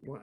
One.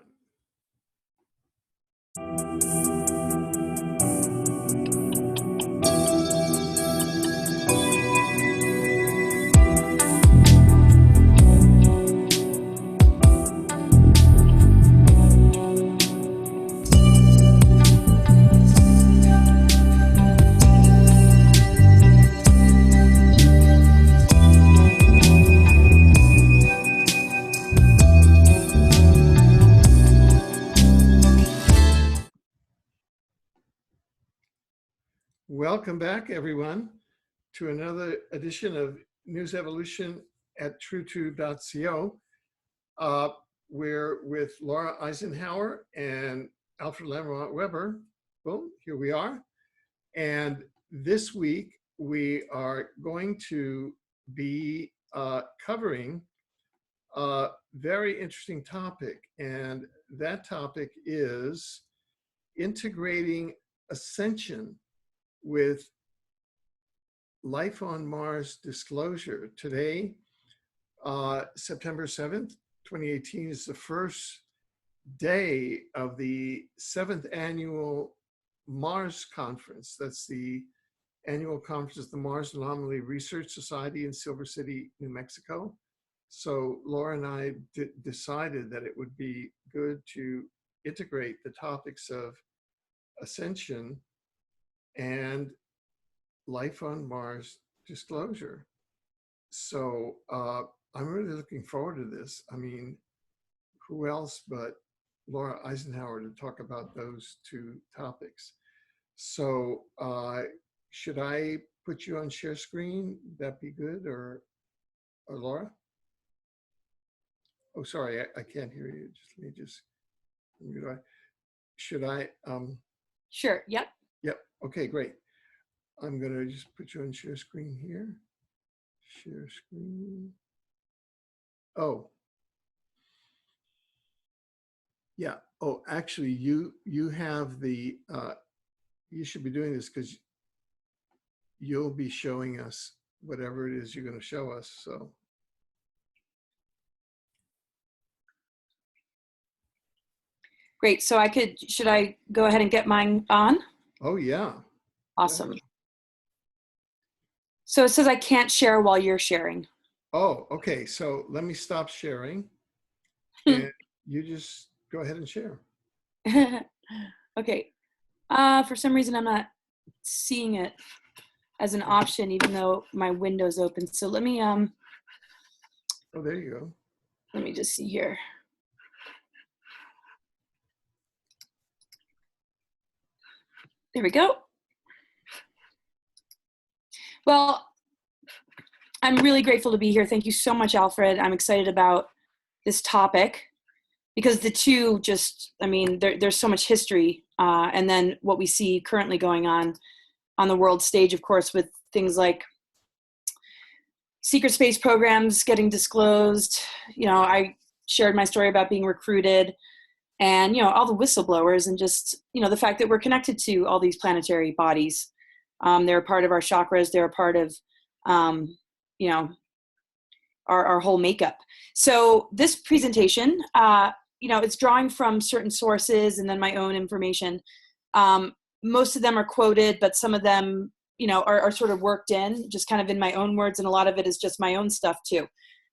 Welcome back, everyone, to another edition of News Evolution at TrueTube.co. We're with Laura Eisenhower and Alfred Lambremont Webre. Boom, here we are. And this week, we are going to be covering a very interesting topic. And that topic is integrating Ascension with life on Mars disclosure. Today, September 7th, 2018 is the first day of the 7th annual Mars conference. That's the annual conference of the Mars Anomaly Research Society in Silver City, New Mexico. So Laura and I decided that it would be good to integrate the topics of Ascension and life on Mars disclosure. So I'm really looking forward to this. I mean, who else but Laura Eisenhower to talk about those two topics? So should I put you on share screen? Would that be good, or Laura? Oh, sorry, I can't hear you. Should I? Sure, yep. Yep, okay, great. I'm gonna just put you on share screen here. Share screen. Oh. Yeah, oh, actually you have the, you should be doing this because you'll be showing us whatever it is you're gonna show us, so. Great, so should I go ahead and get mine on? Oh yeah. Awesome. So it says I can't share while you're sharing. Oh, okay, so let me stop sharing and you just go ahead and share. Okay, for some reason I'm not seeing it as an option even though my window's open. So let me, oh, there you go. Let me just see here. There we go. Well, I'm really grateful to be here. Thank you so much, Alfred. I'm excited about this topic because the two just, I mean, there's so much history. And then what we see currently going on the world stage, of course, with things like secret space programs getting disclosed. You know, I shared my story about being recruited and, you know, all the whistleblowers and just, you know, the fact that we're connected to all these planetary bodies. They're a part of our chakras. They're a part of, you know, our whole makeup. So this presentation, you know, it's drawing from certain sources and then my own information. Most of them are quoted, but some of them, you know, are sort of worked in, just kind of in my own words, and a lot of it is just my own stuff too.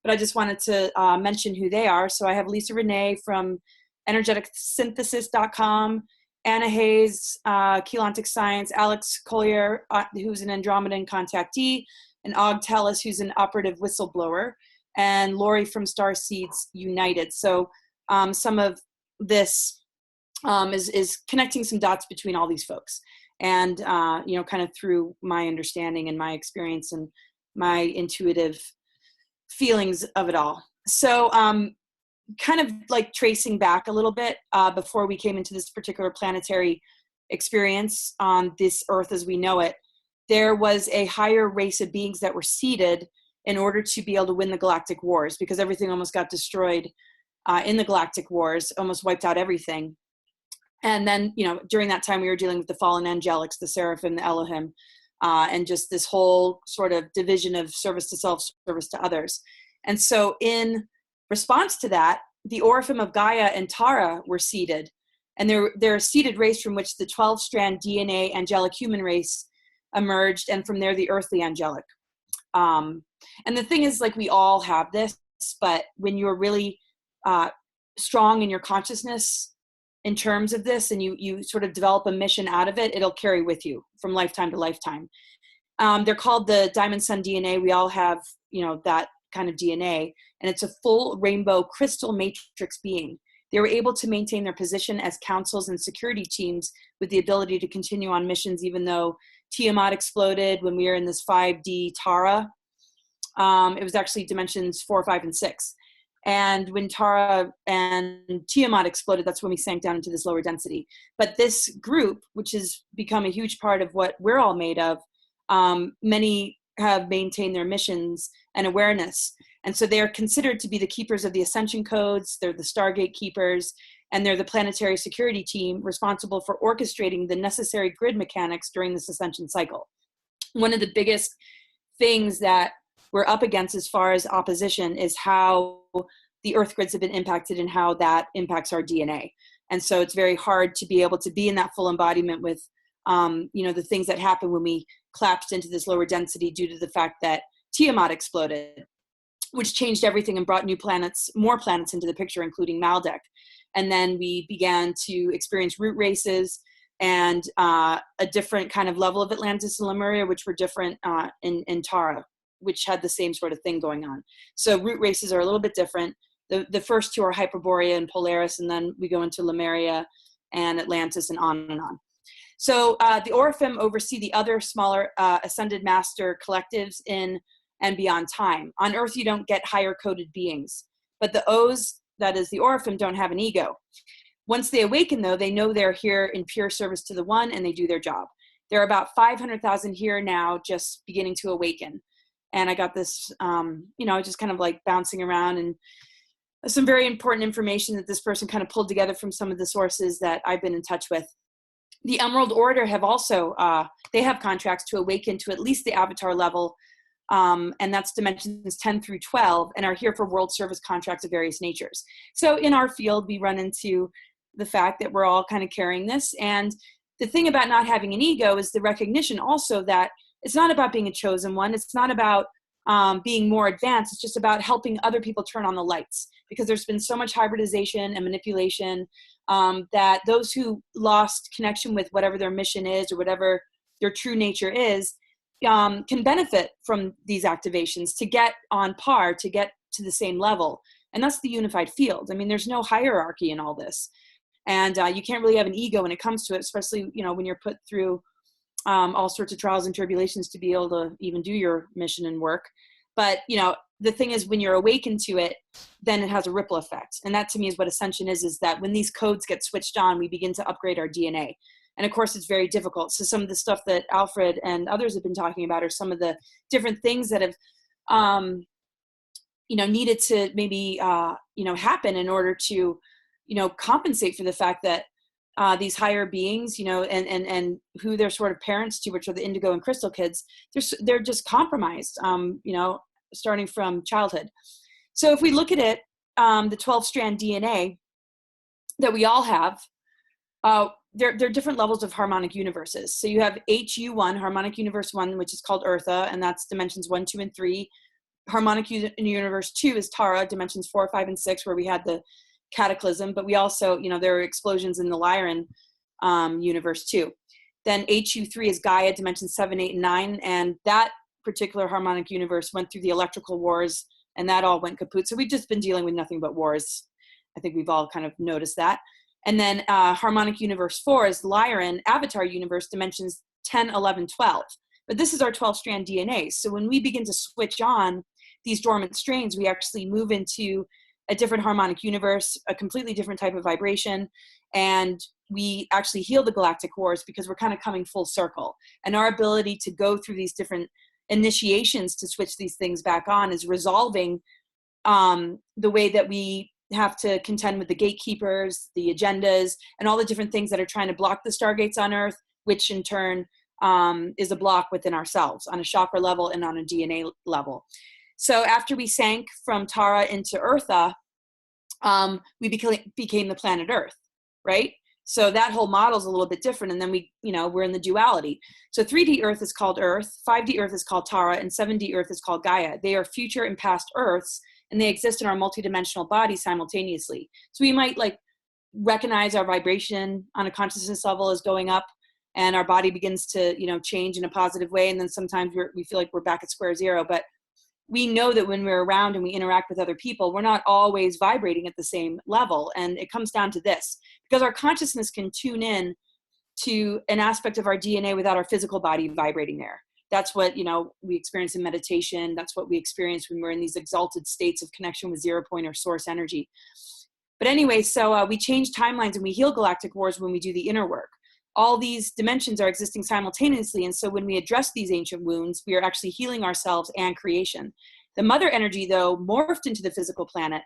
But I just wanted to mention who they are. So I have Lisa Renee from energeticsynthesis.com, Anna Hayes, Keylontic Science, Alex Collier, who's an Andromedan contactee, and Og Tellis, who's an operative whistleblower, and Lori from Starseeds United. So some of this is connecting some dots between all these folks. And, you know, kind of through my understanding and my experience and my intuitive feelings of it all. So kind of like tracing back a little bit before we came into this particular planetary experience on this Earth as we know it, there was a higher race of beings that were seeded in order to be able to win the galactic wars, because everything almost got destroyed in the galactic wars, almost wiped out everything. And then, you know, during that time we were dealing with the fallen angelics, the seraphim, the Elohim, and just this whole sort of division of service to self, service to others. And so in response to that, the Orphan of Gaia and Tara were seeded. And they're a seeded race from which the 12-strand DNA angelic human race emerged, and from there the earthly angelic. And the thing is, like, we all have this, but when you're really strong in your consciousness in terms of this, and you sort of develop a mission out of it, it'll carry with you from lifetime to lifetime. They're called the Diamond Sun DNA. We all have, that kind of DNA, and it's a full rainbow crystal matrix being. They were able to maintain their position as councils and security teams with the ability to continue on missions, even though Tiamat exploded when we were in this 5D Tara. It was actually dimensions 4, 5, and 6. And when Tara and Tiamat exploded, that's when we sank down into this lower density. But this group, which has become a huge part of what we're all made of, many have maintained their missions and awareness. And so they're considered to be the keepers of the Ascension codes. They're the Stargate keepers, and they're the planetary security team responsible for orchestrating the necessary grid mechanics during this Ascension cycle. One of the biggest things that we're up against as far as opposition is how the Earth grids have been impacted and how that impacts our DNA. And so it's very hard to be able to be in that full embodiment with, the things that happen when we collapsed into this lower density due to the fact that Tiamat exploded, which changed everything and brought more planets into the picture, including Maldek. And then we began to experience root races and a different kind of level of Atlantis and Lemuria, which were different in Tara, which had the same sort of thing going on. So root races are a little bit different. The first two are Hyperborea and Polaris, and then we go into Lemuria and Atlantis and on and on. So the Orphan oversee the other smaller ascended master collectives in and beyond time. On Earth, you don't get higher coded beings, but the O's, that is the Orphan, don't have an ego. Once they awaken, though, they know they're here in pure service to the One, and they do their job. There are about 500,000 here now, just beginning to awaken. And I got this, just kind of like bouncing around, and some very important information that this person kind of pulled together from some of the sources that I've been in touch with. The Emerald Order have also, they have contracts to awaken to at least the avatar level, and that's dimensions 10 through 12, and are here for world service contracts of various natures. So in our field, we run into the fact that we're all kind of carrying this. And the thing about not having an ego is the recognition also that it's not about being a chosen one. It's not about being more advanced. It's just about helping other people turn on the lights, because there's been so much hybridization and manipulation that those who lost connection with whatever their mission is or whatever their true nature is can benefit from these activations to get on par, to get to the same level. And that's the unified field. I mean, there's no hierarchy in all this. And you can't really have an ego when it comes to it, especially, when you're put through all sorts of trials and tribulations to be able to even do your mission and work. But, the thing is, when you're awakened to it, then it has a ripple effect. And that to me is what Ascension is that when these codes get switched on, we begin to upgrade our DNA. And of course, it's very difficult. So some of the stuff that Alfred and others have been talking about are some of the different things that have, needed to maybe, happen in order to, compensate for the fact that these higher beings, and who they're sort of parents to, which are the indigo and crystal kids, they're just compromised, starting from childhood. So if we look at it, the 12-strand DNA that we all have, there are different levels of harmonic universes. So you have HU1, Harmonic Universe 1, which is called Eartha, and that's dimensions 1, 2, and 3. Harmonic Universe 2 is Tara, dimensions 4, 5, and 6, where we had the cataclysm, but we also, there are explosions in the Lyran universe too. Then HU3 is Gaia, dimensions 7, 8, and 9, and that particular harmonic universe went through the electrical wars, and that all went kaput. So we've just been dealing with nothing but wars. I think we've all kind of noticed that. And then harmonic universe 4 is Lyran, avatar universe, dimensions 10, 11, 12. But this is our 12-strand DNA. So when we begin to switch on these dormant strains, we actually move into a different harmonic universe, a completely different type of vibration, and we actually heal the galactic wars because we're kind of coming full circle. And our ability to go through these different initiations to switch these things back on is resolving the way that we have to contend with the gatekeepers, the agendas, and all the different things that are trying to block the stargates on Earth, which in turn is a block within ourselves on a chakra level and on a DNA level. So after we sank from Tara into Eartha, we became the planet Earth, right? So that whole model is a little bit different. And then we're in the duality. So 3D Earth is called Earth, 5D Earth is called Tara, and 7D Earth is called Gaia. They are future and past Earths, and they exist in our multidimensional body simultaneously. So we might like recognize our vibration on a consciousness level is going up, and our body begins to, change in a positive way. And then sometimes we feel like we're back at square zero. But we know that when we're around and we interact with other people, we're not always vibrating at the same level. And it comes down to this, because our consciousness can tune in to an aspect of our DNA without our physical body vibrating there. That's what, we experience in meditation. That's what we experience when we're in these exalted states of connection with zero point or source energy. But anyway, so we change timelines and we heal galactic wars when we do the inner work. All these dimensions are existing simultaneously. And so when we address these ancient wounds, we are actually healing ourselves and creation. The mother energy, though, morphed into the physical planet.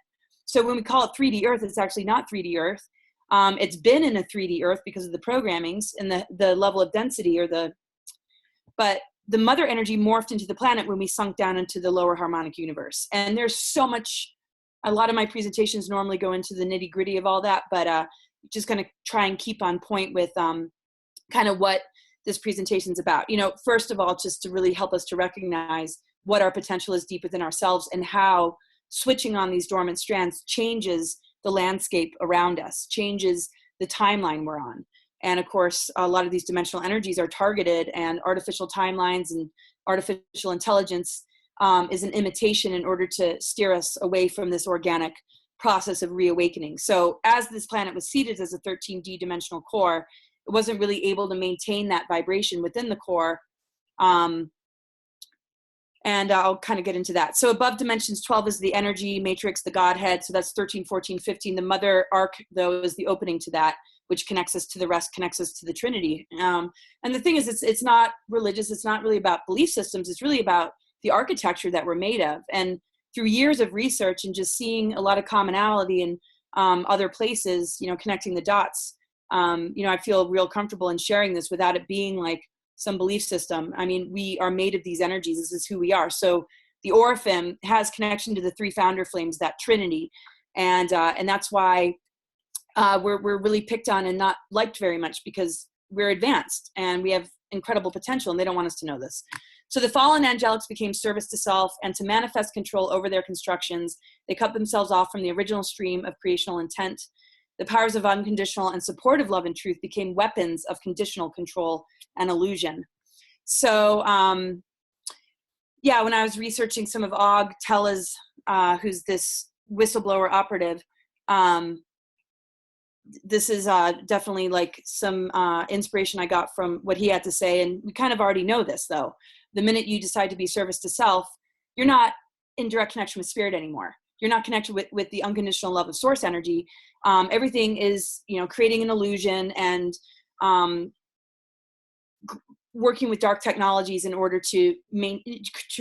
So when we call it 3D Earth, it's actually not 3D Earth. It's been in a 3D Earth because of the programmings and the level of density but the mother energy morphed into the planet when we sunk down into the lower harmonic universe. And there's so much, a lot of my presentations normally go into the nitty gritty of all that, but just going to try and keep on point with kind of what this presentation is about. First of all, just to really help us to recognize what our potential is deep within ourselves and how switching on these dormant strands changes the landscape around us, changes the timeline we're on. And of course, a lot of these dimensional energies are targeted, and artificial timelines and artificial intelligence is an imitation in order to steer us away from this organic process of reawakening. So as this planet was seeded as a 13D dimensional core, it wasn't really able to maintain that vibration within the core. And I'll kind of get into that. So above dimensions 12 is the energy matrix, the Godhead. So that's 13, 14, 15. The mother arc, though, is the opening to that, which connects us to the rest, connects us to the Trinity. And the thing is, it's not religious. It's not really about belief systems. It's really about the architecture that we're made of. And through years of research and just seeing a lot of commonality in other places, connecting the dots, I feel real comfortable in sharing this without it being like some belief system. I mean, we are made of these energies. This is who we are. So the Orphan has connection to the three founder flames, that Trinity. And that's why we're really picked on and not liked very much, because we're advanced and we have incredible potential, and they don't want us to know this. So the fallen angelics became service to self, and to manifest control over their constructions, they cut themselves off from the original stream of creational intent. The powers of unconditional and supportive love and truth became weapons of conditional control and illusion. So, when I was researching some of Og Tella's, who's this whistleblower operative, this is definitely like some inspiration I got from what he had to say. And we kind of already know this, though. The minute you decide to be service to self, you're not in direct connection with spirit anymore. You're not connected with the unconditional love of source energy. Everything is, creating an illusion and working with dark technologies in order to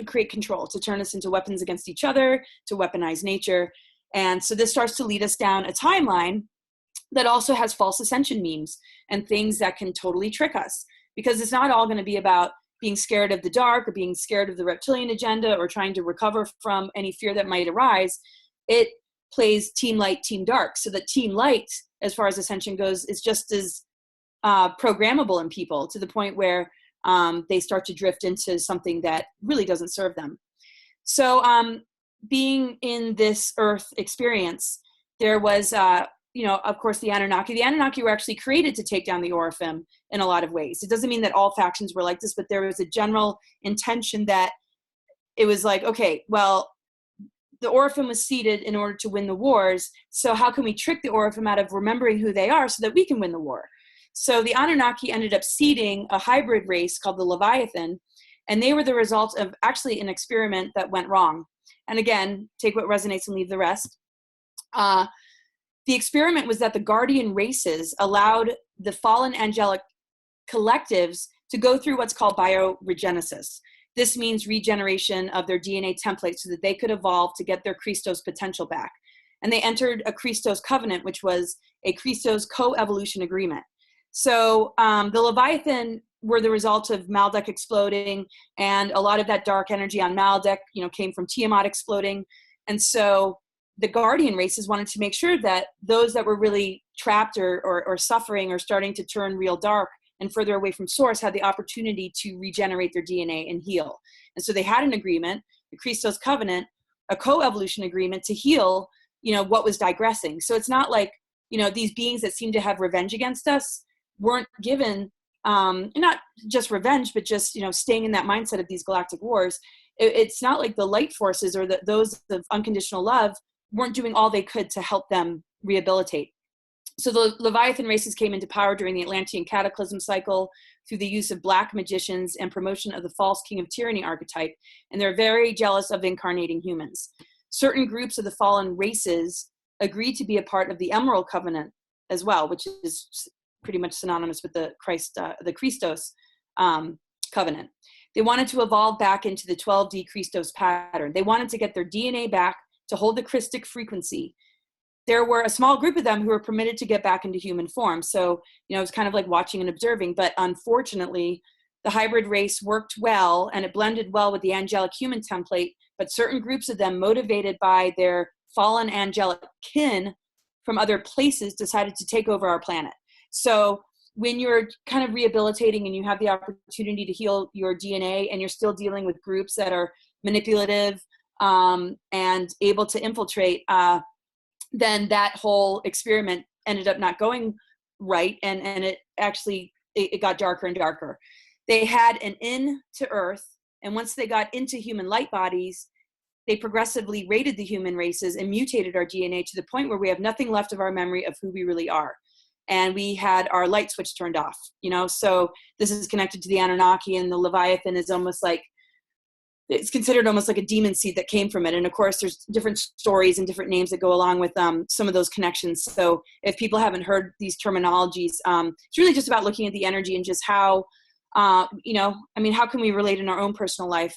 create control, to turn us into weapons against each other, to weaponize nature. And so this starts to lead us down a timeline that also has false ascension memes and things that can totally trick us, because it's not all going to be about being scared of the dark or being scared of the reptilian agenda or trying to recover from any fear that might arise. It plays team light, team dark, so that team light, as far as ascension goes, is just as programmable in people, to the point where they start to drift into something that really doesn't serve them. So being in this Earth experience, there was, of course, the Anunnaki. The Anunnaki were actually created to take down the Orphans in a lot of ways. It doesn't mean that all factions were like this, but there was a general intention that it was like, okay, well, the Orphan was seeded in order to win the wars. So how can we trick the Orphan out of remembering who they are so that we can win the war? So the Anunnaki ended up seeding a hybrid race called the Leviathan, and they were the result of actually an experiment that went wrong. And again, take what resonates and leave the rest. The experiment was that the guardian races allowed the fallen angelic collectives to go through what's called bioregenesis. This means regeneration of their DNA template so that they could evolve to get their Christos potential back. And they entered a Christos covenant, which was a Christos co-evolution agreement. So the Leviathan were the result of Maldek exploding, and a lot of that dark energy on Maldek, came from Tiamat exploding. And so the guardian races wanted to make sure that those that were really trapped or suffering or starting to turn real dark and further away from source had the opportunity to regenerate their DNA and heal. And so they had an agreement, the Christos Covenant, a co-evolution agreement to heal, what was digressing. So it's not like, these beings that seem to have revenge against us weren't given, not just revenge, but just, staying in that mindset of these galactic wars. It's not like the light forces or those of unconditional love weren't doing all they could to help them rehabilitate. So the Leviathan races came into power during the Atlantean cataclysm cycle through the use of black magicians and promotion of the false king of tyranny archetype. And they're very jealous of incarnating humans. Certain groups of the fallen races agreed to be a part of the Emerald Covenant as well, which is pretty much synonymous with the Christos Covenant. They wanted to evolve back into the 12D Christos pattern. They wanted to get their DNA back to hold the Christic frequency. There were a small group of them who were permitted to get back into human form. So, it was kind of like watching and observing. But unfortunately, the hybrid race worked well and it blended well with the angelic human template. But certain groups of them, motivated by their fallen angelic kin from other places, decided to take over our planet. So when you're kind of rehabilitating and you have the opportunity to heal your DNA and you're still dealing with groups that are manipulative and able to infiltrate, then that whole experiment ended up not going right. And it actually, it got darker and darker. They had an in to Earth. And once they got into human light bodies, they progressively raided the human races and mutated our DNA to the point where we have nothing left of our memory of who we really are. And we had our light switch turned off, so this is connected to the Anunnaki, and the Leviathan is almost like, it's considered almost like a demon seed that came from it. And of course, there's different stories and different names that go along with some of those connections. So if people haven't heard these terminologies, it's really just about looking at the energy and just how, how can we relate in our own personal life?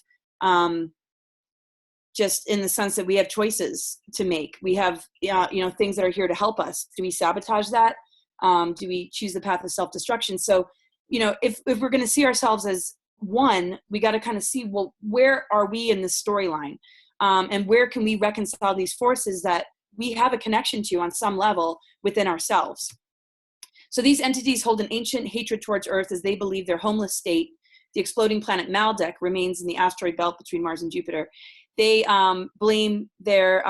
Just in the sense that we have choices to make. We have, things that are here to help us. Do we sabotage that? Do we choose the path of self-destruction? So, if we're going to see ourselves as one, we got to kind of see, well, where are we in this storyline? And where can we reconcile these forces that we have a connection to on some level within ourselves? So these entities hold an ancient hatred towards Earth as they believe their homeless state, the exploding planet Maldek, remains in the asteroid belt between Mars and Jupiter. They blame their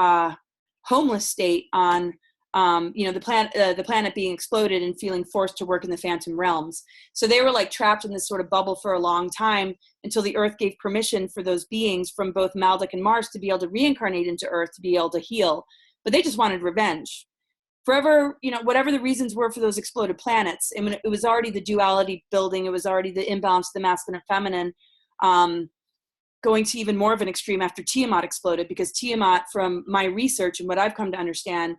homeless state on the planet being exploded and feeling forced to work in the phantom realms. So they were like trapped in this sort of bubble for a long time until the Earth gave permission for those beings from both Maldek and Mars to be able to reincarnate into Earth to be able to heal. But they just wanted revenge. Forever, whatever the reasons were for those exploded planets, I mean, it was already the duality building. It was already the imbalance of the masculine and feminine, going to even more of an extreme after Tiamat exploded, because Tiamat, from my research and what I've come to understand,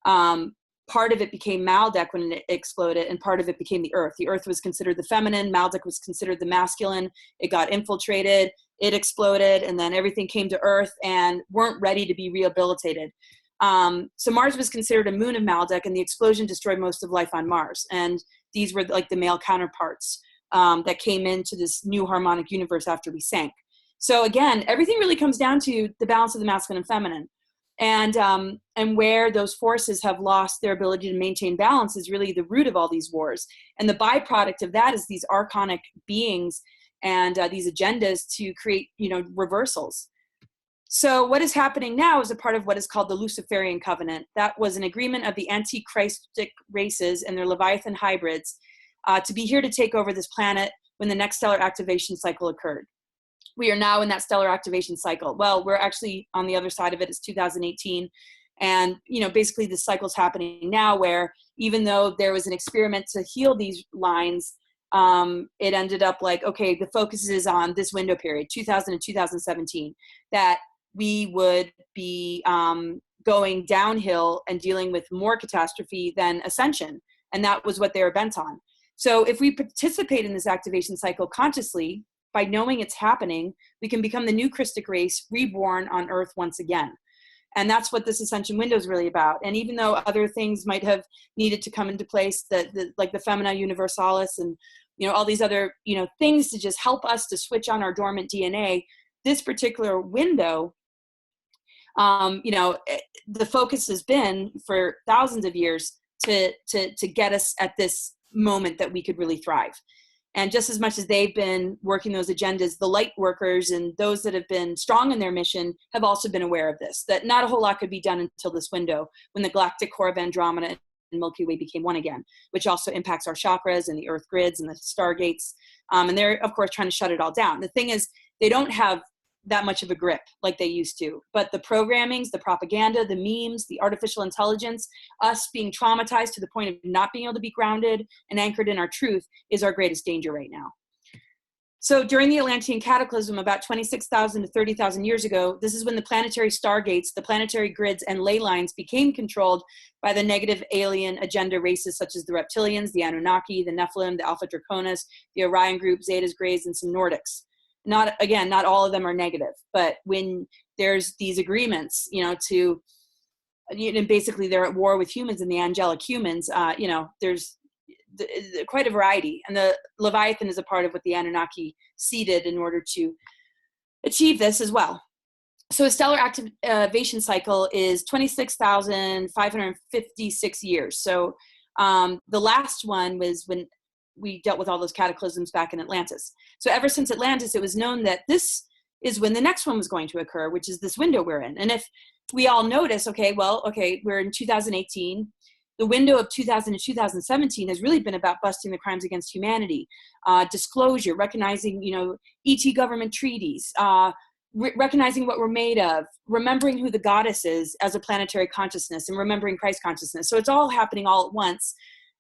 part of it became Maldek when it exploded, and part of it became the Earth. The Earth was considered the feminine, Maldek was considered the masculine. It got infiltrated, it exploded, and then everything came to Earth and weren't ready to be rehabilitated. So Mars was considered a moon of Maldek, and the explosion destroyed most of life on Mars. And these were like the male counterparts that came into this new harmonic universe after we sank. So again, everything really comes down to the balance of the masculine and feminine. And where those forces have lost their ability to maintain balance is really the root of all these wars. And the byproduct of that is these archonic beings and these agendas to create, reversals. So what is happening now is a part of what is called the Luciferian Covenant. That was an agreement of the anti-Christic races and their Leviathan hybrids to be here to take over this planet when the next stellar activation cycle occurred. We are now in that stellar activation cycle. Well, we're actually on the other side of it. It's 2018. And, basically this cycle's happening now, where even though there was an experiment to heal these lines, it ended up like, okay, the focus is on this window period, 2000 and 2017, that we would be going downhill and dealing with more catastrophe than ascension. And that was what they were bent on. So if we participate in this activation cycle consciously, by knowing it's happening, we can become the new Christic race, reborn on Earth once again. And that's what this ascension window is really about. And even though other things might have needed to come into place, like the Femina Universalis and all these other things to just help us to switch on our dormant DNA, this particular window The focus has been for thousands of years to get us at this moment that we could really thrive. And just as much as they've been working those agendas, the light workers and those that have been strong in their mission have also been aware of this, that not a whole lot could be done until this window when the galactic core of Andromeda and Milky Way became one again, which also impacts our chakras and the earth grids and the stargates. And they're, of course, trying to shut it all down. The thing is, they don't have that much of a grip like they used to. But the programmings, the propaganda, the memes, the artificial intelligence, us being traumatized to the point of not being able to be grounded and anchored in our truth is our greatest danger right now. So during the Atlantean cataclysm, about 26,000 to 30,000 years ago, this is when the planetary stargates, the planetary grids, and ley lines became controlled by the negative alien agenda races such as the reptilians, the Anunnaki, the Nephilim, the Alpha Draconis, the Orion group, Zetas, Greys, and some Nordics. Not all of them are negative, but when there's these agreements, basically they're at war with humans and the angelic humans, there's quite a variety. And the Leviathan is a part of what the Anunnaki seeded in order to achieve this as well. So a stellar activation cycle is 26,556 years. So the last one was when we dealt with all those cataclysms back in Atlantis. So ever since Atlantis, it was known that this is when the next one was going to occur, which is this window we're in. And if we all notice, we're in 2018. The window of 2000 to 2017 has really been about busting the crimes against humanity, disclosure, recognizing, ET government treaties, recognizing what we're made of, remembering who the goddess is as a planetary consciousness, and remembering Christ consciousness. So it's all happening all at once.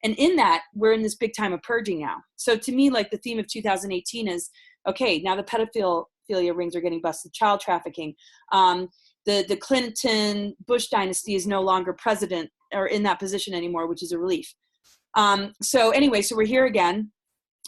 And in that, we're in this big time of purging now. So to me, like the theme of 2018 is, okay, now the pedophilia rings are getting busted, child trafficking. The Clinton Bush dynasty is no longer president or in that position anymore, which is a relief. So we're here again.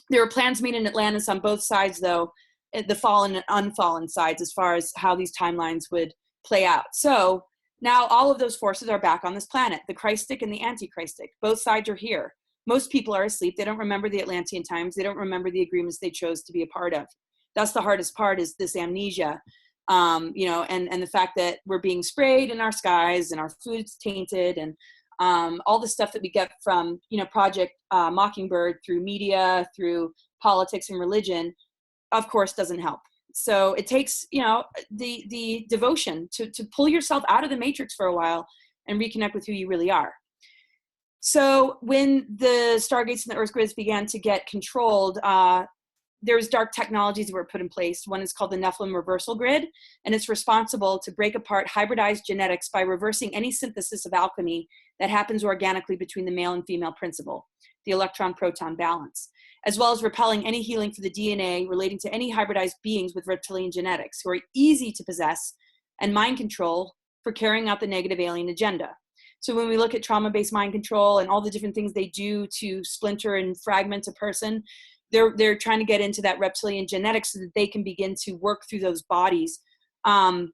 There were plans made in Atlantis on both sides, though, the fallen and unfallen sides, as far as how these timelines would play out. So now all of those forces are back on this planet, the Christic and the Antichristic. Both sides are here. Most people are asleep. They don't remember the Atlantean times. They don't remember the agreements they chose to be a part of. That's the hardest part, is this amnesia, and the fact that we're being sprayed in our skies and our food's tainted, and all the stuff that we get from, Project Mockingbird through media, through politics and religion, of course, doesn't help. So it takes, the devotion to pull yourself out of the matrix for a while and reconnect with who you really are. So when the stargates and the earth grids began to get controlled, there's dark technologies that were put in place. One is called the Nephilim reversal grid, and it's responsible to break apart hybridized genetics by reversing any synthesis of alchemy that happens organically between the male and female principle, the electron-proton balance, as well as repelling any healing for the DNA relating to any hybridized beings with reptilian genetics who are easy to possess and mind control for carrying out the negative alien agenda. So when we look at trauma-based mind control and all the different things they do to splinter and fragment a person, they're trying to get into that reptilian genetics so that they can begin to work through those bodies. And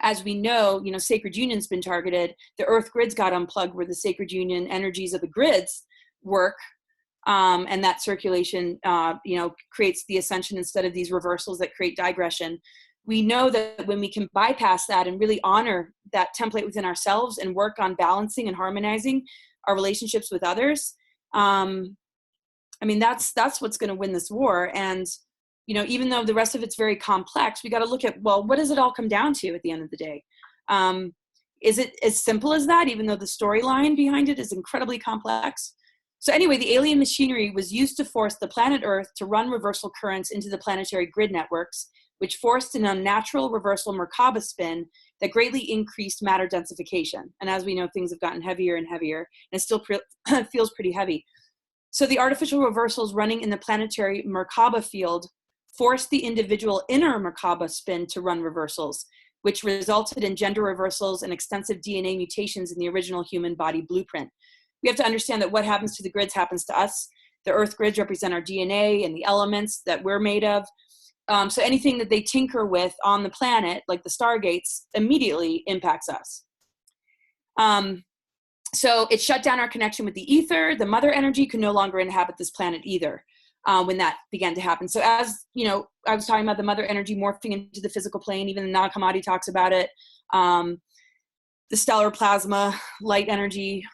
as we know, Sacred Union's been targeted. The Earth grids got unplugged where the Sacred Union energies of the grids work. And that circulation, creates the ascension instead of these reversals that create digression. We know that when we can bypass that and really honor that template within ourselves and work on balancing and harmonizing our relationships with others, that's what's going to win this war. And, even though the rest of it's very complex, we got to look at, well, what does it all come down to at the end of the day? Is it as simple as that, even though the storyline behind it is incredibly complex? So the alien machinery was used to force the planet Earth to run reversal currents into the planetary grid networks, which forced an unnatural reversal Merkaba spin that greatly increased matter densification. And as we know, things have gotten heavier and heavier, and it still feels pretty heavy. So the artificial reversals running in the planetary Merkaba field forced the individual inner Merkaba spin to run reversals, which resulted in gender reversals and extensive DNA mutations in the original human body blueprint. We have to understand that what happens to the grids happens to us. The earth grids represent our DNA and the elements that we're made of. So anything that they tinker with on the planet, like the stargates, immediately impacts us. So it shut down our connection with the ether. The mother energy could no longer inhabit this planet either. when that began to happen. So as, you know, I was talking about the mother energy morphing into the physical plane, even the Nag Hammadi talks about it, the stellar plasma, light energy,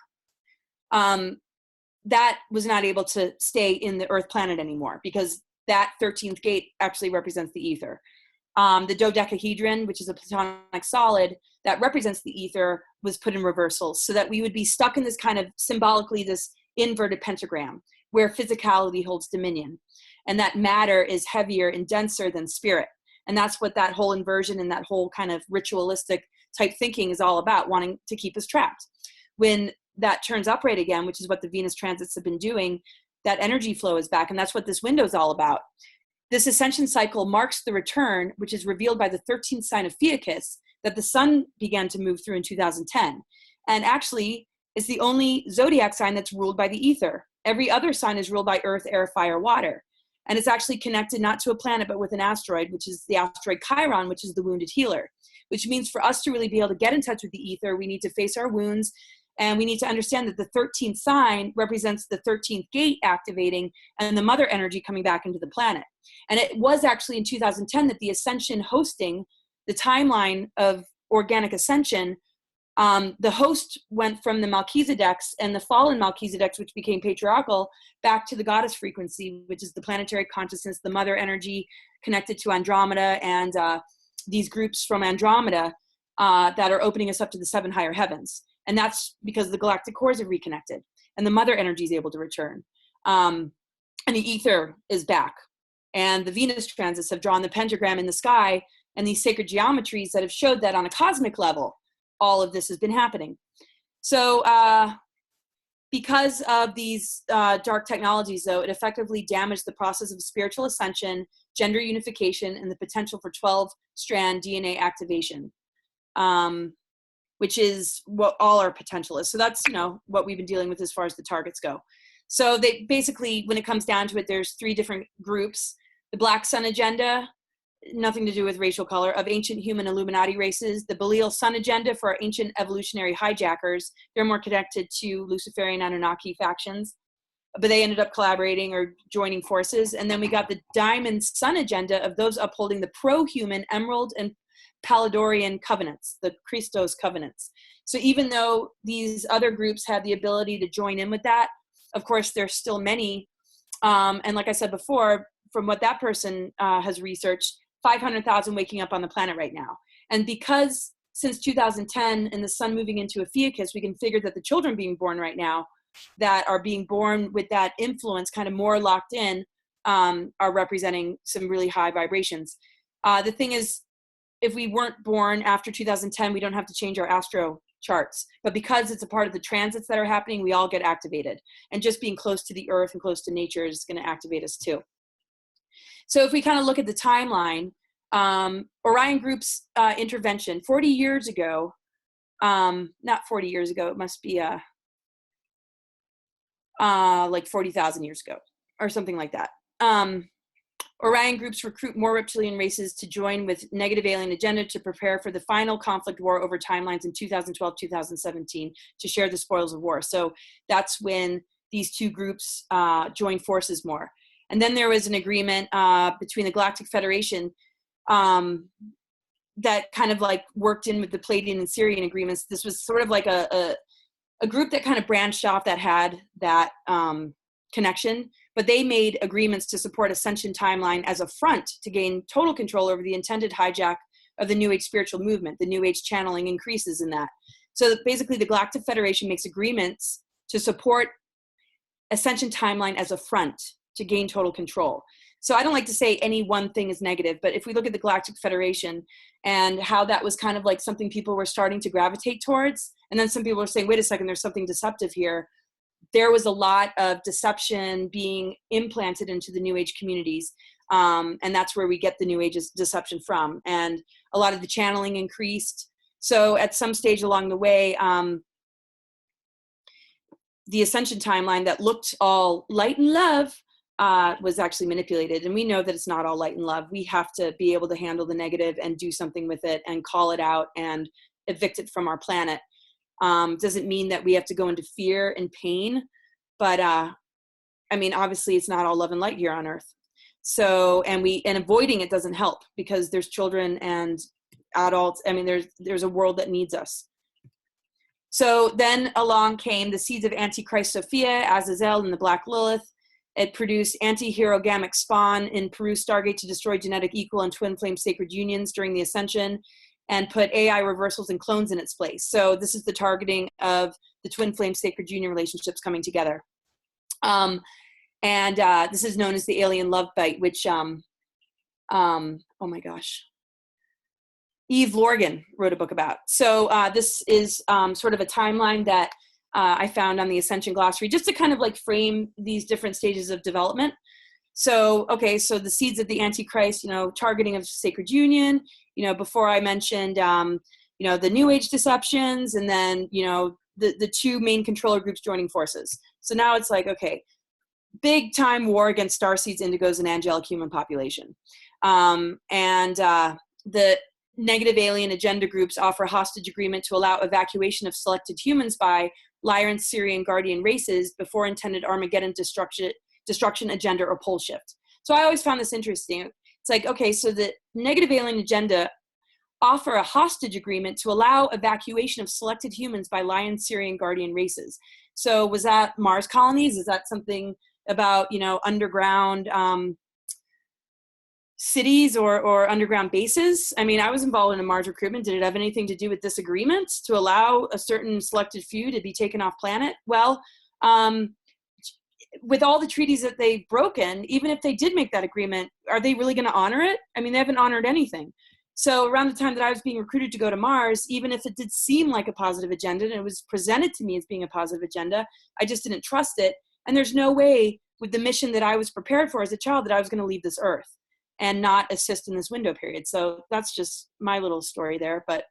that was not able to stay in the Earth planet anymore because that 13th gate actually represents the ether. The dodecahedron, which is a platonic solid that represents the ether, was put in reversal so that we would be stuck in this kind of symbolically this inverted pentagram where physicality holds dominion, and that matter is heavier and denser than spirit. And that's what that whole inversion and that whole kind of ritualistic type thinking is all about, wanting to keep us trapped. When that turns upright again, which is what the Venus transits have been doing, that energy flow is back, and that's what this window is all about. This ascension cycle marks the return, which is revealed by the 13th sign of Fiacus, that the sun began to move through in 2010. And actually, it's the only zodiac sign that's ruled by the ether. Every other sign is ruled by earth, air, fire, water. And it's actually connected not to a planet, but with an asteroid, which is the asteroid Chiron, which is the wounded healer, which means for us to really be able to get in touch with the ether, we need to face our wounds. And we need to understand that the 13th sign represents the 13th gate activating and the mother energy coming back into the planet. And it was actually in 2010 that the Ascension hosting, the timeline of organic ascension, the host went from the Melchizedeks and the fallen Melchizedeks, which became patriarchal, back to the goddess frequency, which is the planetary consciousness, the mother energy connected to Andromeda, and these groups from Andromeda that are opening us up to the 7 higher heavens. And that's because the galactic cores have reconnected and the mother energy is able to return. And the ether is back. And the Venus transits have drawn the pentagram in the sky and these sacred geometries that have showed that on a cosmic level, all of this has been happening. So because of these dark technologies, though, it effectively damaged the process of spiritual ascension, gender unification, and the potential for 12-strand DNA activation. Which is what all our potential is. So that's, you know, what we've been dealing with as far as the targets go. So they basically, when it comes down to it, there's 3 different groups. The Black Sun Agenda, nothing to do with racial color, of ancient human Illuminati races. The Belial Sun Agenda for our ancient evolutionary hijackers. They're more connected to Luciferian Anunnaki factions, but they ended up collaborating or joining forces. And then we got the Diamond Sun Agenda of those upholding the pro-human Emerald and Palladorian covenants, the Christos covenants. So even though these other groups had the ability to join in with that, of course, there's still many. And like I said before, from what that person has researched, 500,000 waking up on the planet right now. And because since 2010 and the sun moving into a Fiacus, we can figure that the children being born right now that are being born with that influence kind of more locked in are representing some really high vibrations. The thing is, if we weren't born after 2010, we don't have to change our astro charts. But because it's a part of the transits that are happening, we all get activated. And just being close to the earth and close to nature is going to activate us too. So if we kind of look at the timeline, Orion Group's intervention 40 years ago, not 40 years ago, it must be like 40,000 years ago or something like that. Orion Groups recruit more reptilian races to join with negative alien agenda to prepare for the final conflict war over timelines in 2012-2017 to share the spoils of war. So that's when these 2 groups joined forces more. And then there was an agreement between the Galactic Federation that kind of like worked in with the Palladian and Syrian agreements. This was sort of like a group that kind of branched off that had that connection, but they made agreements to support Ascension Timeline as a front to gain total control over the intended hijack of the New Age spiritual movement. The New Age channeling increases in that. So basically the Galactic Federation makes agreements to support Ascension Timeline as a front to gain total control. So I don't like to say any one thing is negative, but if we look at the Galactic Federation and how that was kind of like something people were starting to gravitate towards, and then some people were saying, wait a second, there's something deceptive here. There was a lot of deception being implanted into the New Age communities. And that's where we get the New Age deception from. And a lot of the channeling increased. So at some stage along the way, the Ascension Timeline that looked all light and love was actually manipulated. And we know that it's not all light and love. We have to be able to handle the negative and do something with it and call it out and evict it from our planet. Doesn't mean that we have to go into fear and pain, but I mean, obviously it's not all love and light here on Earth. So, and avoiding it doesn't help, because there's children and adults. I mean, there's a world that needs us. So then along came the seeds of Antichrist Sophia, Azazel, and the Black Lilith. It produced anti-hero gamic spawn in Peru Stargate to destroy genetic equal and twin flame sacred unions during the Ascension, and put AI reversals and clones in its place. So this is the targeting of the twin flame sacred union relationships coming together. This is known as the alien love bite, which, oh my gosh, Eve Lorgan wrote a book about. So this is sort of a timeline that I found on the Ascension Glossary, just to kind of like frame these different stages of development. So, okay, so the seeds of the Antichrist, targeting of sacred union, before I mentioned, the New Age deceptions, and then, the two main controller groups joining forces. So now it's like, okay, big time war against starseeds, indigos, and angelic human population. The negative alien agenda groups offer a hostage agreement to allow evacuation of selected humans by Lyran, Syrian Guardian races before intended Armageddon destruction agenda or pole shift. So I always found this interesting. It's like, okay, so the negative alien agenda offer a hostage agreement to allow evacuation of selected humans by Lyran, Syrian Guardian races. So was that Mars colonies? Is that something about, underground cities or underground bases? I mean, I was involved in a Mars recruitment. Did it have anything to do with this agreement to allow a certain selected few to be taken off planet? Well, with all the treaties that they've broken, even if they did make that agreement, are they really going to honor it? I mean, they haven't honored anything. So around the time that I was being recruited to go to Mars, even if it did seem like a positive agenda, and it was presented to me as being a positive agenda, I just didn't trust it. And there's no way with the mission that I was prepared for as a child that I was going to leave this Earth and not assist in this window period. So that's just my little story there. But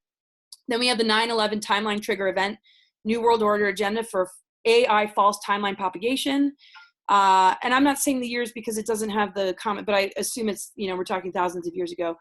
then we have the 9/11 timeline trigger event, New World Order agenda for AI false timeline propagation. And I'm not saying the years because it doesn't have the comment, but I assume it's, we're talking thousands of years ago.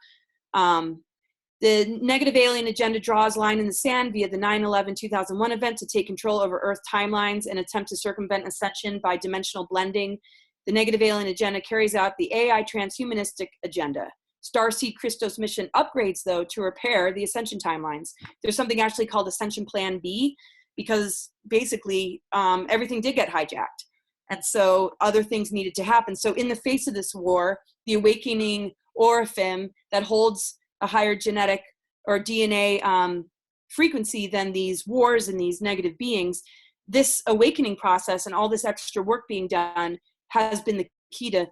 The negative alien agenda draws line in the sand via the 9/11-2001 event to take control over Earth timelines and attempt to circumvent ascension by dimensional blending. The negative alien agenda carries out the AI transhumanistic agenda. Starseed Christos mission upgrades, though, to repair the ascension timelines. There's something actually called Ascension Plan B, because basically everything did get hijacked. And so other things needed to happen. So in the face of this war, the awakening Orphim that holds a higher genetic or DNA frequency than these wars and these negative beings, this awakening process and all this extra work being done has been the key to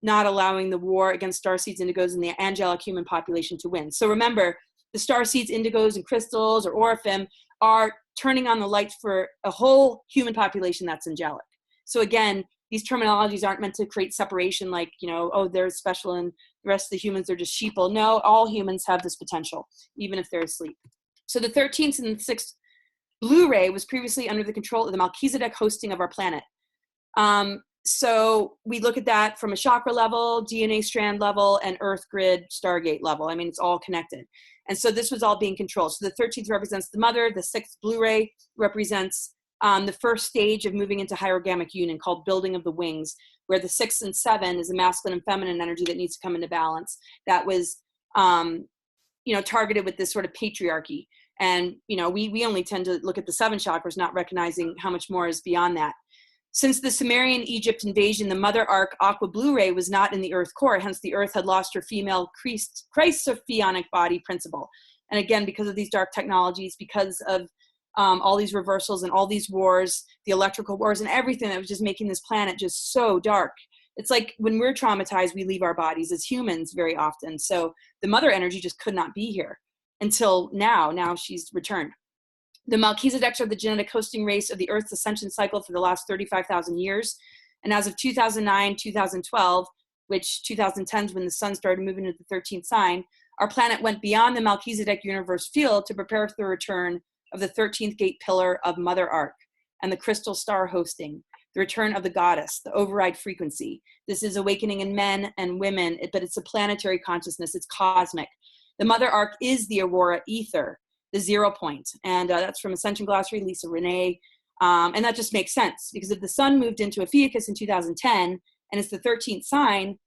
not allowing the war against starseeds, indigos, and the angelic human population to win. So remember, the starseeds, indigos, and crystals or Orphim are turning on the lights for a whole human population that's angelic. So again, these terminologies aren't meant to create separation like, oh, they're special and the rest of the humans are just sheeple. No, all humans have this potential, even if they're asleep. So the 13th and 6th Blu-ray was previously under the control of the Melchizedek hosting of our planet. So we look at that from a chakra level, DNA strand level, and Earth grid Stargate level. I mean, it's all connected. And so this was all being controlled. So the 13th represents the mother. The 6th Blu-ray represents the first stage of moving into hierogamic union called building of the wings, where the 6 and 7 is a masculine and feminine energy that needs to come into balance. That was, targeted with this sort of patriarchy. And, we only tend to look at the 7 chakras, not recognizing how much more is beyond that. Since the Sumerian Egypt invasion, the Mother Ark Aqua Blu-ray was not in the Earth core. Hence, the Earth had lost her female Christophonic body principle. And again, because of these dark technologies, because of all these reversals and all these wars, the electrical wars and everything that was just making this planet just so dark. It's like when we're traumatized, we leave our bodies as humans very often. So the mother energy just could not be here until now. Now she's returned. The Melchizedeks are the genetic hosting race of the Earth's ascension cycle for the last 35,000 years. And as of 2009, 2012, which 2010 is when the sun started moving into the 13th sign, our planet went beyond the Melchizedek universe field to prepare for the return of the 13th gate pillar of Mother Ark and the crystal star hosting, the return of the goddess, the override frequency. This is awakening in men and women, but it's a planetary consciousness. It's cosmic. The Mother Ark is the Aurora ether, the 0 point. And that's from Ascension Glossary, Lisa Renee. And that just makes sense, because if the sun moved into Ophiuchus in 2010 and it's the 13th sign,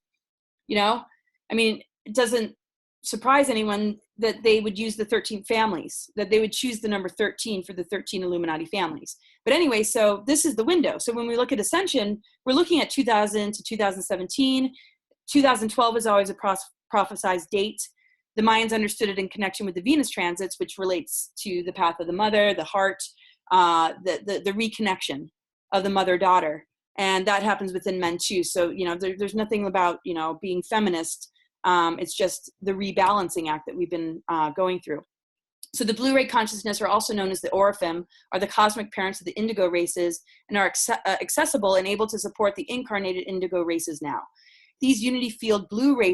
you know, I mean, it doesn't surprise anyone that they would use the 13 families, that they would choose the number 13 for the 13 Illuminati families. But anyway, so this is the window. So when we look at Ascension, we're looking at 2000 to 2017. 2012 is always a prophesized date. The Mayans understood it in connection with the Venus transits, which relates to the path of the mother, the heart, the reconnection of the mother-daughter. And that happens within men too. So, you know, there's nothing about, you know, being feminist. It's just the rebalancing act that we've been going through. So the blue ray consciousness, are also known as the Orphim, are the cosmic parents of the indigo races, and are accessible and able to support the incarnated indigo races now. These unity field blue ray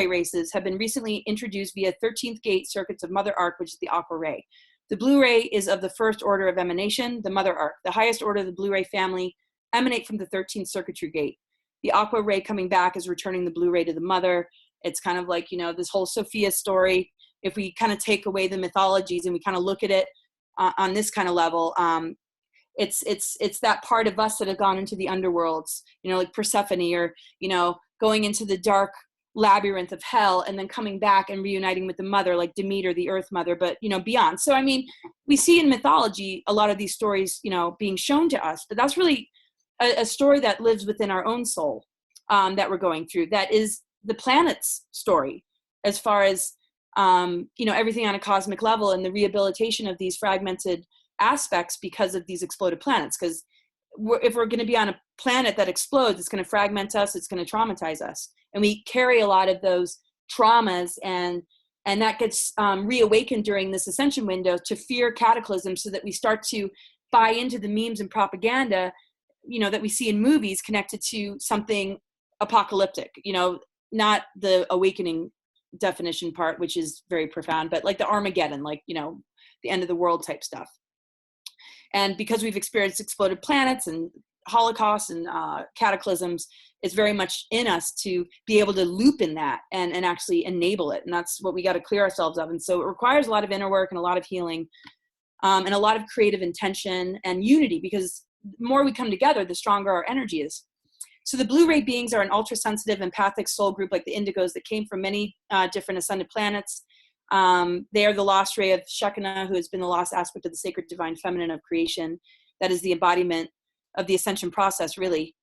races have been recently introduced via 13th gate circuits of Mother Arc, which is the aqua ray. The blue ray is of the first order of emanation, the Mother Arc. The highest order of the blue ray family emanate from the 13th circuitry gate. The aqua ray coming back is returning the blue ray to the mother. It's kind of like, you know, this whole Sophia story. If we kind of take away the mythologies and we kind of look at it on this kind of level, it's that part of us that have gone into the underworlds, you know, like Persephone, or, you know, going into the dark labyrinth of hell and then coming back and reuniting with the mother, like Demeter, the earth mother, but, you know, beyond. So, I mean, we see in mythology a lot of these stories, you know, being shown to us, but that's really a story that lives within our own soul, that we're going through. That is the planet's story, as far as, you know, everything on a cosmic level and the rehabilitation of these fragmented aspects because of these exploded planets. Because if we're going to be on a planet that explodes, it's going to fragment us, it's going to traumatize us. And we carry a lot of those traumas, and that gets reawakened during this ascension window to fear cataclysm, so that we start to buy into the memes and propaganda, you know, that we see in movies connected to something apocalyptic, you know, not the awakening definition part, which is very profound, but like the Armageddon, like, you know, the end of the world type stuff. And because we've experienced exploded planets and holocausts and cataclysms, it's very much in us to be able to loop in that and actually enable it. And that's what we got to clear ourselves of. And so it requires a lot of inner work and a lot of healing, and a lot of creative intention and unity, because the more we come together, the stronger our energy is. So the blue ray beings are an ultra-sensitive empathic soul group, like the indigos, that came from many different ascended planets. They are the lost ray of Shekinah, who has been the lost aspect of the sacred divine feminine of creation. That is the embodiment of the ascension process, really.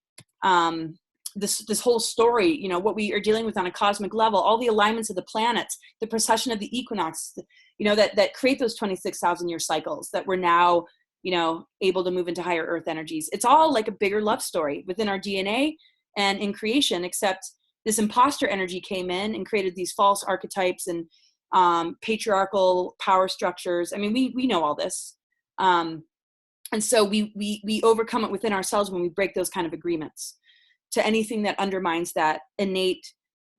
This whole story, you know, what we are dealing with on a cosmic level, all the alignments of the planets, the precession of the equinox, you know, that create those 26,000 year cycles that we're now, you know, able to move into higher earth energies. It's all like a bigger love story within our DNA and in creation, except this imposter energy came in and created these false archetypes and patriarchal power structures. I mean, we know all this. And so we overcome it within ourselves when we break those kind of agreements to anything that undermines that innate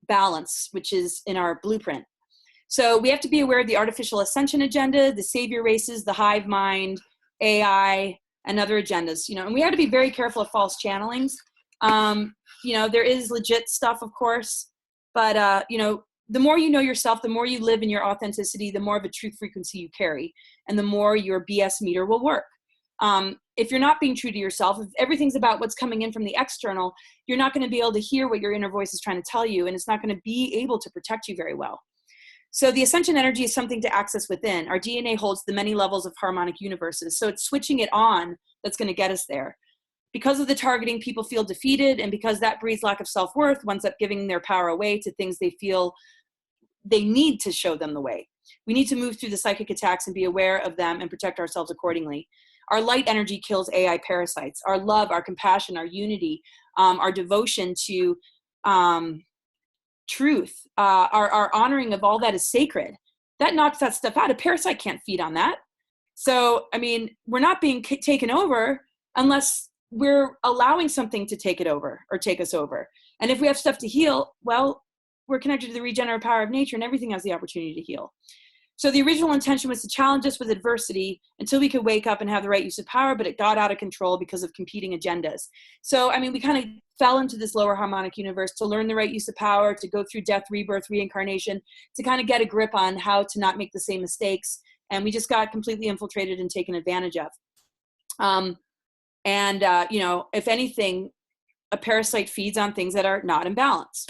balance, which is in our blueprint. So we have to be aware of the artificial ascension agenda, the savior races, the hive mind, AI, and other agendas, you know, and we have to be very careful of false channelings. You know, there is legit stuff, of course, but, you know, the more you know yourself, the more you live in your authenticity, the more of a truth frequency you carry, and the more your BS meter will work. If you're not being true to yourself, if everything's about what's coming in from the external, you're not going to be able to hear what your inner voice is trying to tell you, and it's not going to be able to protect you very well. So the ascension energy is something to access within. Our DNA holds the many levels of harmonic universes. So it's switching it on that's going to get us there. Because of the targeting, people feel defeated, and because that breeds lack of self-worth, winds up giving their power away to things they feel they need to show them the way. We need to move through the psychic attacks and be aware of them and protect ourselves accordingly. Our light energy kills AI parasites. Our love, our compassion, our unity, our devotion to truth, our honoring of all that is sacred, that knocks that stuff out. A parasite can't feed on that. So, I mean, we're not being taken over unless we're allowing something to take it over or take us over. And if we have stuff to heal, well, we're connected to the regenerative power of nature, and everything has the opportunity to heal. So the original intention was to challenge us with adversity until we could wake up and have the right use of power, but it got out of control because of competing agendas. So, I mean, we kind of fell into this lower harmonic universe to learn the right use of power, to go through death, rebirth, reincarnation, to kind of get a grip on how to not make the same mistakes. And we just got completely infiltrated and taken advantage of. You know, if anything, a parasite feeds on things that are not in balance.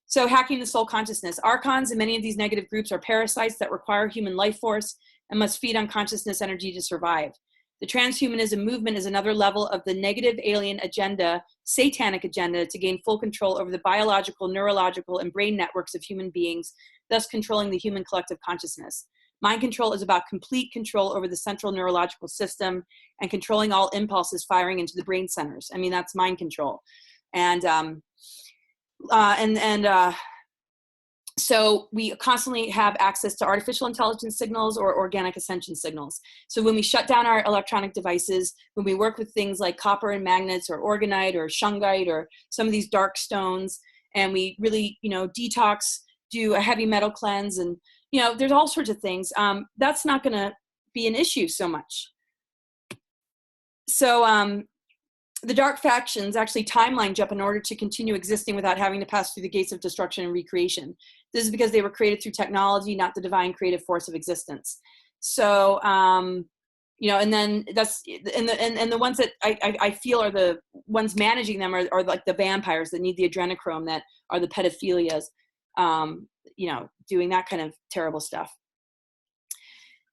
So hacking the soul consciousness. Archons and many of these negative groups are parasites that require human life force and must feed on consciousness energy to survive. The transhumanism movement is another level of the negative alien agenda, satanic agenda, to gain full control over the biological, neurological, and brain networks of human beings, thus controlling the human collective consciousness. Mind control is about complete control over the central neurological system and controlling all impulses firing into the brain centers. I mean, that's mind control. So we constantly have access to artificial intelligence signals or organic ascension signals. So when we shut down our electronic devices, when we work with things like copper and magnets or orgonite or shungite or some of these dark stones, and we really, you know, detox, do a heavy metal cleanse, and, you know, there's all sorts of things, that's not going to be an issue so much. So the dark factions actually timeline jump in order to continue existing without having to pass through the gates of destruction and recreation. This is because they were created through technology, not the divine creative force of existence. So, you know, and then that's, and the ones that I feel are the ones managing them are like the vampires that need the adrenochrome, that are the pedophilias, you know, doing that kind of terrible stuff.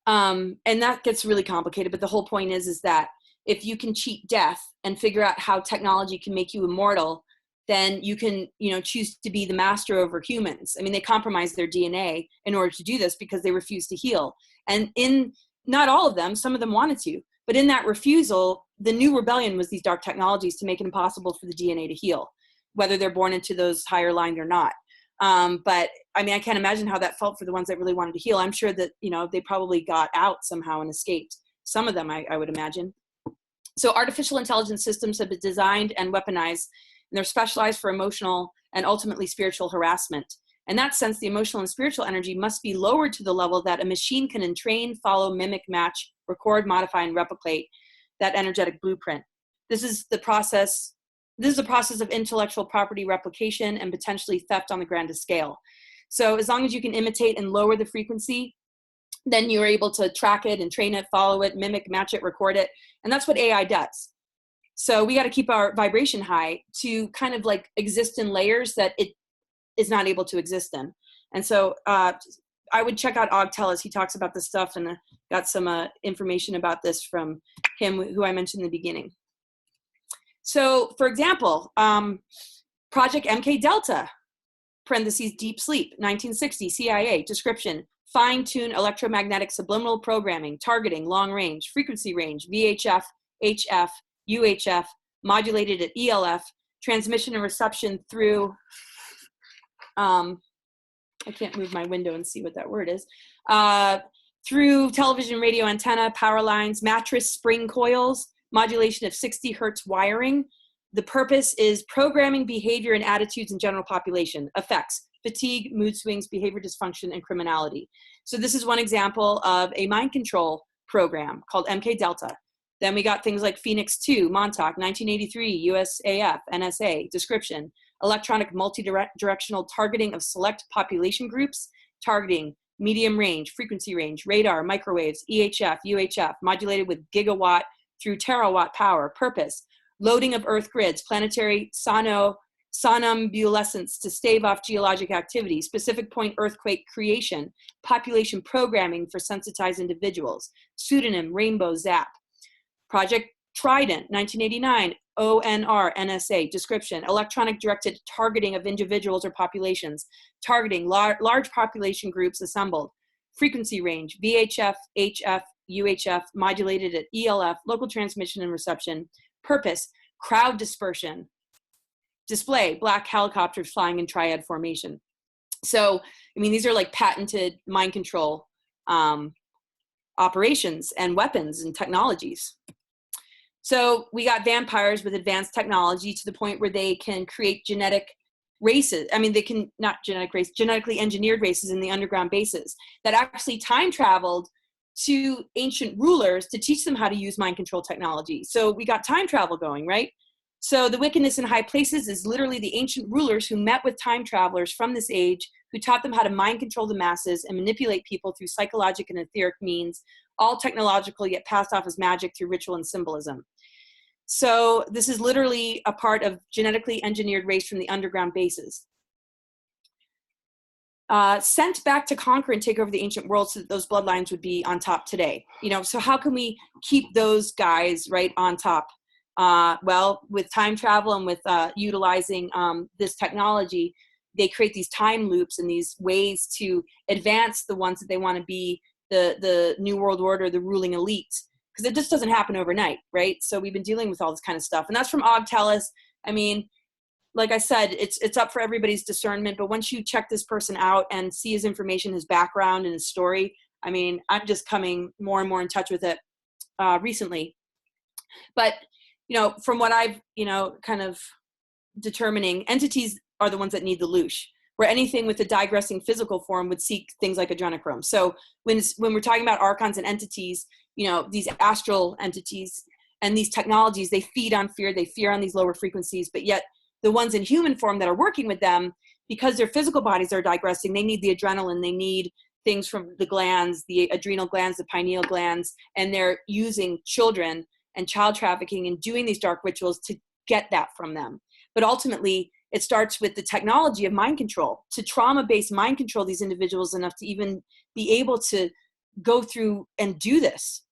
And that gets really complicated, but the whole point is that if you can cheat death and figure out how technology can make you immortal, then you can, you know, choose to be the master over humans. I mean, they compromise their DNA in order to do this because they refuse to heal. And in not all of them, some of them wanted to, but in that refusal, the new rebellion was these dark technologies to make it impossible for the DNA to heal, whether they're born into those higher lines or not. But I mean, I can't imagine how that felt for the ones that really wanted to heal. I'm sure that, you know, they probably got out somehow and escaped. Some of them, I would imagine. So artificial intelligence systems have been designed and weaponized, and they're specialized for emotional and ultimately spiritual harassment. In that sense, the emotional and spiritual energy must be lowered to the level that a machine can entrain, follow, mimic, match, record, modify, and replicate that energetic blueprint. This is the process of intellectual property replication and potentially theft on the grandest scale. So as long as you can imitate and lower the frequency, then you're able to track it and train it, follow it, mimic, match it, record it. And that's what AI does. So we got to keep our vibration high to kind of like exist in layers that it is not able to exist in. And so I would check out Og Tellus. He talks about this stuff, and got some information about this from him, who I mentioned in the beginning. So for example, Project MK Delta, parentheses, deep sleep, 1960, CIA, description, fine-tune electromagnetic subliminal programming, targeting, long range, frequency range, VHF, HF, UHF, modulated at ELF, transmission and reception through, I can't move my window and see what that word is, through television, radio antenna, power lines, mattress spring coils, modulation of 60 hertz wiring. The purpose is programming behavior and attitudes in general population, effects, fatigue, mood swings, behavior dysfunction, and criminality. So this is one example of a mind control program called MK Delta. Then we got things like Phoenix 2, Montauk, 1983, USAF, NSA, description, electronic multi-directional targeting of select population groups, targeting, medium range, frequency range, radar, microwaves, EHF, UHF, modulated with gigawatt through terawatt power, purpose, loading of Earth grids, planetary somnambulescence to stave off geologic activity, specific point earthquake creation, population programming for sensitized individuals, pseudonym Rainbow Zap. Project Trident, 1989, ONR, NSA, description, electronic directed targeting of individuals or populations, targeting large population groups assembled, frequency range, VHF, HF, UHF, modulated at ELF, local transmission and reception, purpose, crowd dispersion, display, black helicopters flying in triad formation. So, I mean, these are like patented mind control operations and weapons and technologies. So we got vampires with advanced technology to the point where they can create genetic races. I mean, they can, not genetic race, genetically engineered races in the underground bases that actually time traveled to ancient rulers to teach them how to use mind control technology. So we got time travel going, right? So the wickedness in high places is literally the ancient rulers who met with time travelers from this age, who taught them how to mind control the masses and manipulate people through psychological and etheric means, all technological yet passed off as magic through ritual and symbolism. So this is literally a part of genetically engineered race from the underground bases. Sent back to conquer and take over the ancient world so that those bloodlines would be on top today. You know, so how can we keep those guys right on top? Well, with time travel and with utilizing this technology, they create these time loops and these ways to advance the ones that they want to be the new world order, the ruling elite, because it just doesn't happen overnight, right? So we've been dealing with all this kind of stuff, and that's from Og Tellus. I mean, like I said, it's up for everybody's discernment, but once you check this person out and see his information, his background and his story, I mean, I'm just coming more and more in touch with it recently. But, you know, from what I've, you know, kind of determining, entities are the ones that need the loosh, where anything with a digressing physical form would seek things like adrenochrome. So when we're talking about archons and entities, you know, these astral entities and these technologies, they feed on fear, they fear on these lower frequencies, but yet the ones in human form that are working with them, because their physical bodies are digressing, they need the adrenaline, they need things from the glands, the adrenal glands, the pineal glands, and they're using children and child trafficking and doing these dark rituals to get that from them. But ultimately, it starts with the technology of mind control, to trauma-based mind control these individuals enough to even be able to go through and do this.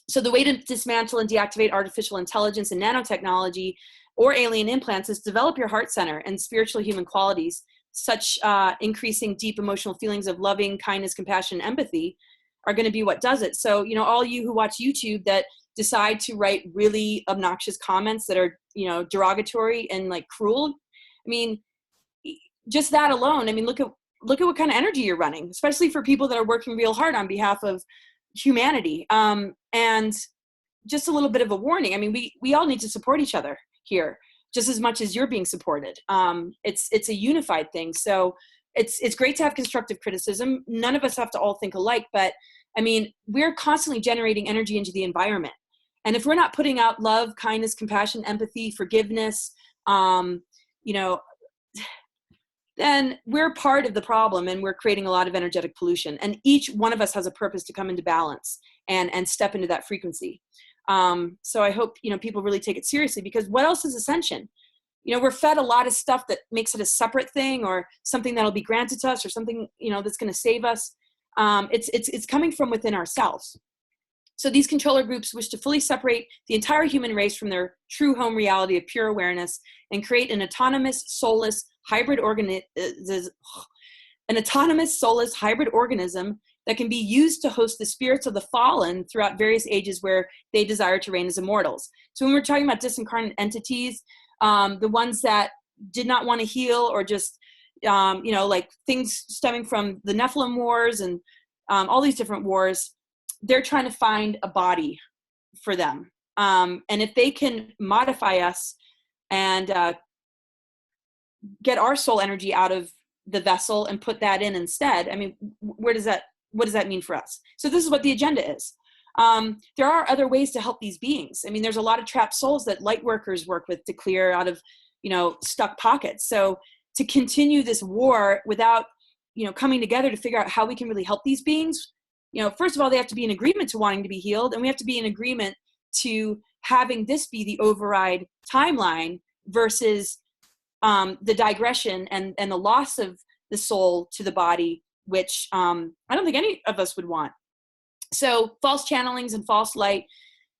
So the way to dismantle and deactivate artificial intelligence and nanotechnology or alien implants is develop your heart center and spiritual human qualities, such increasing deep emotional feelings of loving, kindness, compassion, and empathy are going to be what does it. So, you know, all you who watch YouTube that decide to write really obnoxious comments that are, you know, derogatory and like cruel, I mean, just that alone, I mean, look at what kind of energy you're running, especially for people that are working real hard on behalf of humanity. And just a little bit of a warning. I mean, we all need to support each other here just as much as you're being supported. It's a unified thing. So it's great to have constructive criticism. None of us have to all think alike, but I mean, we're constantly generating energy into the environment. And if we're not putting out love, kindness, compassion, empathy, forgiveness, you know, then we're part of the problem and we're creating a lot of energetic pollution. And each one of us has a purpose to come into balance and step into that frequency. So I hope, you know, people really take it seriously, because what else is ascension? You know, we're fed a lot of stuff that makes it a separate thing or something that'll be granted to us or something, you know, that's going to save us. It's coming from within ourselves. So these controller groups wish to fully separate the entire human race from their true home reality of pure awareness and create an autonomous, soulless hybrid organism that can be used to host the spirits of the fallen throughout various ages where they desire to reign as immortals. So when we're talking about disincarnate entities, the ones that did not want to heal or just, you know, like things stemming from the Nephilim wars and all these different wars, they're trying to find a body for them. And if they can modify us and get our soul energy out of the vessel and put that in instead, I mean, what does that mean for us? So this is what the agenda is. There are other ways to help these beings. I mean, there's a lot of trapped souls that light workers work with to clear out of, you know, stuck pockets. So to continue this war without, you know, coming together to figure out how we can really help these beings, you know, first of all, they have to be in agreement to wanting to be healed, and we have to be in agreement to having this be the override timeline versus the digression and the loss of the soul to the body, which I don't think any of us would want. So false channelings and false light.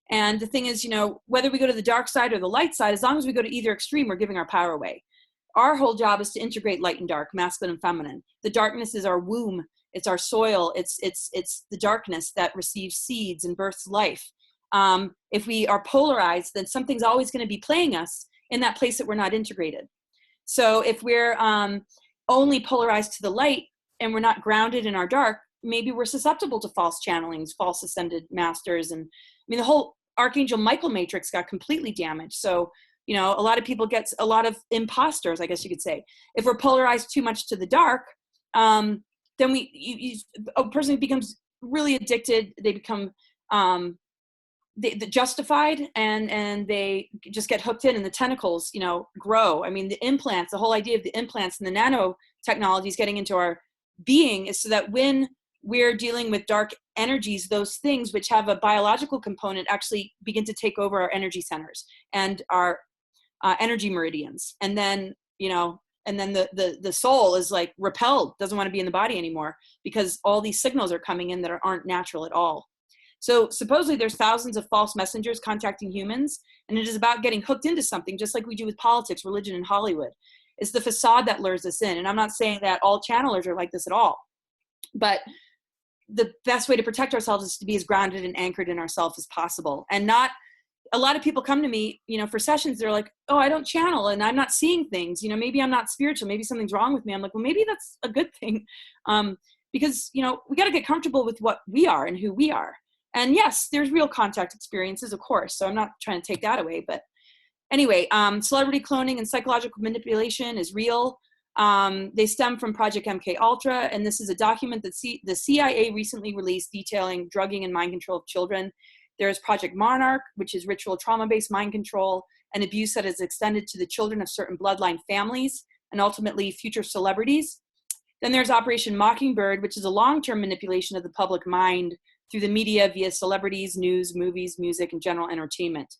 And the thing is, you know, whether we go to the dark side or the light side, as long as we go to either extreme, we're giving our power away. Our whole job is to integrate light and dark, masculine and feminine. The darkness is our womb. It's our soil. It's the darkness that receives seeds and births life. If we are polarized, then something's always going to be playing us in that place that we're not integrated. So if we're only polarized to the light and we're not grounded in our dark, maybe we're susceptible to false channelings, false ascended masters. And I mean, the whole Archangel Michael matrix got completely damaged. So, you know, a lot of people get a lot of imposters, I guess you could say. If we're polarized too much to the dark, then a person becomes really addicted. They become justified and they just get hooked in, and the tentacles, you know, grow. I mean, the implants, the whole idea of the implants and the nanotechnologies getting into our being is so that when we're dealing with dark energies, those things which have a biological component actually begin to take over our energy centers and our energy meridians. And then, and then the soul is like repelled, doesn't want to be in the body anymore because all these signals are coming in that aren't natural at all. So supposedly there's thousands of false messengers contacting humans, and it is about getting hooked into something, just like we do with politics, religion, and Hollywood. It's the facade that lures us in. And I'm not saying that all channelers are like this at all, but the best way to protect ourselves is to be as grounded and anchored in ourselves as possible. And not, a lot of people come to me, for sessions, they're like, oh, I don't channel and I'm not seeing things, maybe I'm not spiritual, maybe something's wrong with me. I'm like, well, maybe that's a good thing. Because, we got to get comfortable with what we are and who we are. And yes, there's real contact experiences, of course. So I'm not trying to take that away, but anyway, celebrity cloning and psychological manipulation is real. They stem from Project MK Ultra, and this is a document that the CIA recently released detailing drugging and mind control of children. There's Project Monarch, which is ritual trauma-based mind control and abuse that is extended to the children of certain bloodline families and ultimately future celebrities. Then there's Operation Mockingbird, which is a long-term manipulation of the public mind through the media via celebrities, news, movies, music, and general entertainment.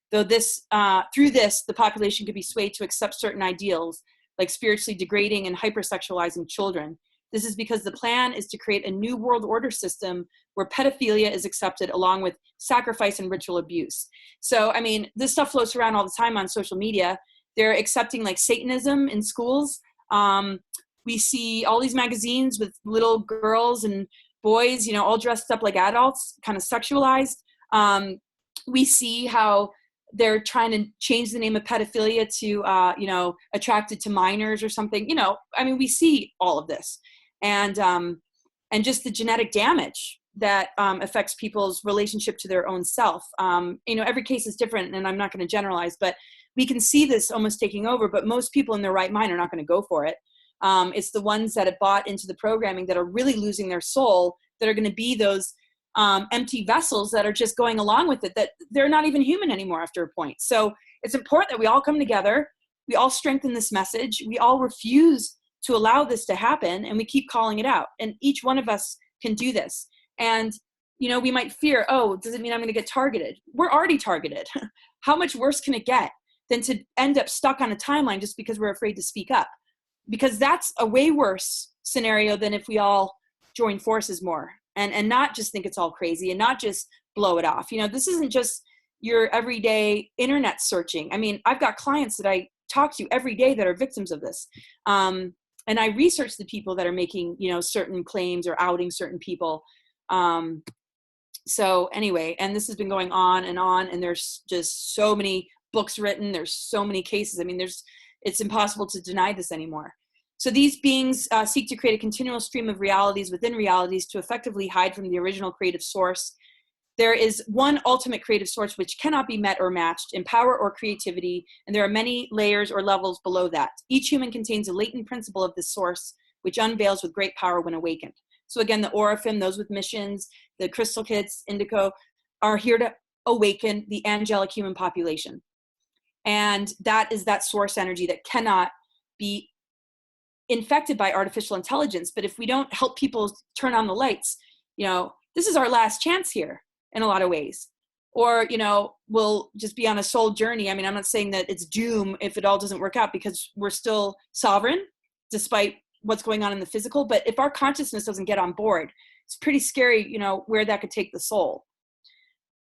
Though through this, the population could be swayed to accept certain ideals, like spiritually degrading and hypersexualizing children. This is because the plan is to create a new world order system where pedophilia is accepted along with sacrifice and ritual abuse. So, this stuff floats around all the time on social media. They're accepting like Satanism in schools. We see all these magazines with little girls and boys, all dressed up like adults, kind of sexualized. We see how they're trying to change the name of pedophilia to, attracted to minors or something. We see all of this, and just the genetic damage that affects people's relationship to their own self. Every case is different, and I'm not going to generalize, but we can see this almost taking over. But most people in their right mind are not going to go for it. It's the ones that have bought into the programming that are really losing their soul, that are going to be those empty vessels that are just going along with it, that they're not even human anymore after a point. So it's important that we all come together, we all strengthen this message, we all refuse to allow this to happen, and we keep calling it out. And each one of us can do this. And, we might fear, oh, does it mean I'm going to get targeted? We're already targeted. How much worse can it get than to end up stuck on a timeline just because we're afraid to speak up? Because that's a way worse scenario than if we all join forces more and not just think it's all crazy and not just blow it off. This isn't just your everyday internet searching. I've got clients that I talk to every day that are victims of this. And I research the people that are making, certain claims or outing certain people. So anyway, and this has been going on, and there's just so many books written. There's so many cases. It's impossible to deny this anymore. So these beings seek to create a continual stream of realities within realities to effectively hide from the original creative source. There is one ultimate creative source which cannot be met or matched in power or creativity, and there are many layers or levels below that. Each human contains a latent principle of this source, which unveils with great power when awakened. So again, the Orphan, those with missions, the Crystal Kids, Indigo, are here to awaken the angelic human population. And that is that source energy that cannot be infected by artificial intelligence. But if we don't help people turn on the lights, this is our last chance here in a lot of ways. Or, we'll just be on a soul journey. I'm not saying that it's doom if it all doesn't work out, because we're still sovereign despite what's going on in the physical. But if our consciousness doesn't get on board, it's pretty scary, where that could take the soul.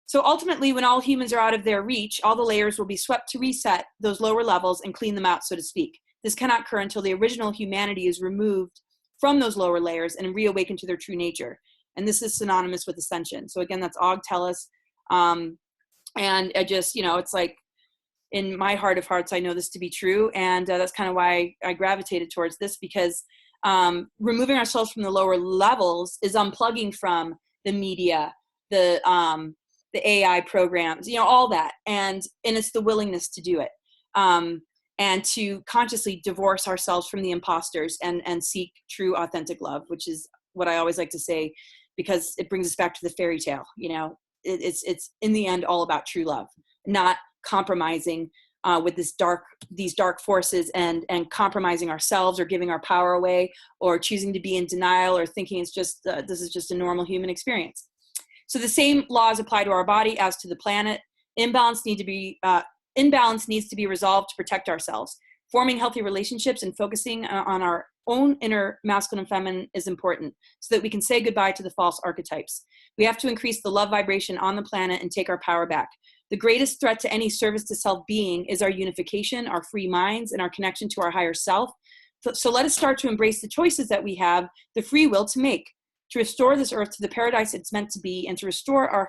So ultimately, when all humans are out of their reach, all the layers will be swept to reset those lower levels and clean them out, so to speak. This cannot occur until the original humanity is removed from those lower layers and reawakened to their true nature. And this is synonymous with ascension. So again, that's Og Tellus. And I just, it's like, in my heart of hearts, I know this to be true. And that's kind of why I gravitated towards this, because removing ourselves from the lower levels is unplugging from the media, the AI programs, all that. And it's the willingness to do it. And to consciously divorce ourselves from the imposters and seek true, authentic love, which is what I always like to say, because it brings us back to the fairy tale. It's in the end all about true love, not compromising with these dark forces and compromising ourselves or giving our power away or choosing to be in denial or thinking it's just this is just a normal human experience. So the same laws apply to our body as to the planet. Imbalance needs to be resolved to protect ourselves. Forming healthy relationships and focusing on our own inner masculine and feminine is important so that we can say goodbye to the false archetypes. We have to increase the love vibration on the planet and take our power back. The greatest threat to any service to self-being is our unification, our free minds, and our connection to our higher self. So let us start to embrace the choices that we have, the free will to make, to restore this earth to the paradise it's meant to be, and to restore our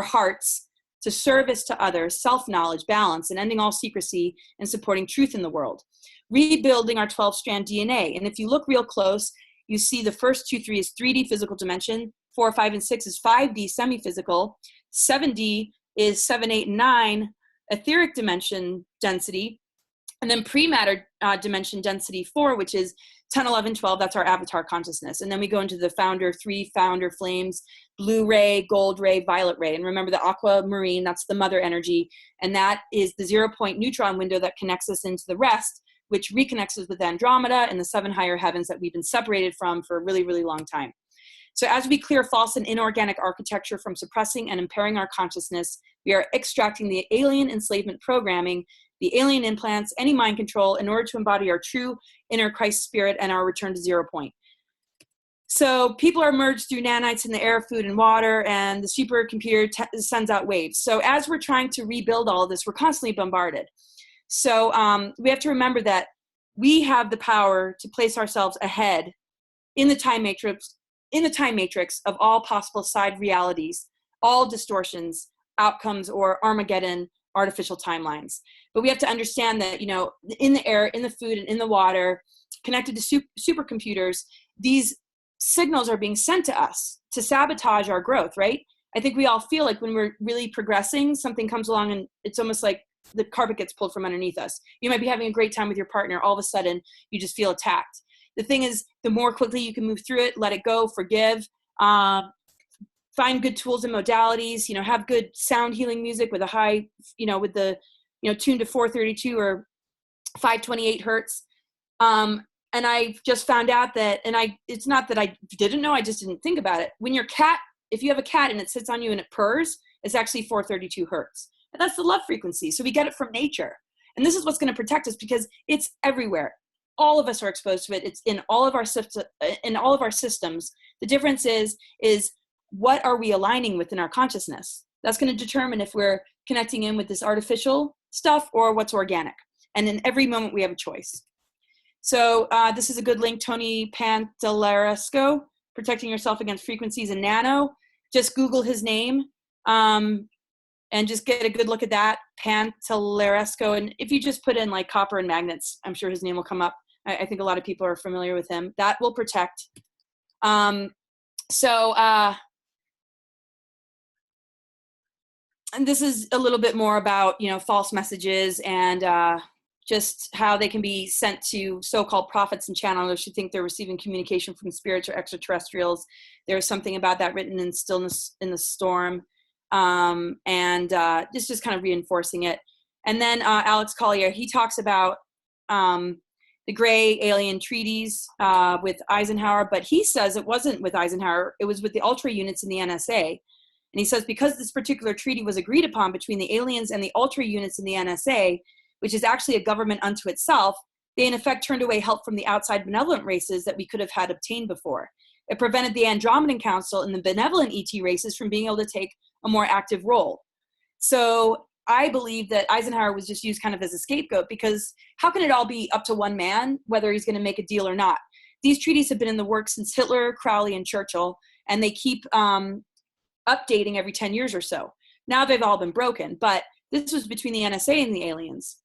hearts to service to others, self-knowledge, balance, and ending all secrecy and supporting truth in the world. Rebuilding our 12-strand DNA. And if you look real close, you see the first 2, 3 is 3D physical dimension, 4, 5, and 6 is 5D semi-physical, 7D is 7, 8, and 9 etheric dimension density, and then pre-matter dimension density 4, which is 10, 11, 12, that's our avatar consciousness. And then we go into the founder 3, founder flames, blue ray, gold ray, violet ray. And remember the aquamarine, that's the mother energy. And that is the 0-point neutron window that connects us into the rest, which reconnects us with Andromeda and the 7 higher heavens that we've been separated from for a really, really long time. So as we clear false and inorganic architecture from suppressing and impairing our consciousness, we are extracting the alien enslavement programming, the alien implants, any mind control in order to embody our true inner Christ spirit and our return to 0 point. So people are merged through nanites in the air, food, and water, and the supercomputer sends out waves. So as we're trying to rebuild all of this, we're constantly bombarded. So we have to remember that we have the power to place ourselves ahead in the time matrix of all possible side realities, all distortions, outcomes, or Armageddon artificial timelines. But we have to understand that, in the air, in the food, and in the water, connected to supercomputers, these signals are being sent to us to sabotage our growth, right? I think we all feel like when we're really progressing, something comes along and it's almost like the carpet gets pulled from underneath us. You might be having a great time with your partner. All of a sudden, you just feel attacked. The thing is, the more quickly you can move through it, let it go, forgive, find good tools and modalities, have good sound healing music with a high, with the, tuned to 432 or 528 hertz. And I just found out that, it's not that I didn't know, I just didn't think about it. When if you have a cat and it sits on you and it purrs, it's actually 432 hertz. And that's the love frequency. So we get it from nature. And this is what's going to protect us because it's everywhere. All of us are exposed to it. It's in all of our systems. The difference is what are we aligning with in our consciousness? That's going to determine if we're connecting in with this artificial stuff or what's organic. And in every moment we have a choice. So this is a good link, Tony Pantalleresco, Protecting Yourself Against Frequencies in Nano. Just Google his name and just get a good look at that, Pantalleresco. And if you just put in like copper and magnets, I'm sure his name will come up. I think a lot of people are familiar with him. That will protect. And this is a little bit more about, false messages and just how they can be sent to so-called prophets and channelers who think they're receiving communication from spirits or extraterrestrials. There's something about that written in Stillness in the Storm. Just kind of reinforcing it. And then Alex Collier, he talks about the gray alien treaties with Eisenhower, but he says it wasn't with Eisenhower, it was with the ultra units in the NSA. And he says because this particular treaty was agreed upon between the aliens and the ultra units in the NSA, which is actually a government unto itself, they in effect turned away help from the outside benevolent races that we could have had obtained before. It prevented the Andromedan Council and the benevolent ET races from being able to take a more active role. So I believe that Eisenhower was just used kind of as a scapegoat because how can it all be up to one man, whether he's going to make a deal or not? These treaties have been in the works since Hitler, Crowley, and Churchill, and they keep updating every 10 years or so. Now they've all been broken, but this was between the NSA and the aliens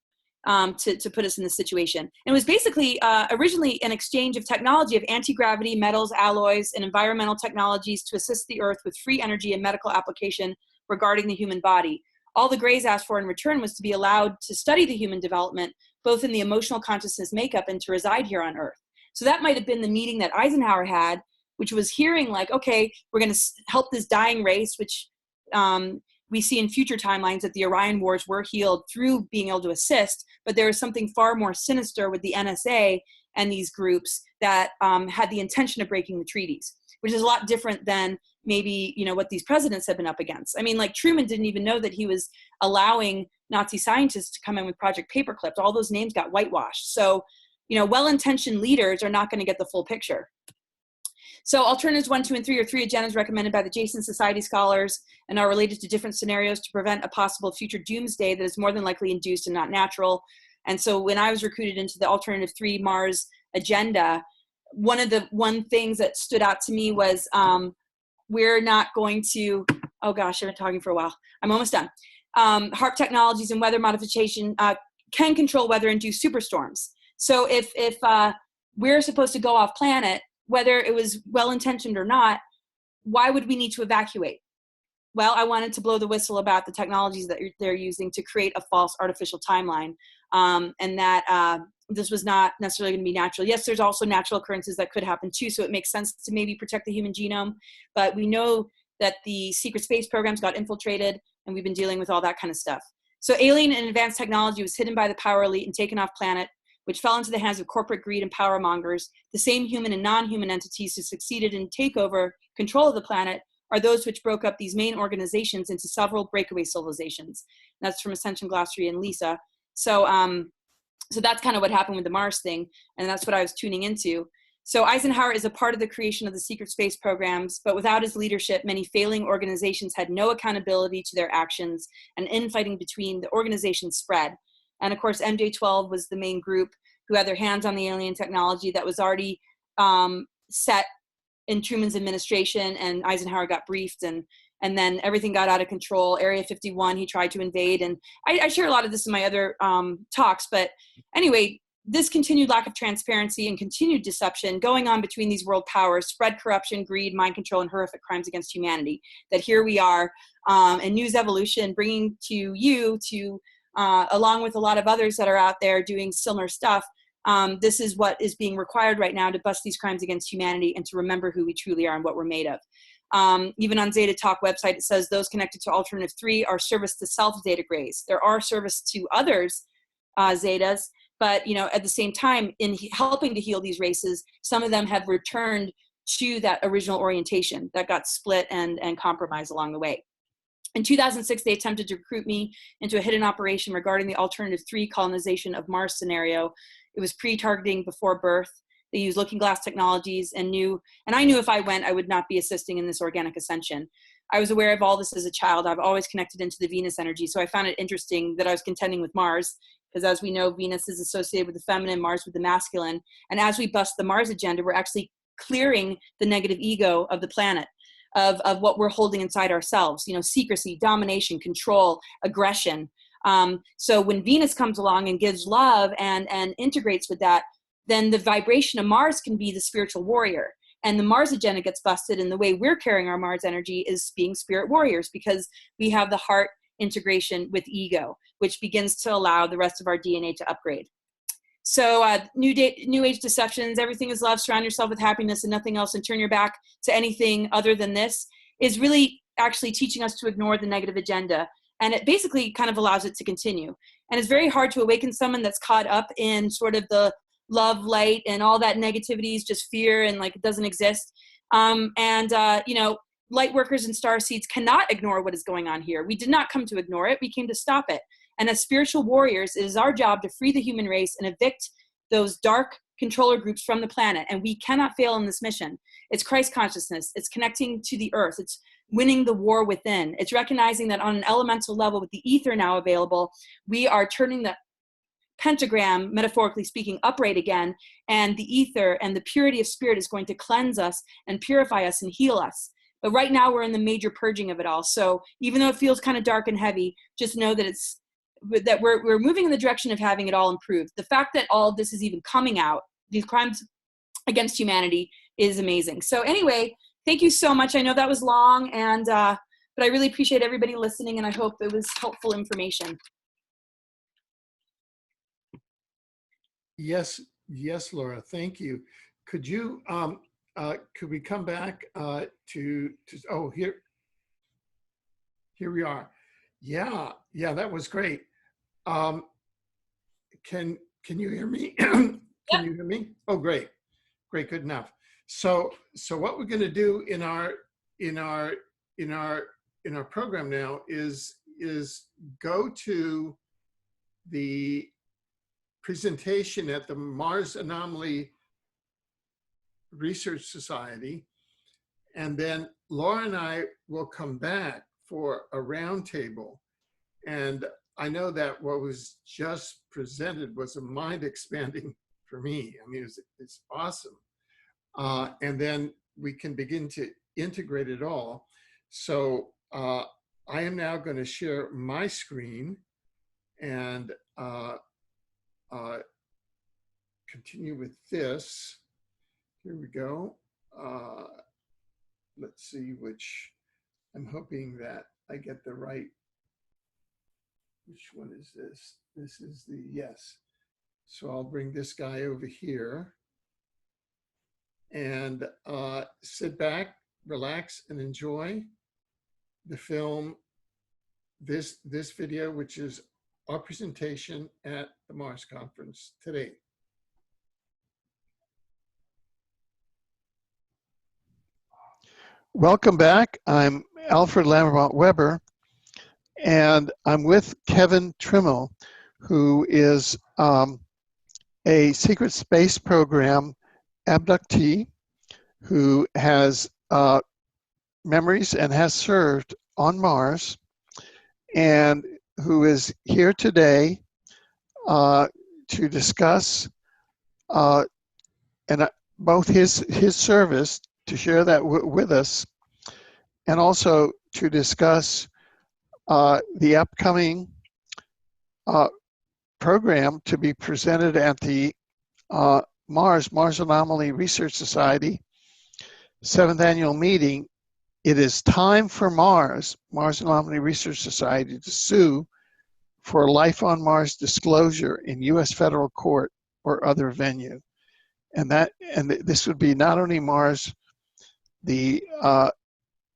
to put us in this situation. And it was basically originally an exchange of technology of anti-gravity, metals, alloys, and environmental technologies to assist the Earth with free energy and medical application regarding the human body. All the Greys asked for in return was to be allowed to study the human development, both in the emotional consciousness makeup and to reside here on Earth. So that might have been the meeting that Eisenhower had, which was hearing like, okay, we're going to help this dying race, which we see in future timelines that the Orion Wars were healed through being able to assist, but there was something far more sinister with the NSA and these groups that had the intention of breaking the treaties, which is a lot different than maybe, you know, what these presidents have been up against. I mean, like Truman didn't even know that he was allowing Nazi scientists to come in with Project Paperclip. All those names got whitewashed. So, you know, well-intentioned leaders are not going to get the full picture. So alternatives 1, 2, and 3 are 3 agendas recommended by the Jason Society scholars and are related to different scenarios to prevent a possible future doomsday that is more than likely induced and not natural. And so when I was recruited into the alternative 3 Mars agenda, one things that stood out to me was we're not going to, oh gosh, I've been talking for a while. I'm almost done. HARP technologies and weather modification can control weather-induced superstorms. So if we're supposed to go off planet, whether it was well-intentioned or not, why would we need to evacuate? Well, I wanted to blow the whistle about the technologies that they're using to create a false artificial timeline, and that this was not necessarily going to be natural. Yes, there's also natural occurrences that could happen too, so it makes sense to maybe protect the human genome, but we know that the secret space programs got infiltrated, and we've been dealing with all that kind of stuff. So alien and advanced technology was hidden by the power elite and taken off planet, which fell into the hands of corporate greed and power mongers. The same human and non-human entities who succeeded in takeover control of the planet are those which broke up these main organizations into several breakaway civilizations. And that's from Ascension Glossary and Lisa. So, so that's kind of what happened with the Mars thing, and that's what I was tuning into. So Eisenhower is a part of the creation of the secret space programs, but without his leadership, many failing organizations had no accountability to their actions, and infighting between the organizations spread. And of course, MJ-12 was the main group who had their hands on the alien technology that was already set in Truman's administration, and Eisenhower got briefed, and then everything got out of control. Area 51, he tried to invade, and I share a lot of this in my other talks, but anyway, this continued lack of transparency and continued deception going on between these world powers spread corruption, greed, mind control, and horrific crimes against humanity. That here we are in News Evolution bringing to you to along with a lot of others that are out there doing similar stuff, this is what is being required right now to bust these crimes against humanity and to remember who we truly are and what we're made of. Even on Zeta Talk website, it says those connected to Alternative 3 are service to self Zeta Grays. There are service to others, Zetas, but you know, at the same time, in helping to heal these races, some of them have returned to that original orientation that got split and compromised along the way. In 2006, they attempted to recruit me into a hidden operation regarding the Alternative 3 colonization of Mars scenario. It was pre-targeting before birth. They used looking glass technologies and I knew if I went, I would not be assisting in this organic ascension. I was aware of all this as a child. I've always connected into the Venus energy, so I found it interesting that I was contending with Mars, because as we know, Venus is associated with the feminine, Mars with the masculine. And as we bust the Mars agenda, we're actually clearing the negative ego of the planet. Of what we're holding inside ourselves, you know, secrecy, domination, control, aggression. So when Venus comes along and gives love and integrates with that, then the vibration of Mars can be the spiritual warrior. And the Mars agenda gets busted, and the way we're carrying our Mars energy is being spirit warriors, because we have the heart integration with ego, which begins to allow the rest of our DNA to upgrade. So new age deceptions, everything is love, surround yourself with happiness and nothing else, and turn your back to anything other than this, is really actually teaching us to ignore the negative agenda. And it basically kind of allows it to continue. And it's very hard to awaken someone that's caught up in sort of the love, light, and all that negativity is just fear and like it doesn't exist. You know, light workers and star seeds cannot ignore what is going on here. We did not come to ignore it. We came to stop it. And as spiritual warriors, it is our job to free the human race and evict those dark controller groups from the planet. And we cannot fail in this mission. It's Christ consciousness. It's connecting to the earth. It's winning the war within. It's recognizing that on an elemental level, with the ether now available, we are turning the pentagram, metaphorically speaking, upright again. And the ether and the purity of spirit is going to cleanse us and purify us and heal us. But right now we're in the major purging of it all. So even though it feels kind of dark and heavy, just know that we're moving in the direction of having it all improved. The fact that all of this is even coming out, these crimes against humanity, is amazing. So anyway, thank you so much. I know that was long, but I really appreciate everybody listening, and I hope it was helpful information. Yes, Laura, thank you. Could you, could we come back to oh, here we are. Yeah, yeah, that was great. Um, can you hear me? Can you hear me? Oh, great, great, good enough. So what we're going to do in our in our in our in our program now is go to the presentation at the Mars Anomaly Research Society, and then Laura and I will come back for a roundtable. And I know that what was just presented was a mind expanding for me. I mean, it's awesome. And then we can begin to integrate it all. So I am now going to share my screen and continue with this. Here we go. Let's see which, I'm hoping that I get the right, which one is this? This is the, yes. So I'll bring this guy over here and sit back, relax, and enjoy the film, this video, which is our presentation at the Mars conference today. Welcome back. I'm Alfred Lambremont Webre, and I'm with Kevin Trimmel, who is a secret space program abductee who has memories and has served on Mars, and who is here today to discuss both his service, to share that with us, and also to discuss the upcoming program to be presented at the Mars Anomaly Research Society 7th annual meeting. It is time for Mars Anomaly Research Society to sue for life on Mars disclosure in U.S. federal court or other venue. And this would be not only Mars, the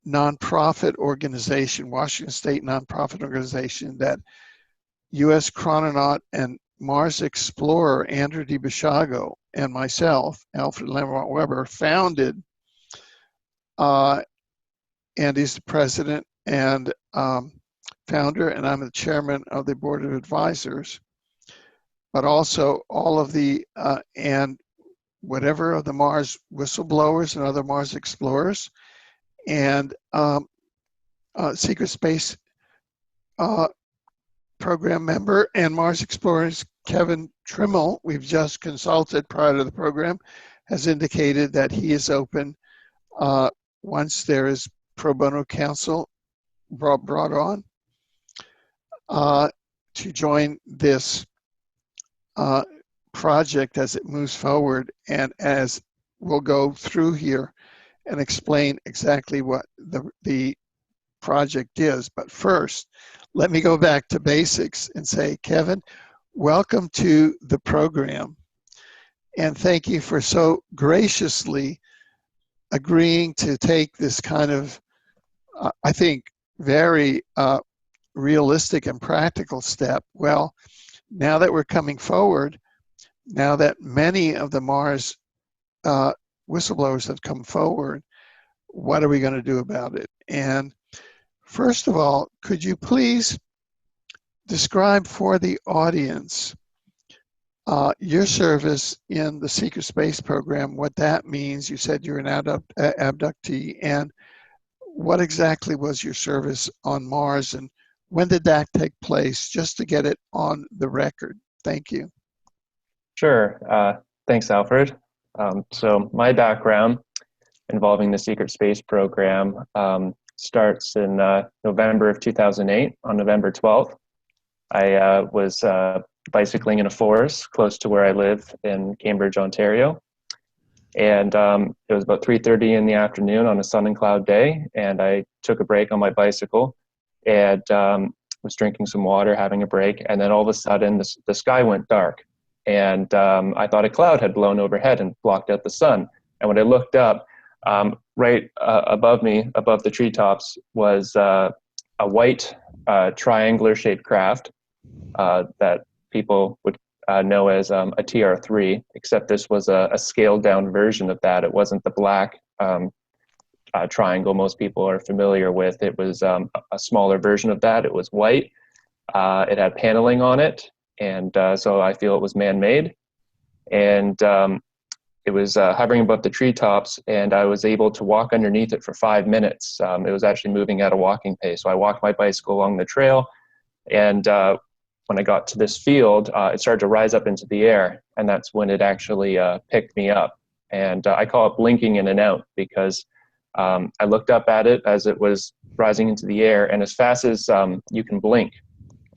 nonprofit organization, Washington State nonprofit organization that U.S. chrononaut and Mars explorer Andrew D. Basiago and myself, Alfred Lambremont Webre, founded, and he's the president and founder, and I'm the chairman of the board of advisors, but also all of the, and whatever of the Mars whistleblowers and other Mars explorers, and secret space program member and Mars explorers Kevin Trimmel, we've just consulted prior to the program, has indicated that he is open once there is pro bono counsel brought on to join this project as it moves forward, and as we'll go through here and explain exactly what the project is. But first, let me go back to basics and say, Kevin, welcome to the program. And thank you for so graciously agreeing to take this kind of, I think, very realistic and practical step. Well, now that we're coming forward, now that many of the Mars whistleblowers have come forward, what are we going to do about it? And first of all, could you please describe for the audience your service in the secret space program, what that means? You said you're an abductee, and what exactly was your service on Mars, and when did that take place, just to get it on the record? Thank you. Sure. Thanks, Alfred. So my background involving the secret space program starts in November of 2008. On November 12th, I was bicycling in a forest close to where I live in Cambridge, Ontario. And it was about 3:30 in the afternoon on a sun and cloud day. And I took a break on my bicycle and was drinking some water, having a break. And then all of a sudden, the sky went dark. And I thought a cloud had blown overhead and blocked out the sun. And when I looked up, right above me, above the treetops, was a white triangular shaped craft that people would know as a TR3, except this was a scaled down version of that. It wasn't the black triangle most people are familiar with. It was a smaller version of that. It was white. It had paneling on it, and so I feel it was man-made. And it was hovering above the treetops, and I was able to walk underneath it for 5 minutes. It was actually moving at a walking pace. So I walked my bicycle along the trail, and when I got to this field, it started to rise up into the air, and that's when it actually picked me up. And I call it blinking in and out, because I looked up at it as it was rising into the air, and as fast as you can blink,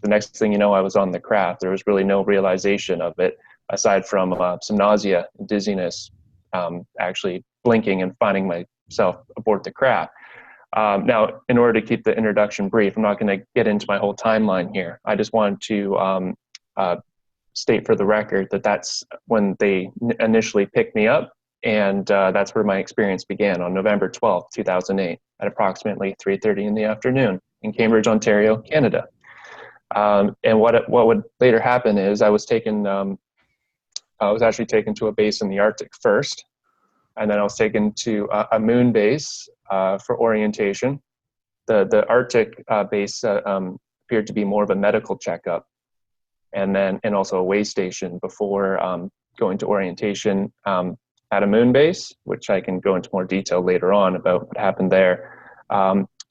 the next thing you know, I was on the craft. There was really no realization of it, aside from some nausea and dizziness, actually blinking and finding myself aboard the craft. Now, in order to keep the introduction brief, I'm not going to get into my whole timeline here. I just wanted to state for the record that that's when they initially picked me up, and that's where my experience began on November 12th, 2008, at approximately 3:30 in the afternoon in Cambridge, Ontario, Canada. And what would later happen is I was actually taken to a base in the Arctic first, and then I was taken to a moon base for orientation. The Arctic base appeared to be more of a medical checkup, and also a way station before going to orientation at a moon base, which I can go into more detail later on about what happened there.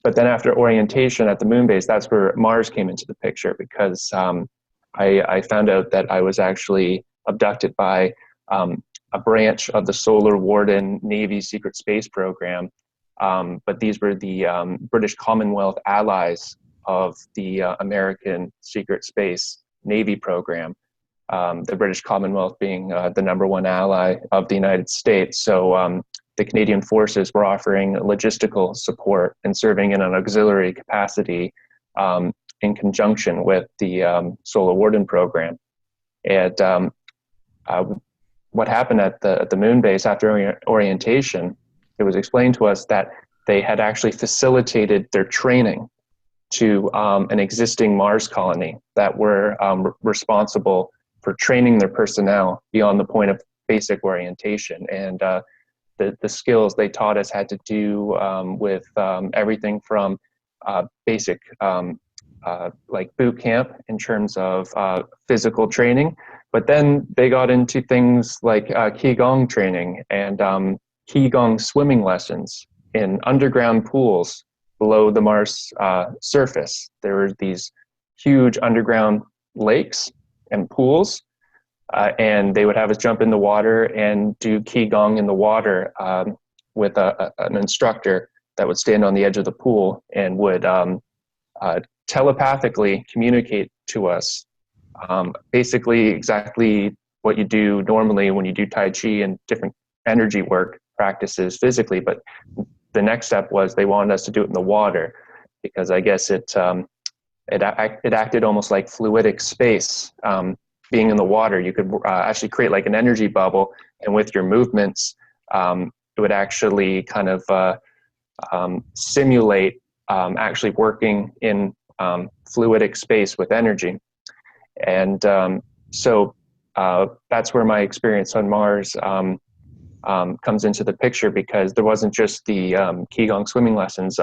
But then after orientation at the moon base, that's where Mars came into the picture, because I found out that I was actually abducted by a branch of the Solar Warden Navy secret space program. But these were the British Commonwealth allies of the American secret space Navy program. The British Commonwealth being the #1 ally of the United States. So the Canadian forces were offering logistical support and serving in an auxiliary capacity in conjunction with the Solar Warden program. And what happened at the moon base after orientation, it was explained to us that they had actually facilitated their training to an existing Mars colony that were responsible for training their personnel beyond the point of basic orientation. And the skills they taught us had to do with everything from basic like boot camp in terms of physical training, but then they got into things like Qigong training and Qigong swimming lessons in underground pools below the Mars surface. There were these huge underground lakes and pools, and they would have us jump in the water and do Qigong in the water with an instructor that would stand on the edge of the pool and would telepathically communicate to us basically exactly what you do normally when you do Tai Chi and different energy work practices physically. But the next step was they wanted us to do it in the water, because I guess it acted almost like fluidic space. Being in the water, you could actually create like an energy bubble, and with your movements, it would actually kind of simulate actually working in fluidic space with energy. And so that's where my experience on Mars comes into the picture, because there wasn't just the Qigong swimming lessons.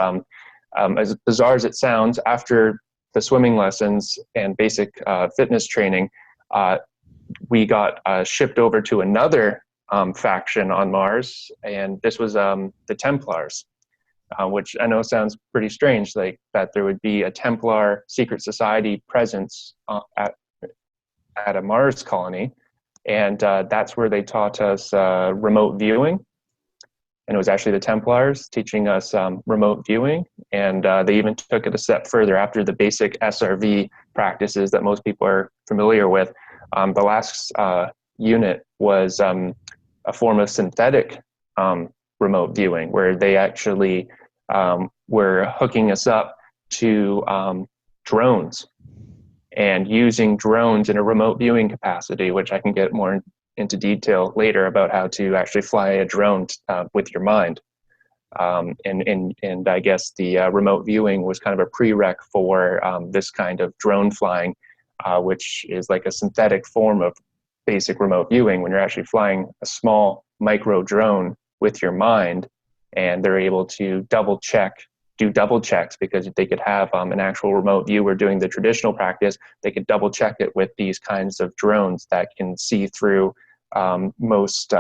As bizarre as it sounds, after the swimming lessons and basic fitness training, we got shipped over to another faction on Mars, and this was the Templars, which I know sounds pretty strange, like that there would be a Templar secret society presence at a Mars colony. And that's where they taught us remote viewing. And it was actually the Templars teaching us remote viewing. And they even took it a step further after the basic SRV practices that most people are familiar with. The last unit was a form of synthetic remote viewing, where they actually were hooking us up to drones and using drones in a remote viewing capacity, which I can get more into detail later about how to actually fly a drone with your mind. And I guess the remote viewing was kind of a prereq for this kind of drone flying, which is like a synthetic form of basic remote viewing when you're actually flying a small micro drone with your mind, and they're able to do double checks, because they could have an actual remote viewer doing the traditional practice. They could double check it with these kinds of drones that can see through most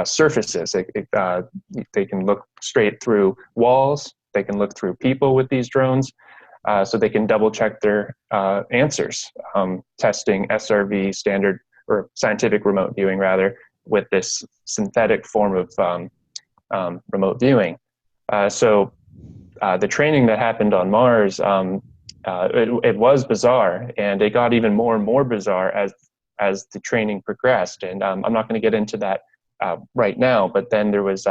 surfaces. They can look straight through walls. They can look through people with these drones. So they can double check their answers, testing SRV, standard or scientific remote viewing rather, with this synthetic form of remote viewing. So the training that happened on Mars, it was bizarre, and it got even more and more bizarre as the training progressed. And I'm not going to get into that right now, but then there was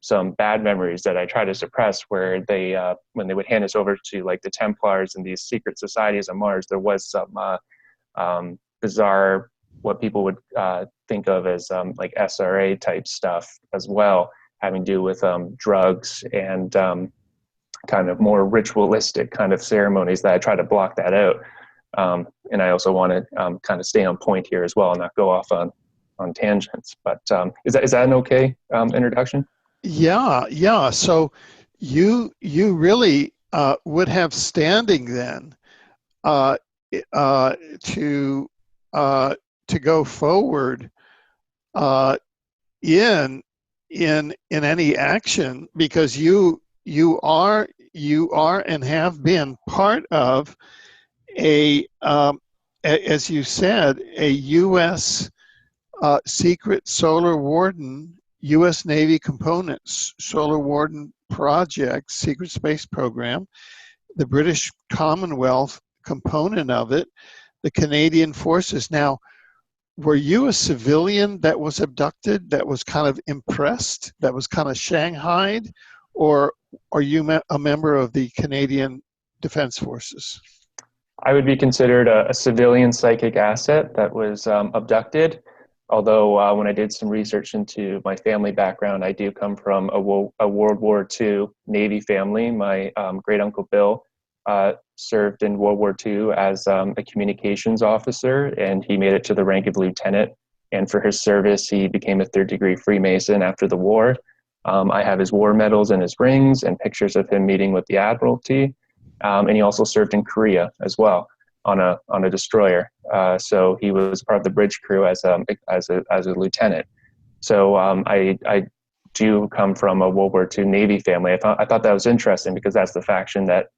some bad memories that I try to suppress, where they, when they would hand us over to like the Templars and these secret societies on Mars, there was some bizarre, what people would think of as like SRA type stuff as well, having to do with drugs and kind of more ritualistic kind of ceremonies, that I try to block that out. And I also want to kind of stay on point here as well and not go off on tangents. But is that an okay introduction? Yeah. So you really would have standing then to go forward in any action, because you are and have been part of as you said, a U.S. Secret Solar Warden, U.S. Navy components, Solar Warden project, secret space program, the British Commonwealth component of it, the Canadian forces. Now, were you a civilian that was abducted, that was kind of impressed, that was kind of shanghaied, or are you a member of the Canadian Defense Forces? I would be considered a civilian psychic asset that was abducted. Although when I did some research into my family background, I do come from a World War II Navy family. My great uncle Bill served in World War II as a communications officer, and he made it to the rank of lieutenant. And for his service, he became a third-degree Freemason after the war. I have his war medals and his rings and pictures of him meeting with the Admiralty. And he also served in Korea as well on a destroyer. So he was part of the bridge crew as a lieutenant. So I do come from a World War II Navy family. I thought that was interesting, because that's the faction that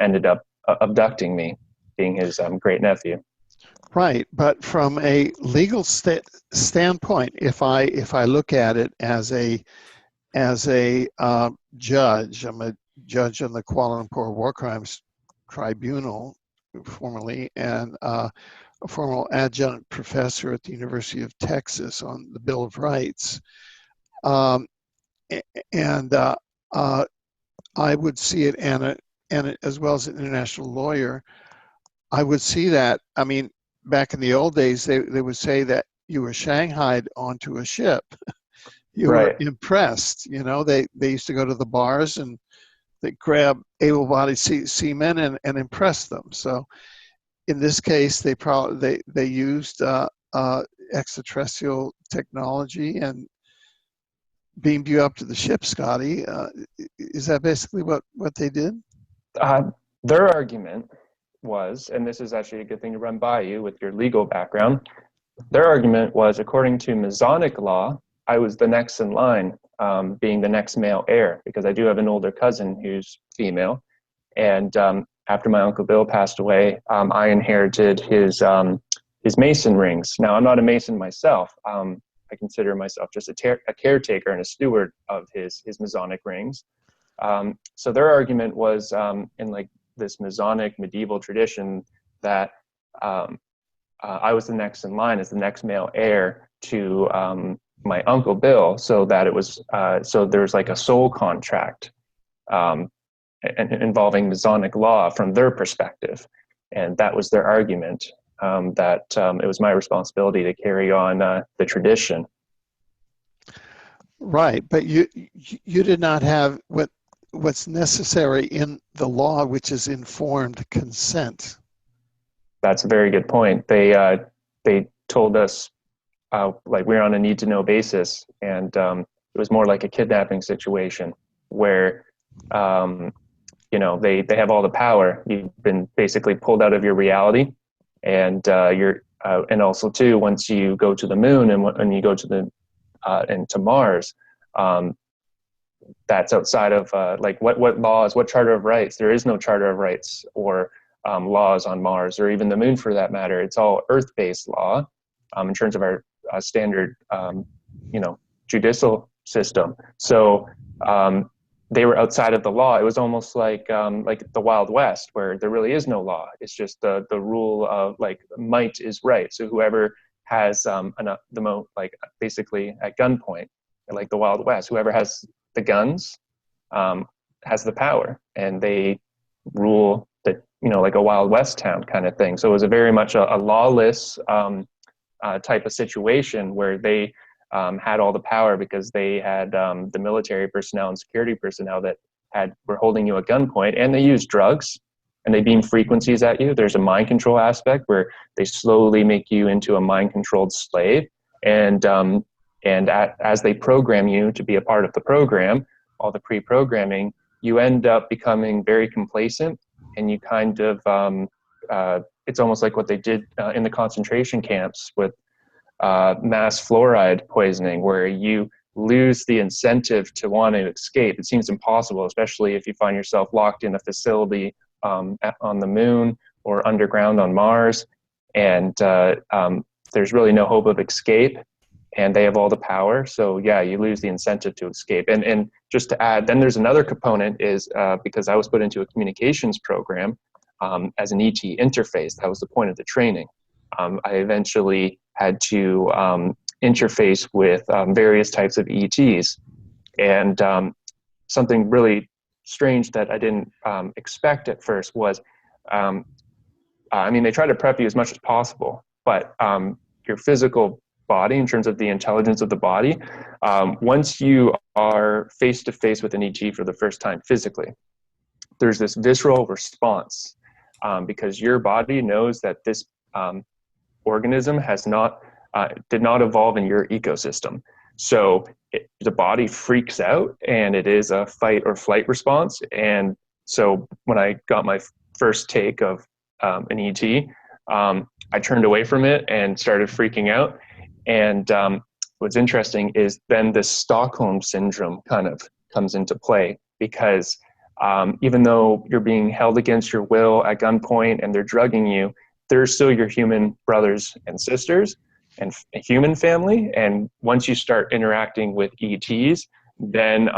ended up abducting me, being his great nephew. Right, but from a legal standpoint, if I look at it as a judge, I'm a judge on the Kuala Lumpur War Crimes Tribunal, formerly, and a former adjunct professor at the University of Texas on the Bill of Rights, and I would see it, and as well as an international lawyer, I would see that. I mean, back in the old days, they would say that you were shanghaied onto a ship. You were impressed. You know, they used to go to the bars and they grab able-bodied seamen and impress them. So in this case, they used extraterrestrial technology and beamed you up to the ship, Scotty. Is that basically what they did? Their argument was, and this is actually a good thing to run by you with your legal background, their argument was, according to Masonic law, I was the next in line, being the next male heir, because I do have an older cousin who's female. And after my Uncle Bill passed away, I inherited his Mason rings. Now, I'm not a Mason myself. I consider myself just a caretaker and a steward of his Masonic rings. So their argument was, in like this Masonic medieval tradition, that I was the next in line as the next male heir to my Uncle Bill, so that it was so there's like a soul contract involving Masonic law from their perspective, and that was their argument, that it was my responsibility to carry on the tradition. Right, but you did not have what's necessary in the law, which is informed consent. That's a very good point. They told us like we're on a need to know basis, and it was more like a kidnapping situation where they have all the power. You've been basically pulled out of your reality, and and also too, once you go to the moon and you go to the and to Mars, that's outside of like what laws, what charter of rights. There is no charter of rights or laws on Mars or even the moon for that matter. It's all Earth-based law in terms of our standard judicial system. So they were outside of the law. It was almost like the Wild West, where there really is no law. It's just the rule of like might is right. So whoever has basically at gunpoint, like the Wild West, whoever has the guns has the power, and they rule the like a Wild West town kind of thing. So it was a very much a lawless type of situation where they had all the power because they had the military personnel and security personnel that were holding you at gunpoint, and they used drugs and they beam frequencies at you. There's a mind control aspect where they slowly make you into a mind controlled slave, and as they program you to be a part of the program, all the pre-programming, you end up becoming very complacent, and you kind of it's almost like what they did in the concentration camps with mass fluoride poisoning, where you lose the incentive to want to escape. It seems impossible, especially if you find yourself locked in a facility on the moon or underground on Mars, and there's really no hope of escape, and they have all the power. So yeah, you lose the incentive to escape. And just to add, then there's another component is because I was put into a communications program as an ET interface. That was the point of the training. I eventually had to interface with various types of ETs, and something really strange that I didn't expect at first was, they try to prep you as much as possible, but your physical body, in terms of the intelligence of the body, once you are face to face with an ET for the first time physically, there's this visceral response because your body knows that this organism did not evolve in your ecosystem. So the body freaks out, and it is a fight or flight response. And so when I got my first take of an ET, I turned away from it and started freaking out. And what's interesting is then the Stockholm syndrome kind of comes into play, because even though you're being held against your will at gunpoint and they're drugging you, they're still your human brothers and sisters and a human family. And once you start interacting with ETs, then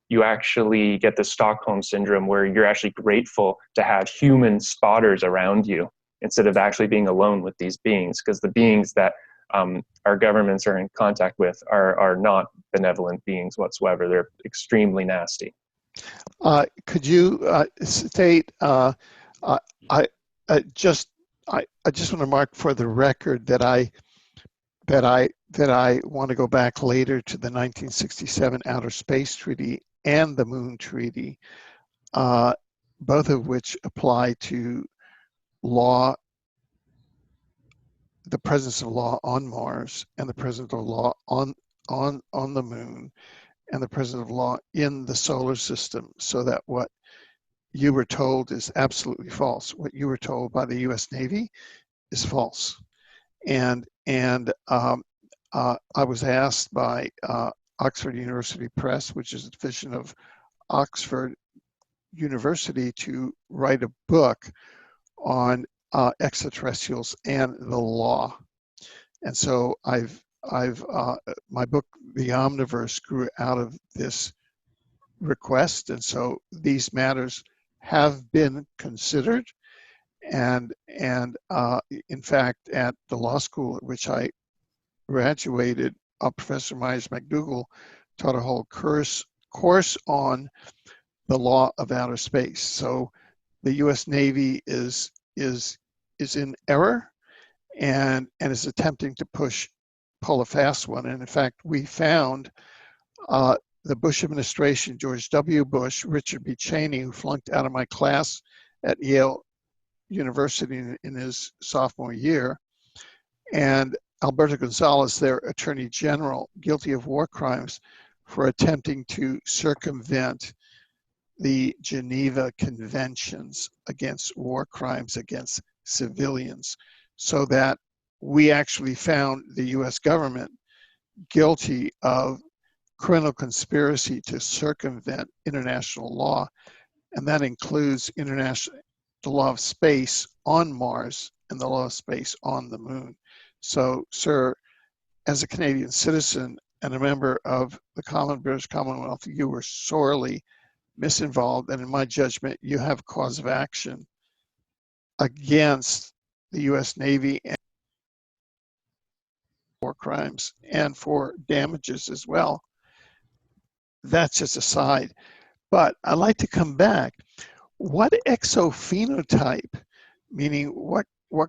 you actually get the Stockholm syndrome, where you're actually grateful to have human spotters around you instead of actually being alone with these beings, because the beings that our governments are in contact with are not benevolent beings whatsoever. They're extremely nasty. Could you state? I just want to mark for the record that I want to go back later to the 1967 Outer Space Treaty and the Moon Treaty, both of which apply to law, the presence of law on Mars, and the presence of law on the Moon, and the presence of law in the solar system. So that what you were told is absolutely false. What you were told by the U.S. Navy is false. And I was asked by Oxford University Press, which is a division of Oxford University, to write a book on extraterrestrials and the law. And so my book, The Omniverse, grew out of this request. And so these matters have been considered. And in fact, at the law school at which I graduated, Professor Myers McDougall taught a whole course on the law of outer space. So the U.S. Navy is in error and is attempting to pull a fast one. And in fact, we found The Bush administration, George W. Bush, Richard B. Cheney, who flunked out of my class at Yale University in his sophomore year, and Alberto Gonzales, their Attorney General, guilty of war crimes for attempting to circumvent the Geneva Conventions against war crimes against civilians, so that we actually found the US government guilty of criminal conspiracy to circumvent international law, and that includes the law of space on Mars and the law of space on the moon. So, sir, as a Canadian citizen and a member of the British Commonwealth, you were sorely misinvolved, and in my judgment, you have cause of action against the US Navy and war crimes and for damages as well. That's just a side. But I'd like to come back. What exophenotype, meaning what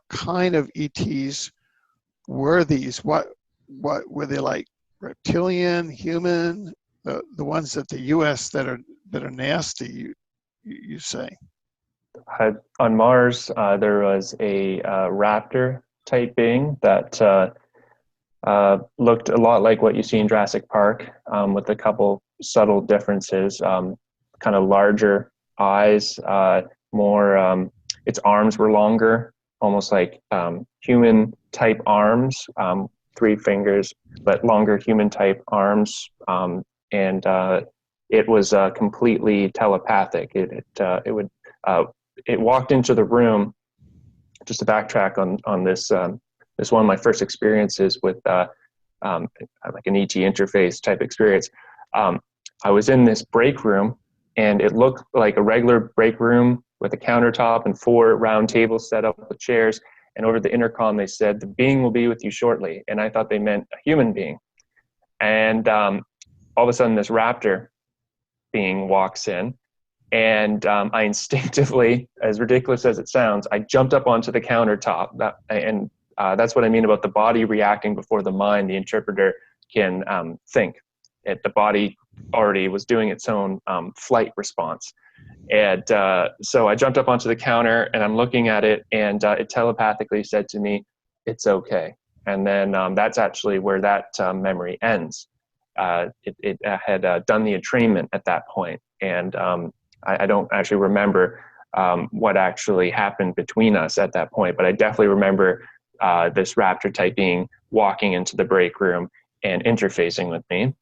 kind of ETs were these? What were they, like reptilian, human? The ones that the US that are nasty, you say? On Mars, there was a raptor type being that looked a lot like what you see in Jurassic Park, with a couple subtle differences. Kind of larger eyes, more, its arms were longer, almost like human type arms, 3 fingers, but longer human type arms. And it was completely telepathic. It walked into the room. Just to backtrack on this, this one of my first experiences with like an ET interface type experience. I was in this break room, and it looked like a regular break room with a countertop and 4 round tables set up with chairs. And over the intercom, they said, "The being will be with you shortly." And I thought they meant a human being. And all of a sudden, this raptor being walks in, and I instinctively, as ridiculous as it sounds, I jumped up onto the countertop. That's what I mean about the body reacting before the mind. The interpreter can think. The body already was doing its own flight response. And so I jumped up onto the counter, and I'm looking at it, and it telepathically said to me, "It's okay." And then that's actually where that memory ends. It had done the entrainment at that point, and I don't actually remember what actually happened between us at that point, but I definitely remember this raptor type being walking into the break room and interfacing with me.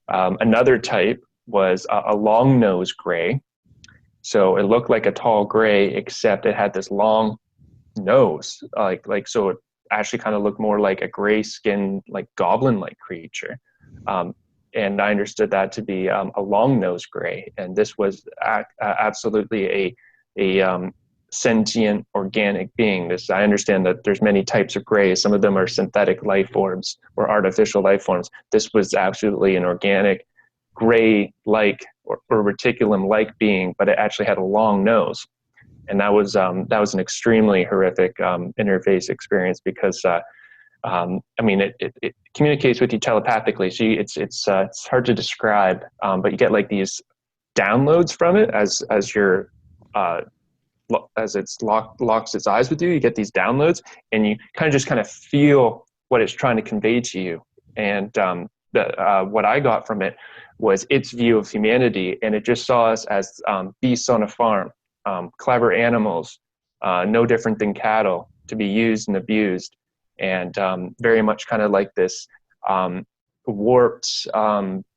Another type was a long nose gray. So it looked like a tall gray, except it had this long nose, so it actually kind of looked more like a gray skinned, like goblin-like creature. And I understood that to be a long nose gray. And this was absolutely a sentient organic being. I understand that there's many types of grays. Some of them are synthetic life forms or artificial life forms. This was absolutely an organic gray-like or reticulum-like being, but it actually had a long nose. And that was an extremely horrific interface experience because it communicates with you telepathically. So it's hard to describe, but you get like these downloads from it as it's locks its eyes with you. You get these downloads, and you kind of feel what it's trying to convey to you. And what I got from it was its view of humanity, and it just saw us as beasts on a farm, clever animals, no different than cattle, to be used and abused, and very much kind of like this warped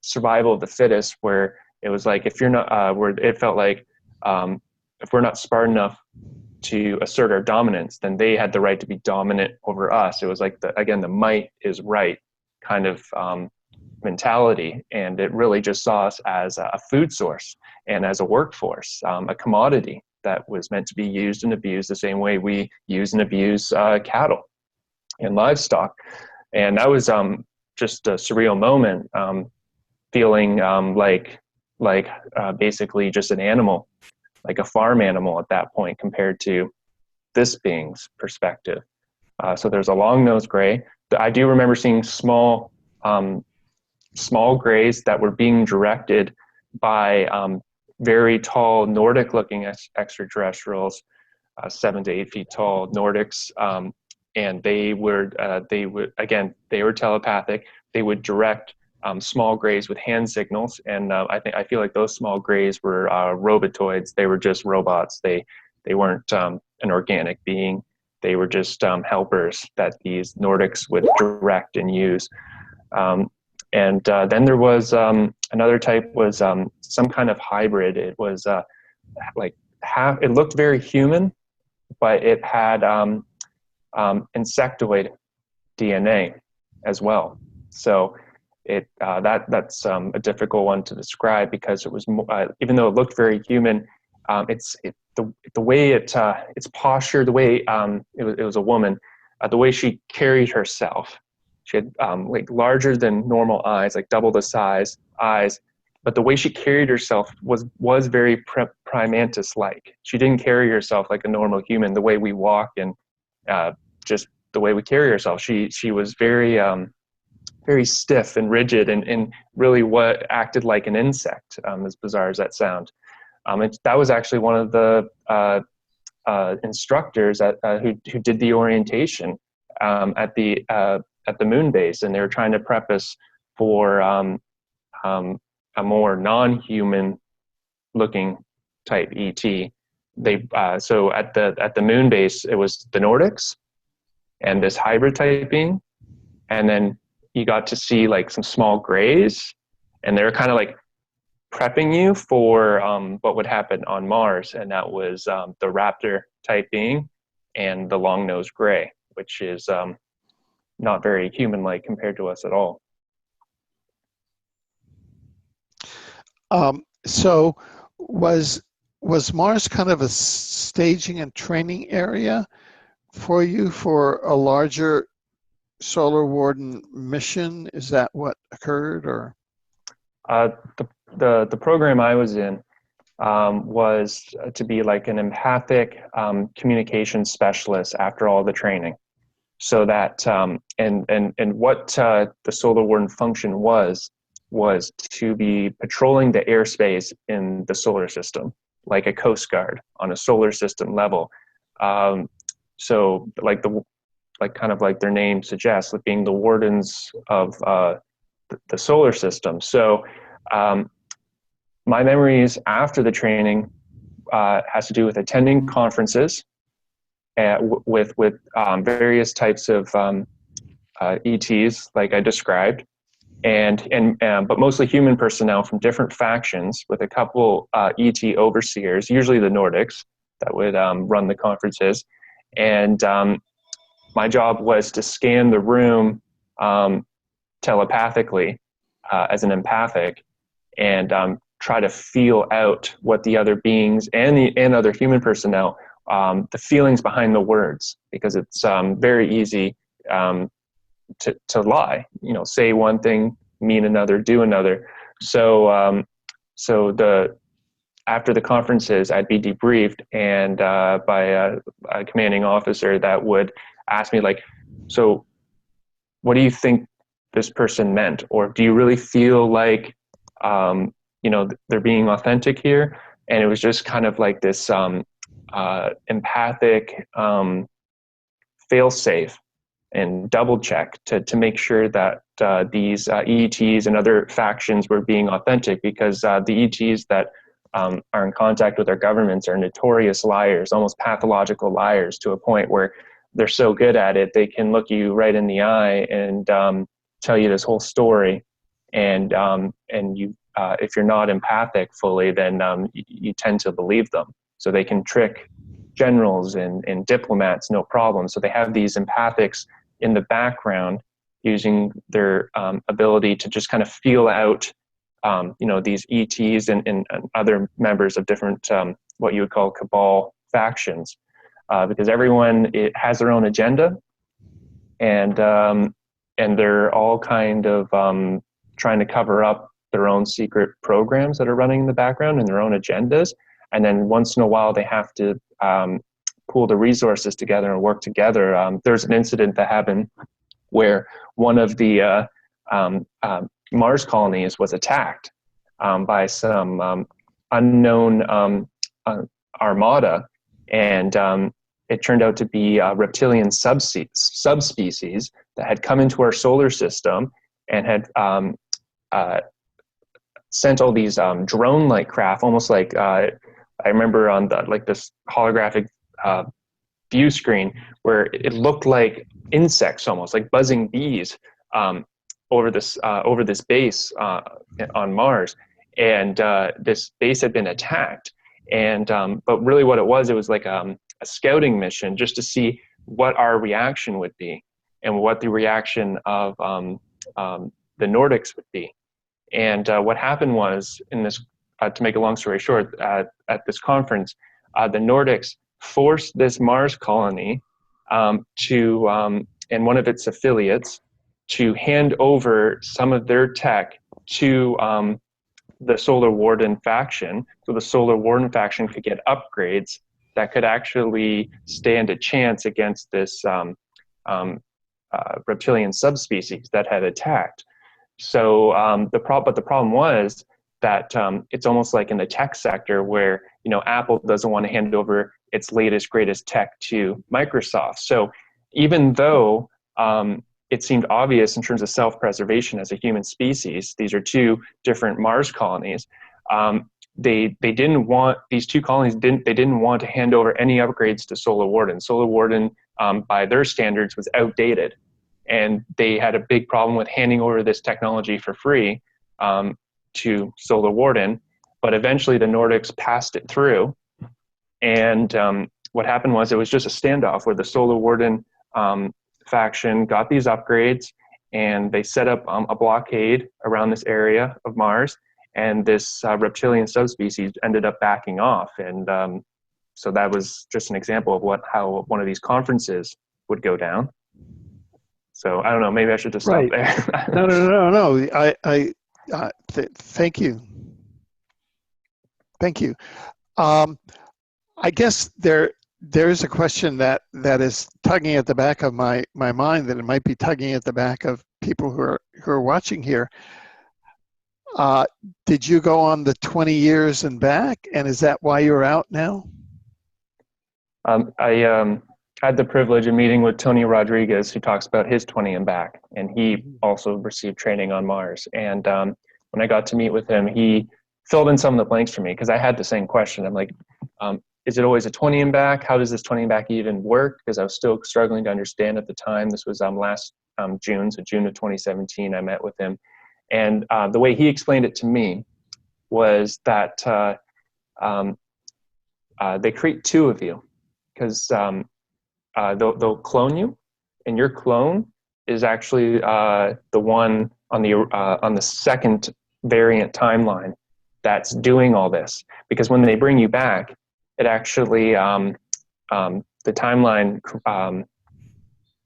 survival of the fittest, where it was like, if you're not, where it felt like if we're not smart enough to assert our dominance, then they had the right to be dominant over us. It was like the might is right kind of mentality, and it really just saw us as a food source and as a workforce, a commodity that was meant to be used and abused the same way we use and abuse cattle and livestock. And that was just a surreal moment, feeling like basically just an animal, like a farm animal at that point compared to this being's perspective. So there's a long nose gray. I do remember seeing small small grays that were being directed by very tall Nordic-looking extraterrestrials, 7 to 8 feet tall Nordics, and they would again, they were telepathic. They would direct small grays with hand signals, and I feel like those small grays were robotoids. They were just robots. They weren't an organic being. They were just helpers that these Nordics would direct and use. And then there was another type, was some kind of hybrid. It was like it looked very human, but it had insectoid DNA as well. So that's a difficult one to describe, because it was even though it looked very human, the way its posture, the way it was a woman, the way she carried herself. She had like larger than normal eyes, like double the size eyes, but the way she carried herself was very primantis-like. She didn't carry herself like a normal human, the way we walk and just the way we carry ourselves. She was very very stiff and rigid, and really what acted like an insect, as bizarre as that sounds. That was actually one of the instructors who did the orientation at the moon base, and they were trying to prep us for a more non-human looking type ET. So at the moon base, it was the Nordics and this hybrid type being, and then you got to see like some small grays, and they were kind of like prepping you for what would happen on Mars, and that was the raptor type being and the long-nosed gray, which is not very human-like compared to us at all. So was Mars kind of a staging and training area for you for a larger Solar Warden mission? Is that what occurred, or? The program I was in was to be like an empathic communication specialist after all the training. So that and what the Solar Warden function was to be patrolling the airspace in the solar system, like a Coast Guard on a solar system level. So kind of like their name suggests, like being the wardens of the solar system. So my memories after the training has to do with attending conferences with various types of ETs, like I described, but mostly human personnel from different factions, with a couple ET overseers, usually the Nordics, that would run the conferences. And my job was to scan the room telepathically as an empathic, and try to feel out what the other beings and other human personnel, the feelings behind the words, because it's very easy to lie, say one thing, mean another, do another. So after the conferences, I'd be debriefed and by a commanding officer that would ask me, like, so what do you think this person meant? Or do you really feel like, they're being authentic here? And it was just kind of like this empathic fail-safe and double check to make sure that these EETs and other factions were being authentic, because the ETs that are in contact with our governments are notorious liars, almost pathological liars, to a point where they're so good at it, they can look you right in the eye and tell you this whole story. And you, if you're not empathic fully, then you tend to believe them. So they can trick generals and diplomats, no problem. So they have these empathics in the background, using their ability to just kind of feel out, these ETs and other members of different, what you would call cabal factions, because everyone has their own agenda, and they're all kind of trying to cover up their own secret programs that are running in the background and their own agendas. And then once in a while, they have to pool the resources together and work together. There's an incident that happened where one of the Mars colonies was attacked by some unknown armada, and it turned out to be reptilian subspecies that had come into our solar system and had sent all these drone-like craft, almost like I remember on this holographic view screen where it looked like insects, almost like buzzing bees, over this base on Mars, and this base had been attacked. And but really, what it was like a scouting mission just to see what our reaction would be and what the reaction of the Nordics would be. And what happened was, in this, to make a long story short, at this conference, the Nordics forced this Mars colony to, and one of its affiliates, to hand over some of their tech to the Solar Warden faction, so the Solar Warden faction could get upgrades that could actually stand a chance against this reptilian subspecies that had attacked. So the problem was that it's almost like in the tech sector where, you know, Apple doesn't want to hand over its latest, greatest tech to Microsoft. So even though it seemed obvious in terms of self-preservation as a human species, these are two different Mars colonies, they didn't want, these two colonies didn't want to hand over any upgrades to Solar Warden. Solar Warden, by their standards, was outdated. And they had a big problem with handing over this technology for free to Solar Warden. But eventually the Nordics passed it through. And what happened was, it was just a standoff where the Solar Warden faction got these upgrades, and they set up a blockade around this area of Mars. And this reptilian subspecies ended up backing off. And so that was just an example of how one of these conferences would go down. So I don't know, maybe I should just stop there. No. Thank you. Thank you. I guess there is a question that is tugging at the back of my mind, that it might be tugging at the back of people who are watching here. Did you go on the 20 years and back, and is that why you're out now? I had the privilege of meeting with Tony Rodriguez, who talks about his 20 and back, and he also received training on Mars. And when I got to meet with him, he filled in some of the blanks for me, because I had the same question. I'm like, is it always a 20 and back? How does this 20 and back even work? Because I was still struggling to understand at the time. This was last June, so June of 2017, I met with him. And the way he explained it to me was that they create two of you, because they'll clone you, and your clone is actually the one on the second variant timeline that's doing all this. Because when they bring you back, it actually the timeline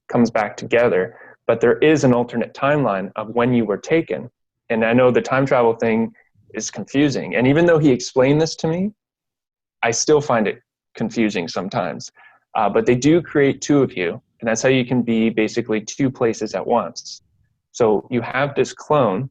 comes back together. But there is an alternate timeline of when you were taken. And I know the time travel thing is confusing. And even though he explained this to me, I still find it confusing sometimes. But they do create two of you, and that's how you can be basically two places at once. So you have this clone,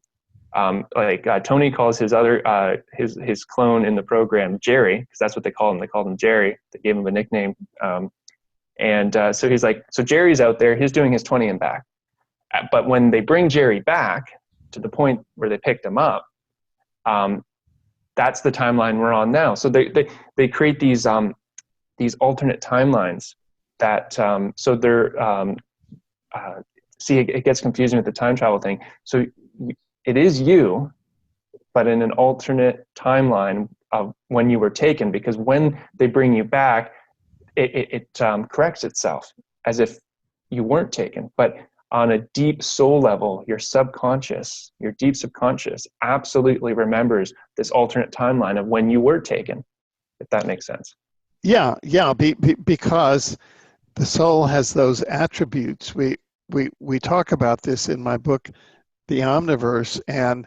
Tony calls his other his clone in the program Jerry, because that's what they call him. They called him Jerry. They gave him a nickname. So he's like, so Jerry's out there, he's doing his 20 and back. But when they bring Jerry back to the point where they picked him up, that's the timeline we're on now. So they create these alternate timelines that so they're see, it gets confusing with the time travel thing. So it is you, but in an alternate timeline of when you were taken, because when they bring you back, it corrects itself as if you weren't taken. But on a deep soul level, your deep subconscious absolutely remembers this alternate timeline of when you were taken, if that makes sense. Yeah, because the soul has those attributes. We talk about this in my book, The Omniverse, and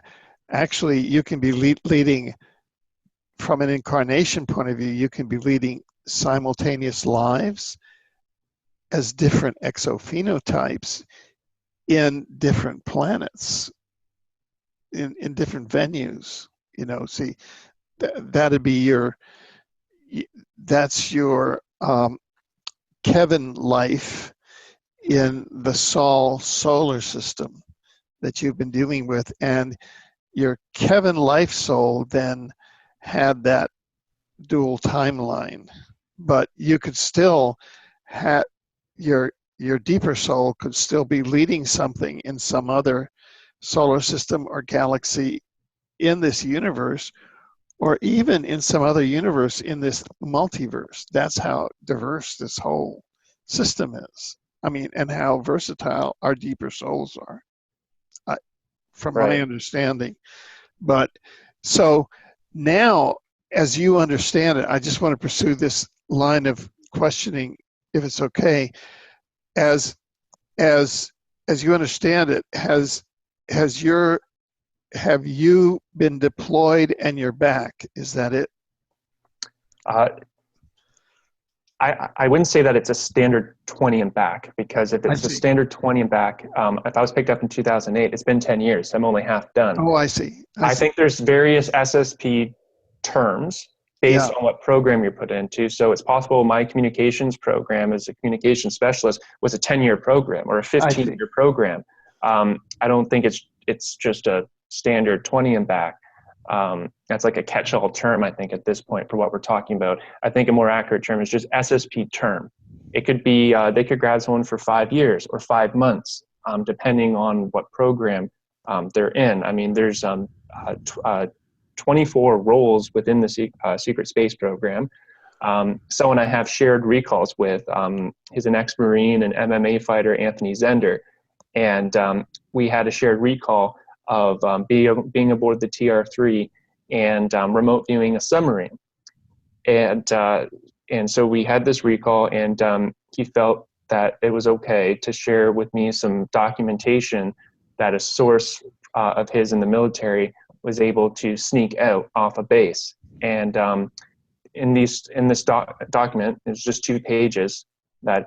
actually you can be leading, from an incarnation point of view, you can be leading simultaneous lives as different exophenotypes in different planets. in different venues. See, that'd be that's your Kevin life in the Sol solar system that you've been dealing with, and your Kevin life soul then had that dual timeline, but you could still have your deeper soul could still be leading something in some other solar system or galaxy in this universe, or even in some other universe in this multiverse. That's how diverse this whole system is. I mean, and how versatile our deeper souls are, from my understanding. But so now, as you understand it, I just want to pursue this line of questioning, if it's okay. As you understand it, have you been deployed and you're back? Is that it? I wouldn't say that it's a standard 20 and back, because if it's a standard 20 and back, if I was picked up in 2008, it's been 10 years. I'm only half done. Oh, I see. I think there's various SSP terms based on what program you're put into. So it's possible my communications program as a communication specialist was a 10-year program or a 15-year program. I don't think it's just a standard 20 and back. That's like a catch-all term, I think, at this point for what we're talking about. I think a more accurate term is just SSP term. It could be, they could grab someone for 5 years or 5 months, depending on what program they're in. I mean, there's 24 roles within the secret space program. Someone I have shared recalls with, he's an ex-Marine and MMA fighter, Anthony Zender. And we had a shared recall of being aboard the TR-3 and remote viewing a submarine. And so we had this recall, and he felt that it was okay to share with me some documentation that a source of his in the military was able to sneak out off a base. And in this document, it's just 2 pages that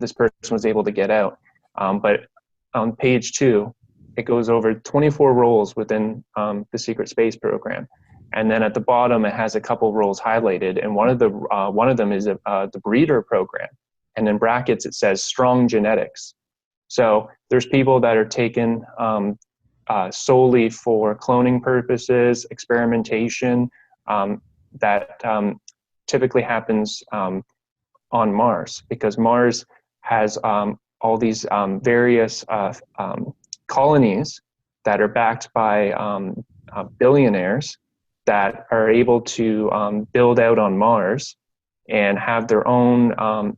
this person was able to get out. But on page 2, it goes over 24 roles within the secret space program. And then at the bottom, it has a couple roles highlighted. And one of them is the breeder program. And in brackets, it says strong genetics. So there's people that are taken solely for cloning purposes, experimentation, that typically happens on Mars, because Mars has all these various colonies that are backed by billionaires that are able to build out on Mars and have their own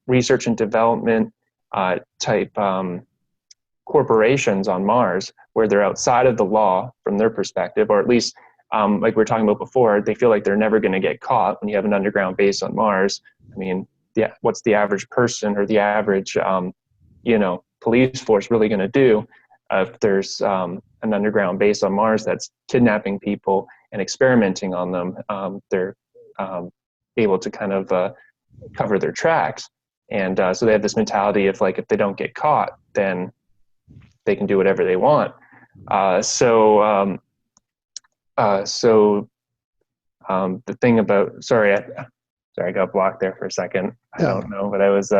research and development type corporations on Mars, where they're outside of the law from their perspective, or at least like we were talking about before, they feel like they're never going to get caught when you have an underground base on Mars. I mean, what's the average person or the average police force really going to do if there's an underground base on Mars that's kidnapping people and experimenting on them? They're able to kind of cover their tracks. And so they have this mentality of like, if they don't get caught, then they can do whatever they want. So the thing about, sorry, I got blocked there for a second. I don't know, but I was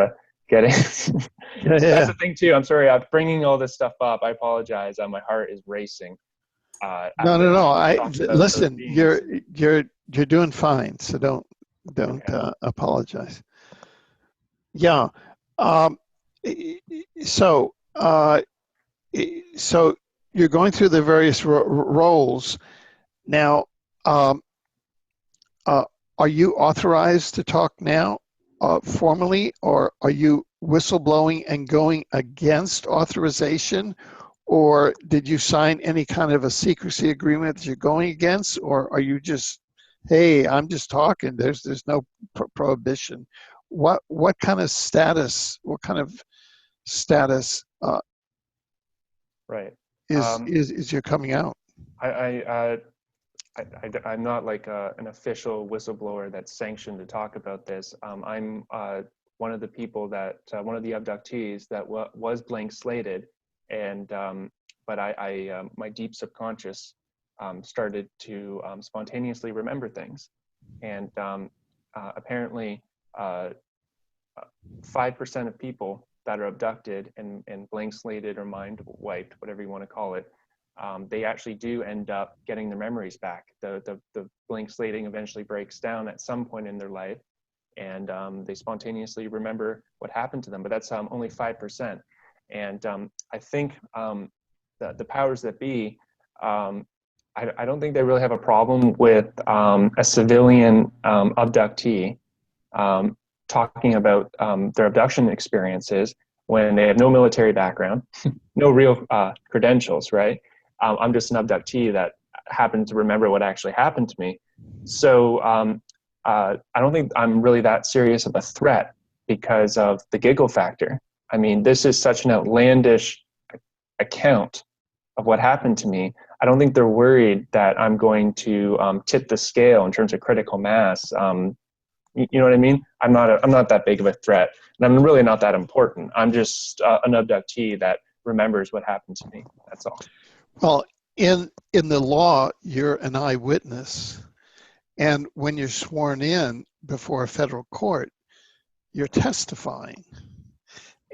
getting, that's the thing too. I'm sorry, I'm bringing all this stuff up. I apologize. My heart is racing. No. Listen, you're doing fine. So don't apologize. Yeah. So you're going through the various roles now. Are you authorized to talk now formally, or are you whistleblowing and going against authorization, or did you sign any kind of a secrecy agreement that you're going against, or are you just, hey, I'm just talking, there's no prohibition? What kind of status, right is your coming out? I'm not like an official whistleblower that's sanctioned to talk about this. I'm one of the people that, one of the abductees that was blank slated, and but my deep subconscious started to spontaneously remember things. And apparently 5% of people that are abducted and blank slated or mind wiped, whatever you want to call it, they actually do end up getting their memories back. The blank slating eventually breaks down at some point in their life, and they spontaneously remember what happened to them, but that's only 5%. And I think the powers that be, I don't think they really have a problem with a civilian abductee talking about their abduction experiences when they have no military background, no real credentials, right? I'm just an abductee that happened to remember what actually happened to me. So I don't think I'm really that serious of a threat because of the giggle factor. I mean, this is such an outlandish account of what happened to me. I don't think they're worried that I'm going to tip the scale in terms of critical mass. You know what I mean? I'm not that big of a threat, and I'm really not that important. I'm just an abductee that remembers what happened to me. That's all. Well, in the law, you're an eyewitness, and when you're sworn in before a federal court, you're testifying.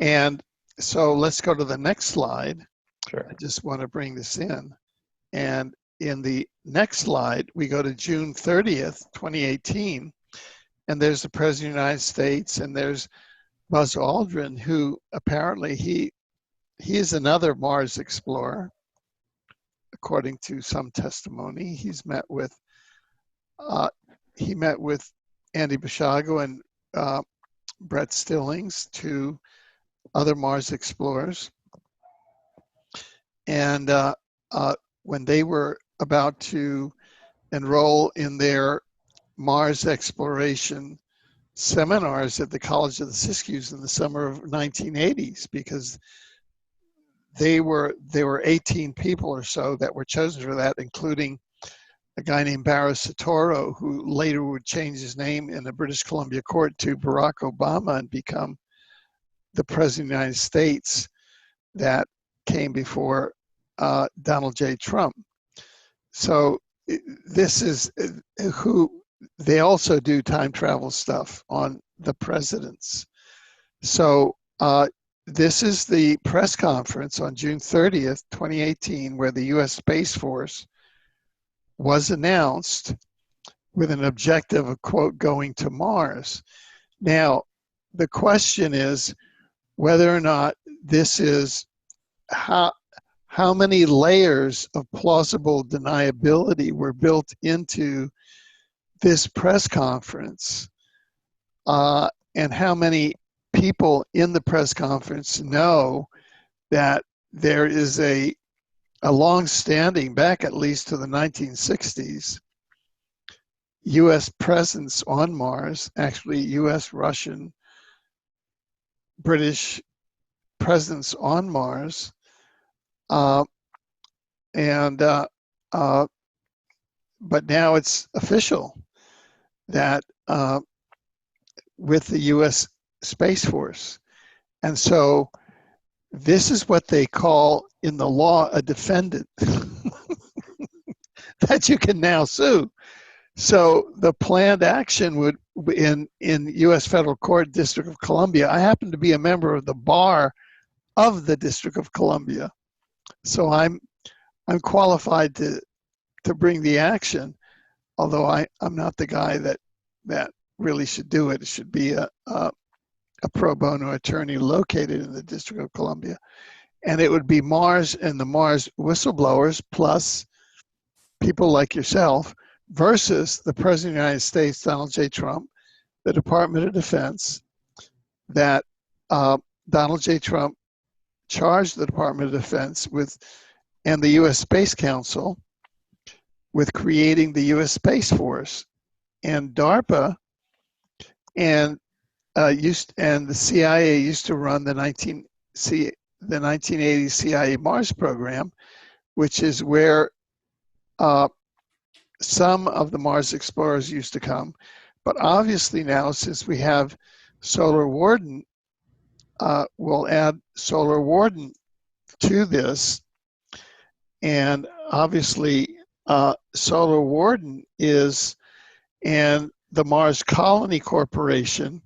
And so let's go to the next slide. Sure. I just want to bring this in. And in the next slide, we go to June 30th, 2018. And there's the President of the United States, and there's Buzz Aldrin, who apparently he is another Mars explorer, according to some testimony. He met with Andy Basiago and Brett Stillings, two other Mars explorers. And when they were about to enroll in their Mars exploration seminars at the College of the Siskiyous in the summer of 1980s, because there were 18 people or so that were chosen for that, including a guy named Barrow Soetoro, who later would change his name in the British Columbia court to Barack Obama and become the President of the United States that came before Donald J. Trump. So this is who. They also do time travel stuff on the presidents. So this is the press conference on June 30th, 2018, where the U.S. Space Force was announced with an objective of, quote, going to Mars. Now, the question is whether or not this is how many layers of plausible deniability were built into this press conference, and how many people in the press conference know that there is a long-standing, back at least to the 1960s, U.S. presence on Mars, actually U.S., Russian, British presence on Mars, but now it's official that with the U.S. Space Force. And so this is what they call in the law a defendant that you can now sue. So the planned action would in U.S. Federal Court, District of Columbia. I happen to be a member of the bar of the District of Columbia, so I'm qualified to bring the action. Although I'm not the guy that really should do it. It should be a pro bono attorney located in the District of Columbia. And it would be Mars and the Mars whistleblowers plus people like yourself versus the President of the United States, Donald J. Trump, the Department of Defense, that Donald J. Trump charged the Department of Defense with, and the U.S. Space Council, with creating the U.S. Space Force, and DARPA and the CIA used to run the 1980 CIA Mars program, which is where some of the Mars explorers used to come. But obviously now, since we have Solar Warden, we'll add Solar Warden to this. and obviously Solar Warden is, and the Mars Colony Corporation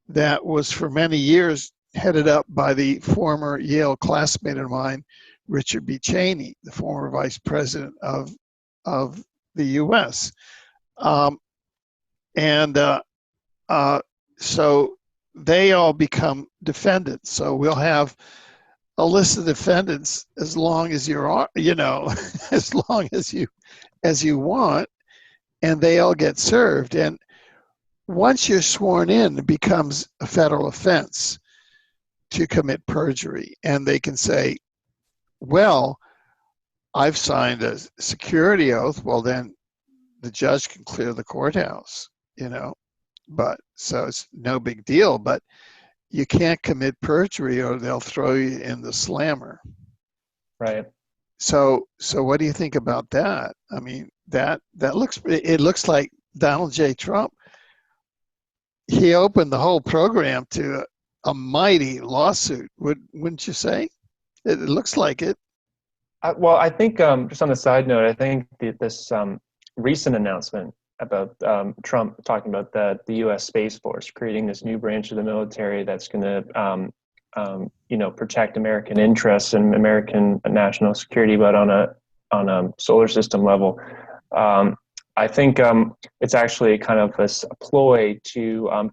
that was for many years headed up by the former Yale classmate of mine, Richard B. Cheney, the former vice president of the U.S. So they all become defendants. So we'll have a list of defendants as long as you're, as long as you want, and they all get served. And once you're sworn in, it becomes a federal offense to commit perjury. And they can say, well, I've signed a security oath. Well, then the judge can clear the courthouse, but so it's no big deal, but you can't commit perjury or they'll throw you in the slammer. Right. So what do you think about that? I mean, it looks like Donald J. Trump, he opened the whole program to a mighty lawsuit. Wouldn't you say? It looks like it. Well, I think just on the side note, I think this recent announcement about Trump talking about the U.S. Space Force creating this new branch of the military that's going to, protect American interests and American national security, but on a solar system level. I think it's actually kind of a ploy to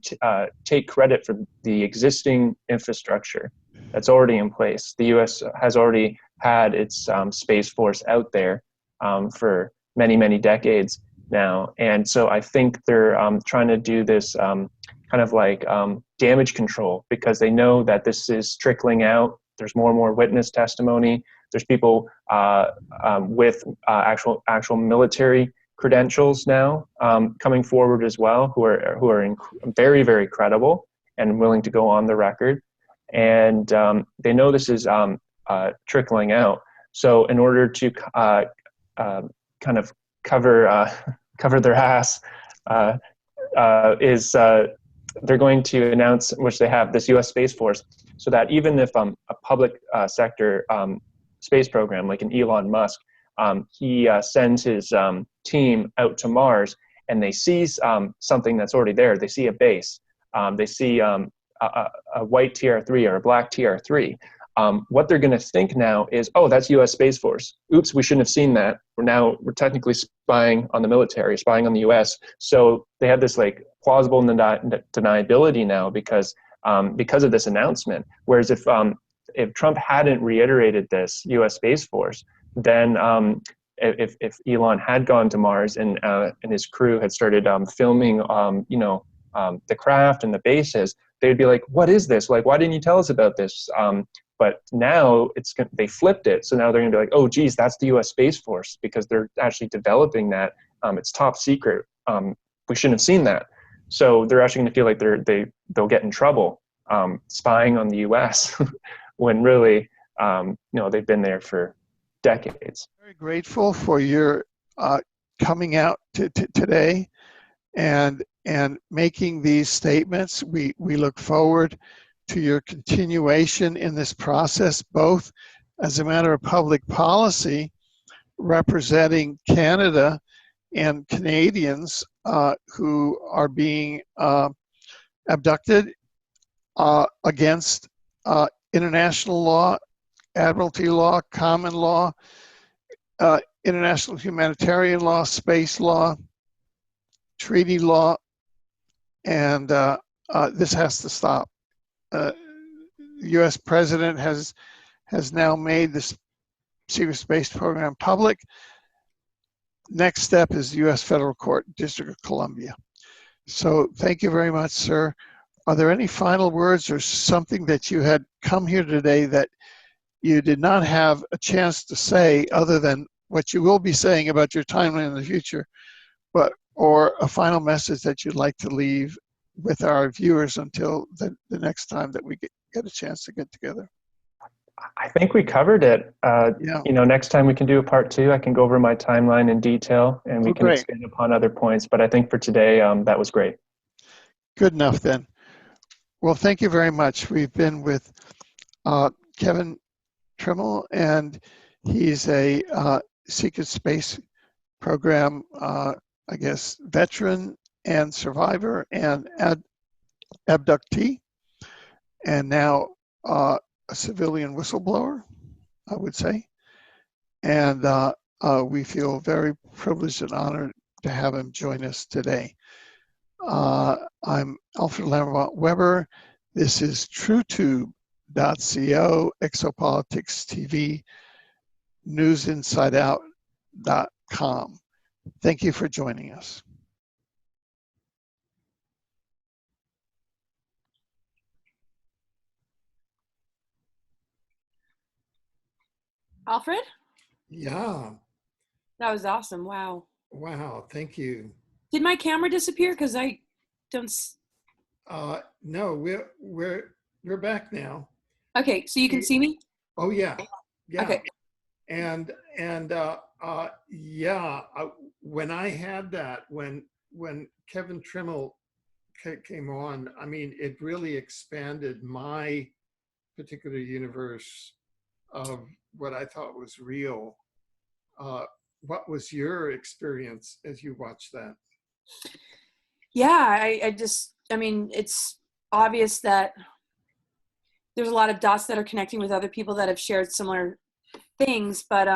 take credit for the existing infrastructure that's already in place. The U.S. has already had its Space Force out there for many, many decades now. And so I think they're trying to do this kind of like damage control, because they know that this is trickling out. There's more and more witness testimony. There's people with actual military credentials now coming forward as well, who are very, very credible and willing to go on the record. And they know this is trickling out. So in order to kind of cover their ass, they're going to announce, which they have, this U.S. Space Force, so that even if a public sector space program like an Elon Musk, he sends his team out to Mars and they see something that's already there. They see a base. They see a white TR3 or a black TR3. What they're going to think now is, oh, that's U.S. Space Force. Oops, we shouldn't have seen that. We're technically spying on the military, spying on the U.S. So they have this like plausible deniability now because of this announcement. Whereas if Trump hadn't reiterated this U.S. Space Force, then if Elon had gone to Mars and his crew had started filming, the craft and the bases, they'd be like, "What is this? Like, why didn't you tell us about this?" But now they flipped it, so now they're gonna be like, "Oh, geez, that's the U.S. Space Force," because they're actually developing that. It's top secret. We shouldn't have seen that. So they're actually gonna feel like they'll get in trouble spying on the U.S. when really, they've been there for decades. Very grateful for your coming out today and making these statements. We look forward to your continuation in this process, both as a matter of public policy, representing Canada and Canadians who are being abducted against international law, admiralty law, common law, international humanitarian law, space law, treaty law, and this has to stop. The U.S. president has now made this secret space program public. Next step is the U.S. Federal Court, District of Columbia. So thank you very much, sir. Are there any final words or something that you had come here today that you did not have a chance to say, other than what you will be saying about your timeline in the future, or a final message that you'd like to leave with our viewers until the next time that we get a chance to get together? I think we covered it. Yeah. Next time we can do a part 2. I can go over my timeline in detail and we can expand upon other points. But I think for today, that was great. Good enough then. Well, thank you very much. We've been with Kevin Trimmel, and He's a secret space program, I guess, veteran and survivor and abductee, and now a civilian whistleblower, I would say. And we feel very privileged and honored to have him join us today. I'm Alfred Lambremont Webre. This is TrueTube.co, Exopolitics TV, newsinsideout.com. Thank you for joining us. Alfred? Yeah. That was awesome. Wow. Wow. Thank you. Did my camera disappear? Because I don't. No, we're back now. Okay, so you can see me? Oh yeah. Yeah. Okay. And yeah, when I had that, when Kevin Trimmel came on, I mean, it really expanded my particular universe of what I thought was real. What was your experience as you watched that? Yeah, I mean, it's obvious that there's a lot of dots that are connecting with other people that have shared similar things, but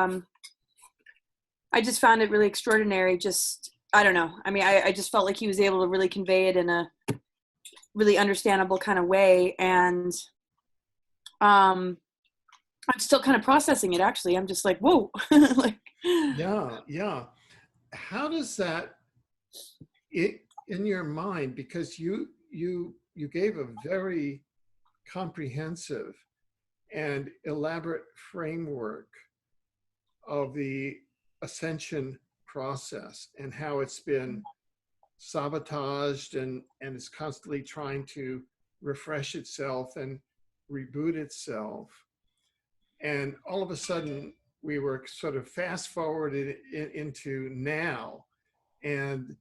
I just found it really extraordinary. Just, I don't know. I mean, I just felt like he was able to really convey it in a really understandable kind of way. And I'm still kind of processing it, actually. I'm just like, whoa. Like, Yeah. How does that, in your mind, because you gave a very comprehensive and elaborate framework of the ascension process and how it's been sabotaged and is constantly trying to refresh itself and reboot itself. And all of a sudden, we were sort of fast forwarded into now, and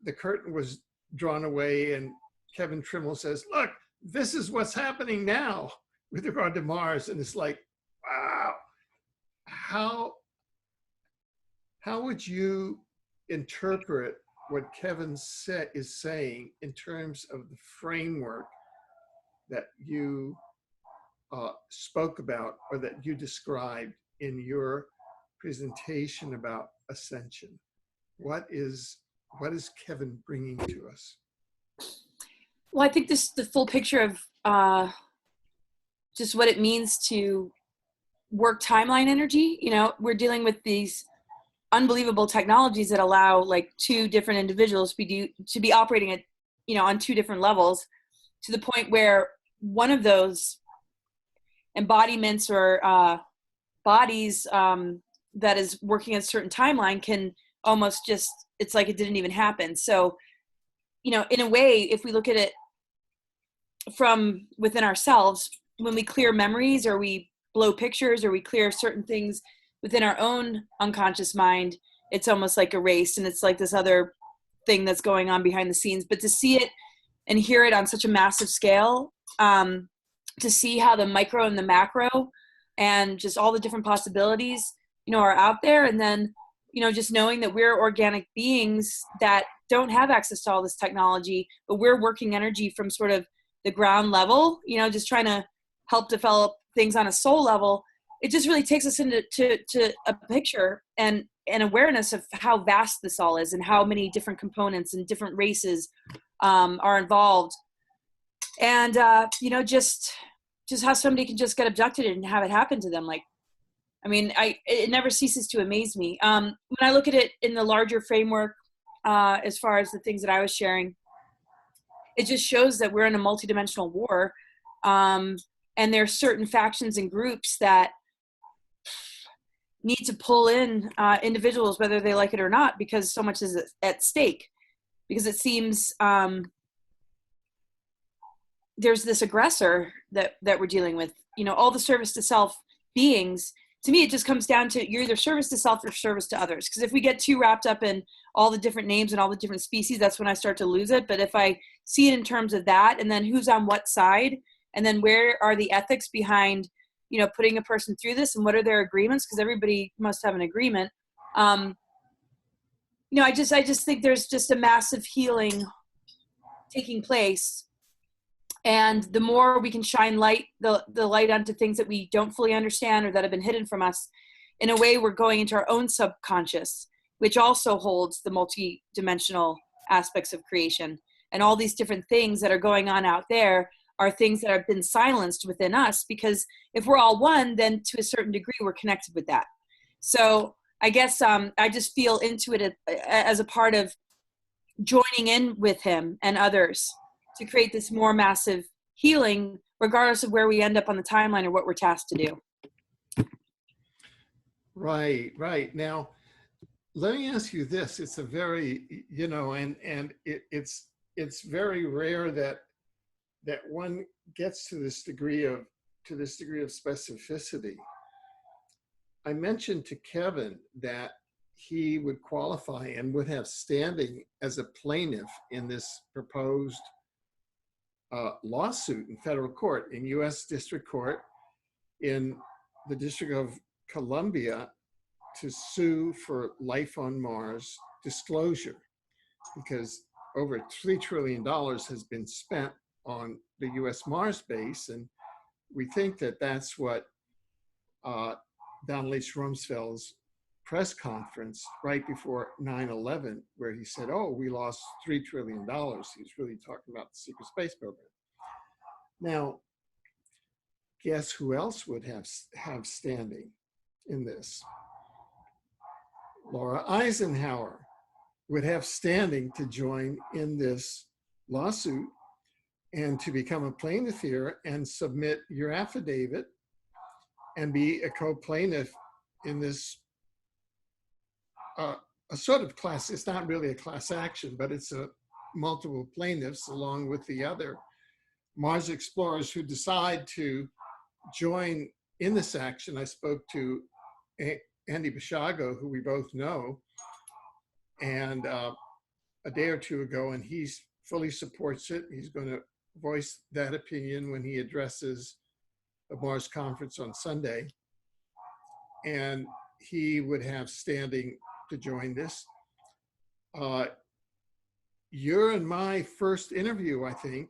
the curtain was drawn away, and Kevin Trimmel says, "Look, this is what's happening now with regard to Mars." And it's like, wow, how would you interpret what Kevin is saying in terms of the framework that you spoke about, or that you described in your presentation about ascension? What is Kevin bringing to us? well, I think the full picture of just what it means to work timeline energy. You know, we're dealing with these unbelievable technologies that allow like two different individuals to be operating at, you know, on two different levels, to the point where one of those embodiments or bodies that is working a certain timeline can almost just, it's like it didn't even happen. So, you know, in a way, if we look at it from within ourselves, when we clear memories or we blow pictures or we clear certain things within our own unconscious mind, it's almost like a race, and it's like this other thing that's going on behind the scenes. But to see it and hear it on such a massive scale, to see how the micro and the macro and just all the different possibilities, you know, are out there. And then, you know, just knowing that we're organic beings that don't have access to all this technology, but we're working energy from sort of the ground level, you know, just trying to help develop things on a soul level. It just really takes us into to a picture and an awareness of how vast this all is and how many different components and different races are involved. And, you know, just how somebody can just get abducted and have it happen to them. Like, I mean, it never ceases to amaze me. When I look at it in the larger framework, as far as the things that I was sharing, it just shows that we're in a multidimensional war. And there are certain factions and groups that need to pull in individuals, whether they like it or not, because so much is at stake. Because it seems there's this aggressor that we're dealing with. You know, all the service to self beings, to me, it just comes down to you're either service to self or service to others. Because if we get too wrapped up in all the different names and all the different species, that's when I start to lose it. But if I see it in terms of that, and then who's on what side, and then where are the ethics behind you know, putting a person through this and what are their agreements, because everybody must have an agreement. You know, I just think there's just a massive healing taking place. And the more we can shine the light onto things that we don't fully understand or that have been hidden from us, in a way, we're going into our own subconscious, which also holds the multi-dimensional aspects of creation. And all these different things that are going on out there are things that have been silenced within us, because if we're all one, then to a certain degree, we're connected with that. So I guess I just feel into it as a part of joining in with him and others to create this more massive healing, regardless of where we end up on the timeline or what we're tasked to do. Right, right. Now, let me ask you this. It's a very, you know, and it's very rare that one gets to this degree of specificity. I mentioned to Kevin that he would qualify and would have standing as a plaintiff in this proposed lawsuit in federal court, in U.S. District Court in the District of Columbia, to sue for life on Mars disclosure, because over $3 trillion has been spent on the U.S. Mars base, and we think that that's what Donald H. Rumsfeld's press conference right before 9/11, where he said, "Oh, we lost $3 trillion." He's really talking about the secret space program. Now, guess who else would have standing in this? Laura Eisenhower would have standing to join in this lawsuit and to become a plaintiff here and submit your affidavit and be a co-plaintiff in this a sort of class. It's not really a class action, but it's a multiple plaintiffs along with the other Mars explorers who decide to join in this action. I spoke to Andy Bishago, who we both know, and a day or two ago, and he fully supports it. He's going to voice that opinion when he addresses the Mars conference on Sunday, and he would have standing to join this. Your and my first interview, I think,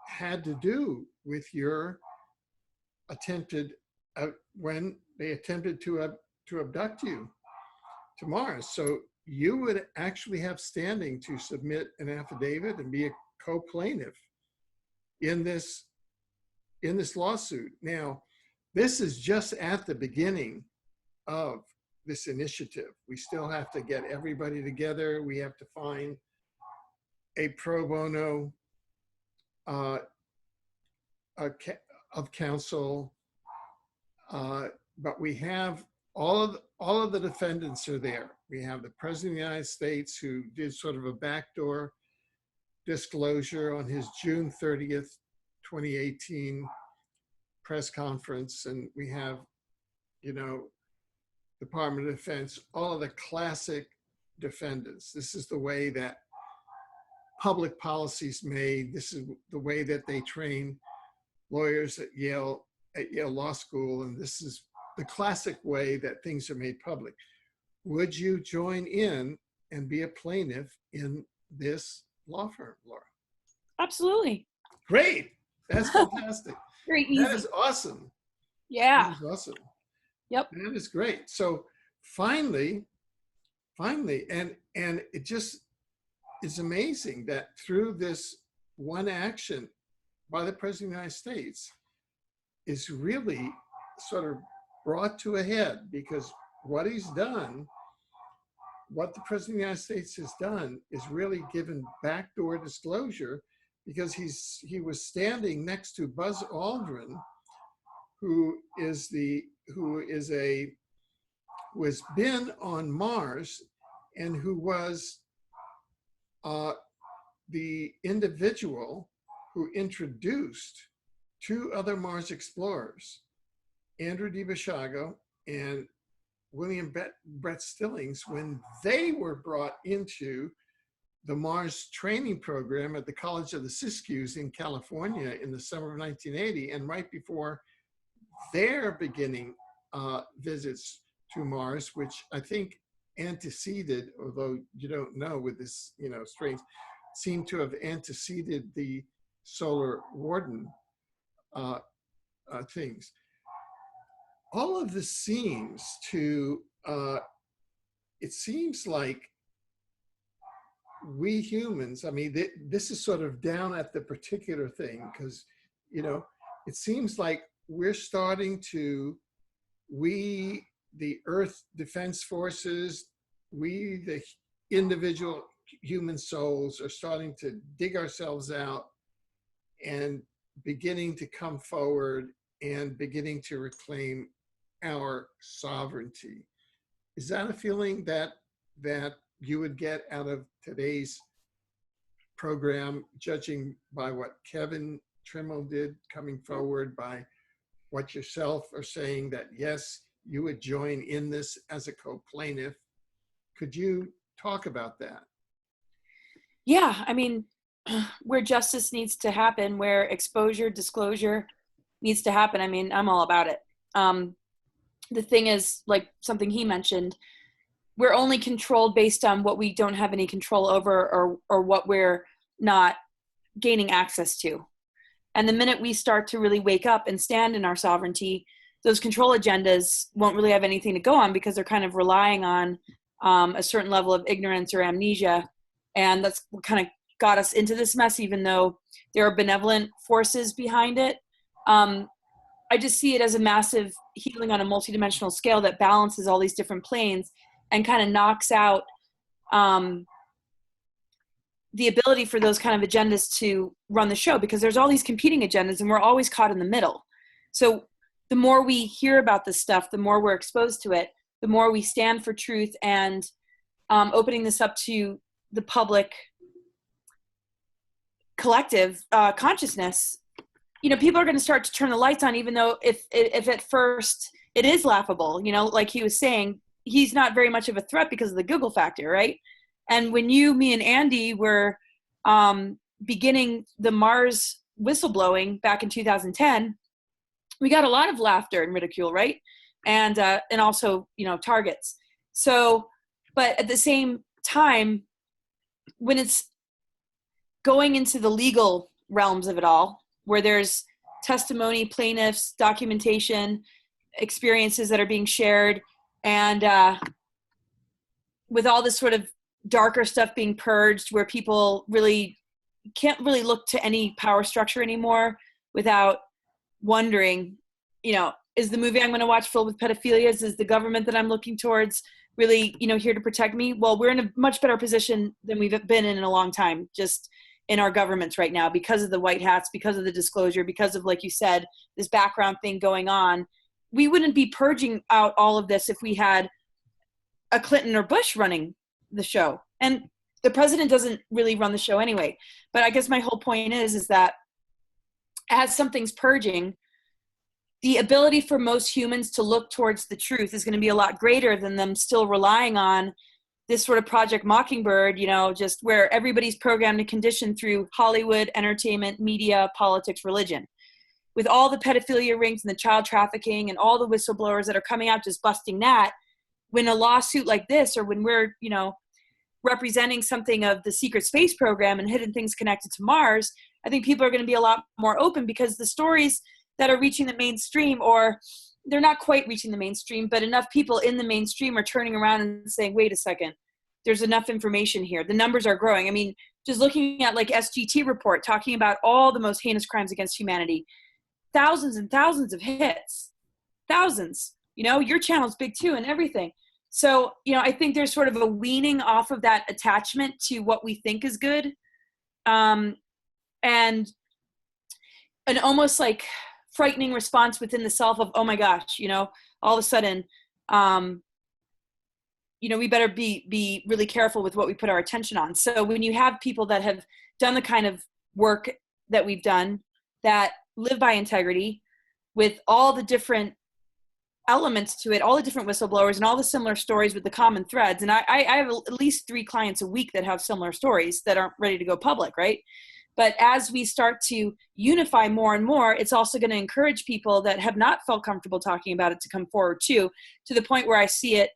had to do with your attempted, when they attempted to abduct you to Mars. So you would actually have standing to submit an affidavit and be a co-plaintiff in this lawsuit. Now, this is just at the beginning of this initiative. We still have to get everybody together. We have to find a pro bono of counsel, but we have all of the defendants are there. We have the President of the United States, who did sort of a backdoor disclosure on his June 30th, 2018 press conference, and we have, you know, Department of Defense, all of the classic defendants. This is the way that public policy is made. This is the way that they train lawyers at Yale Law School, and this is the classic way that things are made public. Would you join in and be a plaintiff in this law firm, Laura? Absolutely. Great. That's fantastic. Very easy. That is awesome. Yeah. That is awesome. Yep. That is great. So finally, and it just is amazing that through this one action by the President of the United States is really sort of brought to a head, because what he's done, what the President of the United States has done, is really given backdoor disclosure, because he was standing next to Buzz Aldrin, who has been on Mars and who was the individual who introduced two other Mars explorers, Andrew D. Bishago and William Brett Stillings, when they were brought into the Mars training program at the College of the Siskiyous in California in the summer of 1980, and right before their beginning visits to Mars, which I think anteceded, although you don't know with this, strange, seem to have anteceded the solar warden things. All of this seems to, it seems like we humans, I mean, this is sort of down at the particular thing, because, it seems like we're starting to, we, the Earth Defense Forces, we, the individual human souls, are starting to dig ourselves out and beginning to come forward and beginning to reclaim our sovereignty. Is that a feeling that you would get out of today's program, judging by what Kevin Trimmel did, coming forward, by what yourself are saying, that yes, you would join in this as a co-plaintiff? Could you talk about that? Yeah, I mean, where justice needs to happen, where exposure, disclosure needs to happen, I mean, I'm all about it. The thing is, like something he mentioned, we're only controlled based on what we don't have any control over, or what we're not gaining access to. And the minute we start to really wake up and stand in our sovereignty, those control agendas won't really have anything to go on, because they're kind of relying on a certain level of ignorance or amnesia. And that's what kind of got us into this mess, even though there are benevolent forces behind it. I just see it as a massive healing on a multidimensional scale that balances all these different planes and kind of knocks out the ability for those kind of agendas to run the show, because there's all these competing agendas and we're always caught in the middle. So the more we hear about this stuff, the more we're exposed to it, the more we stand for truth and opening this up to the public collective consciousness. People are going to start to turn the lights on, even though if at first it is laughable, like he was saying, he's not very much of a threat because of the Google factor, right? And when me and Andy were beginning the Mars whistleblowing back in 2010, we got a lot of laughter and ridicule, right? And also, targets. So, but at the same time, when it's going into the legal realms of it all, where there's testimony, plaintiffs, documentation, experiences that are being shared, and with all this sort of darker stuff being purged, where people really can't really look to any power structure anymore without wondering, is the movie I'm going to watch filled with pedophilias? Is the government that I'm looking towards really, here to protect me? Well, we're in a much better position than we've been in a long time, just in our governments right now, because of the white hats, because of the disclosure, because of, like you said, this background thing going on. We wouldn't be purging out all of this if we had a Clinton or Bush running the show. And the president doesn't really run the show anyway. But I guess my whole point is that as something's purging, the ability for most humans to look towards the truth is going to be a lot greater than them still relying on this sort of Project Mockingbird, just where everybody's programmed and conditioned through Hollywood, entertainment, media, politics, religion. With all the pedophilia rings and the child trafficking and all the whistleblowers that are coming out just busting that, when a lawsuit like this, or when we're, representing something of the secret space program and hidden things connected to Mars, I think people are going to be a lot more open, because the stories that are reaching the mainstream, or they're not quite reaching the mainstream, but enough people in the mainstream are turning around and saying, wait a second, there's enough information here. The numbers are growing. I mean, just looking at like SGT report talking about all the most heinous crimes against humanity, thousands and thousands of hits, thousands, your channel's big too and everything. So, I think there's sort of a weaning off of that attachment to what we think is good. And an almost like frightening response within the self of, oh my gosh, all of a sudden, we better be really careful with what we put our attention on. So when you have people that have done the kind of work that we've done, that live by integrity, with all the different elements to it, all the different whistleblowers and all the similar stories with the common threads. And I have at least 3 clients a week that have similar stories that aren't ready to go public, right? But as we start to unify more and more, it's also going to encourage people that have not felt comfortable talking about it to come forward too, to the point where I see it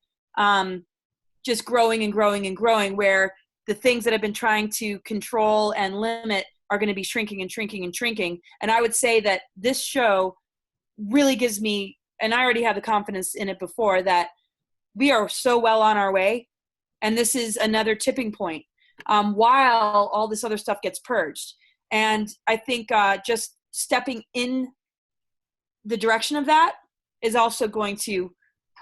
just growing and growing and growing, where the things that have been trying to control and limit are going to be shrinking and shrinking and shrinking. And I would say that this show really gives me, and I already have the confidence in it before, that we are so well on our way. And this is another tipping point while all this other stuff gets purged. And I think just stepping in the direction of that is also going to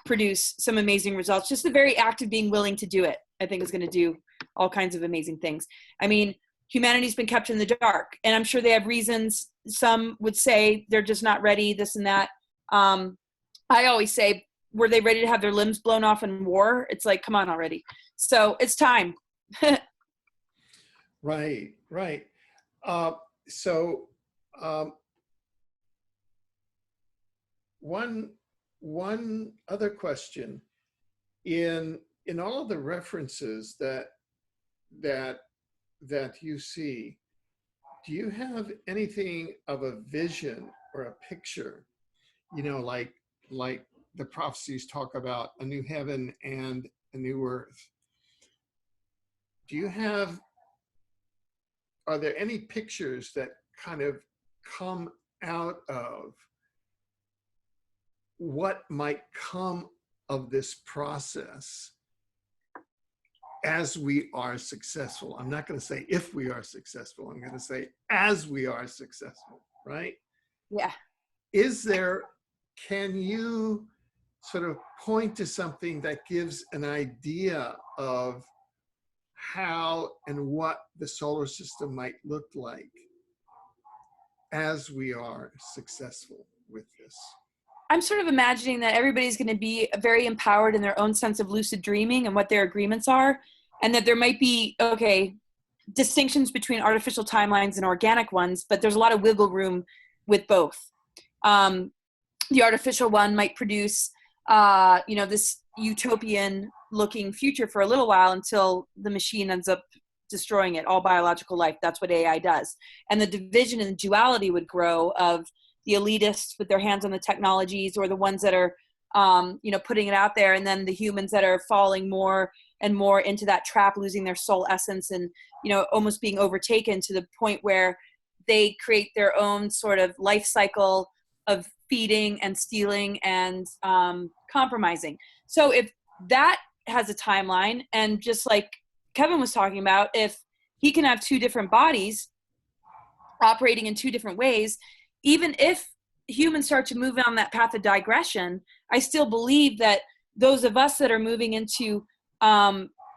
produce some amazing results. Just the very act of being willing to do it, I think, is going to do all kinds of amazing things. I mean, humanity's been kept in the dark, and I'm sure they have reasons. Some would say they're just not ready, this and that. I always say, were they ready to have their limbs blown off in war? It's like, come on already. So it's time. Right. One other question, in all of the references that you see, do you have anything of a vision or a picture, like the prophecies talk about a new heaven and a new earth? Are there any pictures that kind of come out of what might come of this process as we are successful? I'm not going to say if we are successful, I'm going to say as we are successful, right? Yeah. Can you sort of point to something that gives an idea of how and what the solar system might look like as we are successful with this? I'm sort of imagining that everybody's going to be very empowered in their own sense of lucid dreaming and what their agreements are, and that there might be, distinctions between artificial timelines and organic ones, but there's a lot of wiggle room with both. The artificial one might produce, this utopian looking future for a little while until the machine ends up destroying it, all biological life. That's what AI does. And the division and duality would grow of the elitists with their hands on the technologies, or the ones that are, putting it out there, and then the humans that are falling more and more into that trap, losing their soul essence and, almost being overtaken to the point where they create their own sort of life cycle of feeding and stealing and compromising. So if that has a timeline, and just like Kevin was talking about, if he can have two different bodies operating in two different ways, even if humans start to move on that path of digression, I still believe that those of us that are moving into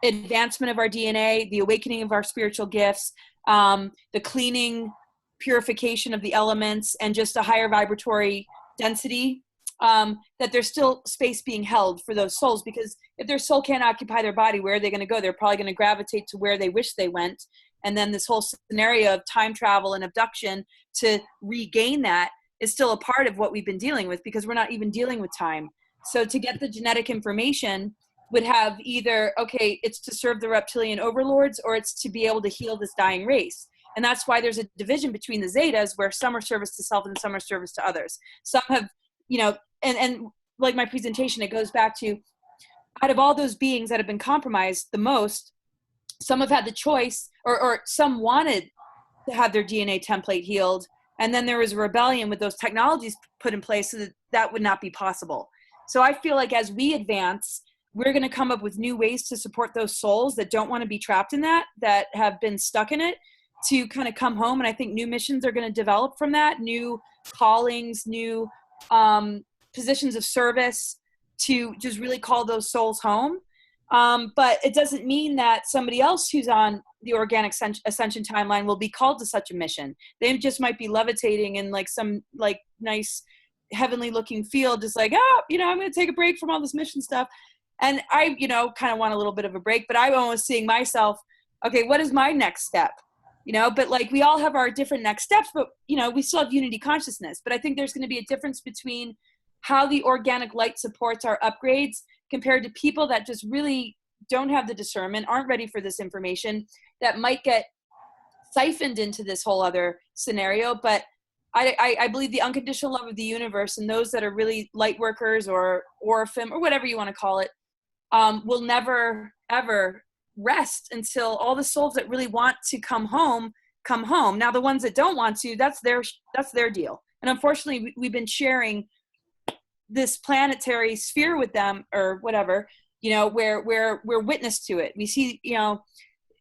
advancement of our DNA, the awakening of our spiritual gifts, the cleaning, purification of the elements, and just a higher vibratory density, that there's still space being held for those souls. Because if their soul can't occupy their body, where are they going to go? They're probably going to gravitate to where they wish they went. And then this whole scenario of time travel and abduction to regain that is still a part of what we've been dealing with, because we're not even dealing with time. So to get the genetic information would have either, it's to serve the reptilian overlords, or it's to be able to heal this dying race. And that's why there's a division between the Zetas, where some are service to self and some are service to others. Some have, and like my presentation, it goes back to, out of all those beings that have been compromised the most, some have had the choice, or some wanted to have their DNA template healed. And then there was a rebellion with those technologies put in place so that that would not be possible. So I feel like as we advance, we're going to come up with new ways to support those souls that don't want to be trapped in that have been stuck in it, to kind of come home. And I think new missions are going to develop from that, new callings, new positions of service to just really call those souls home. But it doesn't mean that somebody else who's on the organic ascension timeline will be called to such a mission. They just might be levitating in like some like nice heavenly looking field, just like, I'm going to take a break from all this mission stuff. And I, kind of want a little bit of a break, but I'm almost seeing myself, what is my next step? But like we all have our different next steps, but, we still have unity consciousness. But I think there's going to be a difference between how the organic light supports our upgrades compared to people that just really don't have the discernment, aren't ready for this information, that might get siphoned into this whole other scenario. But I believe the unconditional love of the universe, and those that are really light workers or orphan or whatever you want to call it, will never ever rest until all the souls that really want to come home come home. Now the ones that don't want to, that's their deal. And unfortunately, we've been sharing this planetary sphere with them, or whatever, where we're witness to it. We see,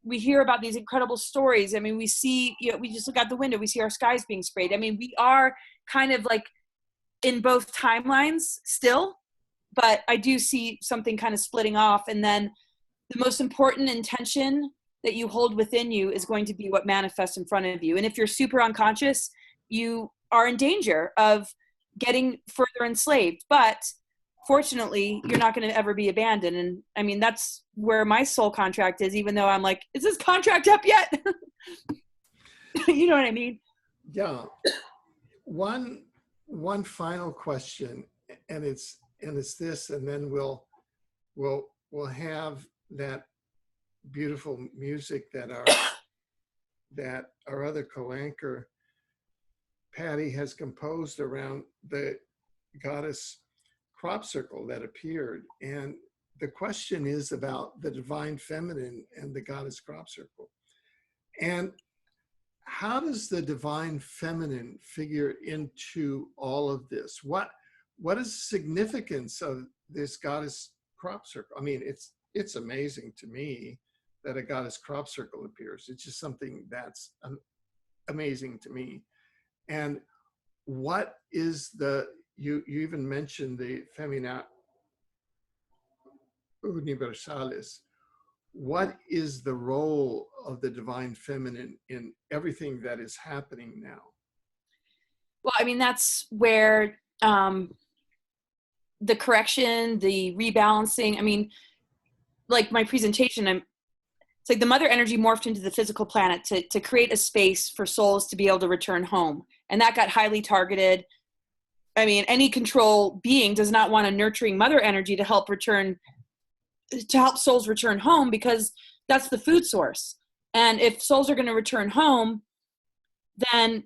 we hear about these incredible stories. I mean, we see, we just look out the window, we see our skies being sprayed. I mean, we are kind of like in both timelines still, but I do see something kind of splitting off. And then the most important intention that you hold within you is going to be what manifests in front of you. And if you're super unconscious, you are in danger of getting further enslaved. But fortunately, you're not going to ever be abandoned. And I mean, that's where my soul contract is, even though I'm like, is this contract up yet? You know what I mean? Yeah. One final question, and it's this, and then we'll have that beautiful music that our other co-anchor Patty has composed around the goddess crop circle that appeared. And the question is about the divine feminine and the goddess crop circle. And how does the divine feminine figure into all of this? What is the significance of this goddess crop circle? I mean, it's amazing to me that a goddess crop circle appears. It's just something that's amazing to me. And what is you even mentioned the Femina Universalis. What is the role of the divine feminine in everything that is happening now? Well, I mean, that's where the correction, the rebalancing, I mean, like my presentation, it's like the mother energy morphed into the physical planet to create a space for souls to be able to return home. And that got highly targeted. I mean, any control being does not want a nurturing mother energy to help souls return home, because that's the food source. And if souls are going to return home, then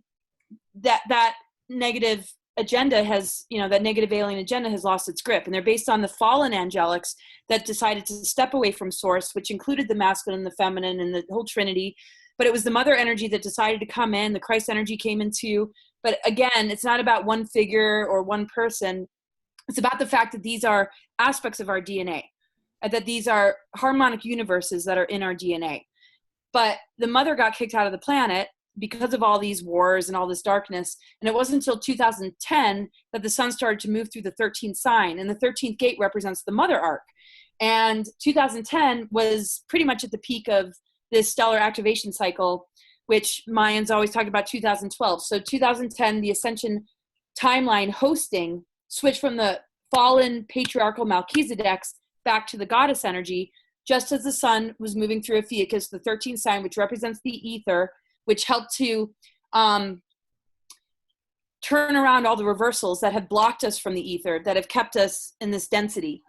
that negative agenda has, that negative alien agenda has lost its grip. And they're based on the fallen angelics that decided to step away from source, which included the masculine, the feminine, and the whole trinity. But it was the mother energy that decided to come in. The Christ energy came into. But again, it's not about one figure or one person. It's about the fact that these are aspects of our DNA, that these are harmonic universes that are in our DNA. But the mother got kicked out of the planet because of all these wars and all this darkness. And it wasn't until 2010 that the sun started to move through the 13th sign. And the 13th gate represents the mother arc. And 2010 was pretty much at the peak of this stellar activation cycle, which Mayans always talk about 2012. So 2010, the Ascension timeline hosting switched from the fallen patriarchal Melchizedeks back to the goddess energy, just as the sun was moving through Ophiuchus, the 13th sign, which represents the ether, which helped to turn around all the reversals that have blocked us from the ether, that have kept us in this density.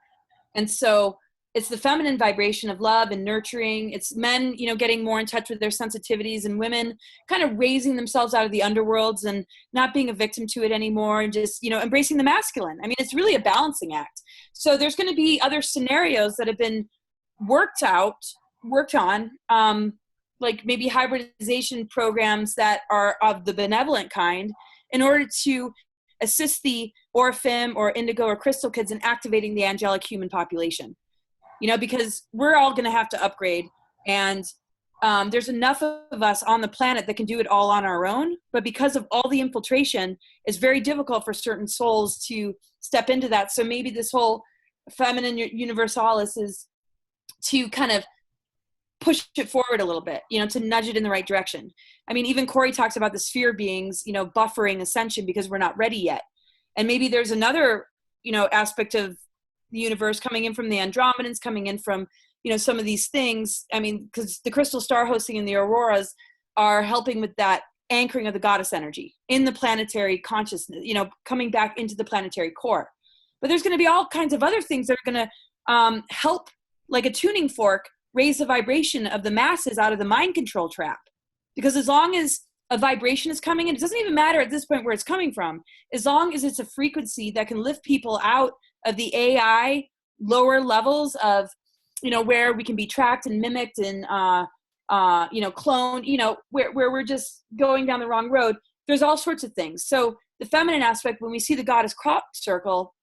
And so it's the feminine vibration of love and nurturing. It's men, getting more in touch with their sensitivities, and women kind of raising themselves out of the underworlds and not being a victim to it anymore, and just, embracing the masculine. I mean, it's really a balancing act. So there's going to be other scenarios that have been worked on, like maybe hybridization programs that are of the benevolent kind, in order to assist the orphan or indigo or crystal kids in activating the angelic human population. Because we're all going to have to upgrade, and there's enough of us on the planet that can do it all on our own. But because of all the infiltration, it's very difficult for certain souls to step into that. So maybe this whole feminine universalis is to kind of push it forward a little bit, to nudge it in the right direction. I mean, even Corey talks about the sphere beings, buffering ascension because we're not ready yet. And maybe there's another, aspect of the universe coming in from the Andromedans, coming in from, some of these things. I mean, because the crystal star hosting and the auroras are helping with that anchoring of the goddess energy in the planetary consciousness, coming back into the planetary core. But there's going to be all kinds of other things that are going to help, like a tuning fork, raise the vibration of the masses out of the mind control trap. Because as long as a vibration is coming in, it doesn't even matter at this point where it's coming from, as long as it's a frequency that can lift people out of the AI lower levels of, where we can be tracked and mimicked and, cloned, where we're just going down the wrong road. There's all sorts of things. So the feminine aspect, when we see the goddess crop circle,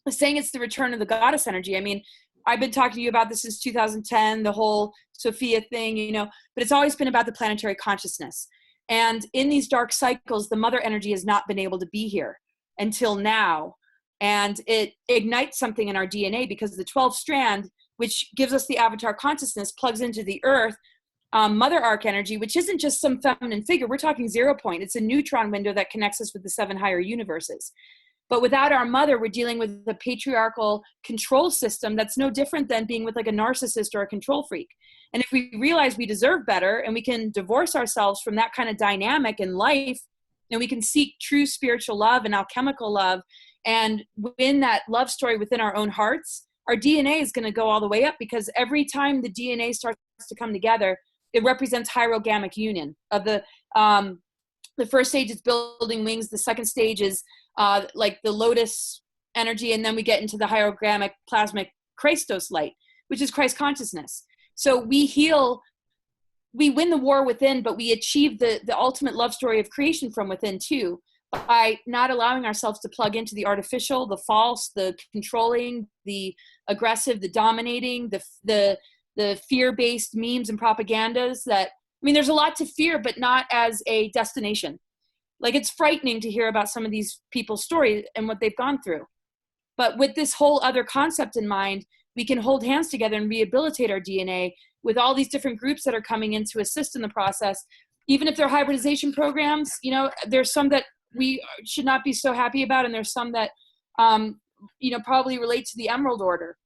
is saying it's the return of the goddess energy. I mean, I've been talking to you about this since 2010, the whole Sophia thing, but it's always been about the planetary consciousness. And in these dark cycles, the mother energy has not been able to be here until now. And it ignites something in our DNA because the 12th strand, which gives us the avatar consciousness, plugs into the earth, mother arc energy, which isn't just some feminine figure. We're talking 0 point. It's a neutron window that connects us with the 7 higher universes. But without our mother, we're dealing with a patriarchal control system that's no different than being with like a narcissist or a control freak. And if we realize we deserve better and we can divorce ourselves from that kind of dynamic in life, and we can seek true spiritual love and alchemical love, and win that love story within our own hearts, our DNA is going to go all the way up, because every time the DNA starts to come together, it represents hierogamic union of the first stage is building wings. The second stage is like the lotus energy. And then we get into the hierogamic plasmic Christos light, which is Christ consciousness. So we heal, we win the war within, but we achieve the ultimate love story of creation from within too, by not allowing ourselves to plug into the artificial, the false, the controlling, the aggressive, the dominating, the fear-based memes and propagandas that, I mean, there's a lot to fear, but not as a destination. Like, it's frightening to hear about some of these people's stories and what they've gone through. But with this whole other concept in mind, we can hold hands together and rehabilitate our DNA with all these different groups that are coming in to assist in the process. Even if they're hybridization programs, there's some that we should not be so happy about, and there's some that, probably relate to the Emerald Order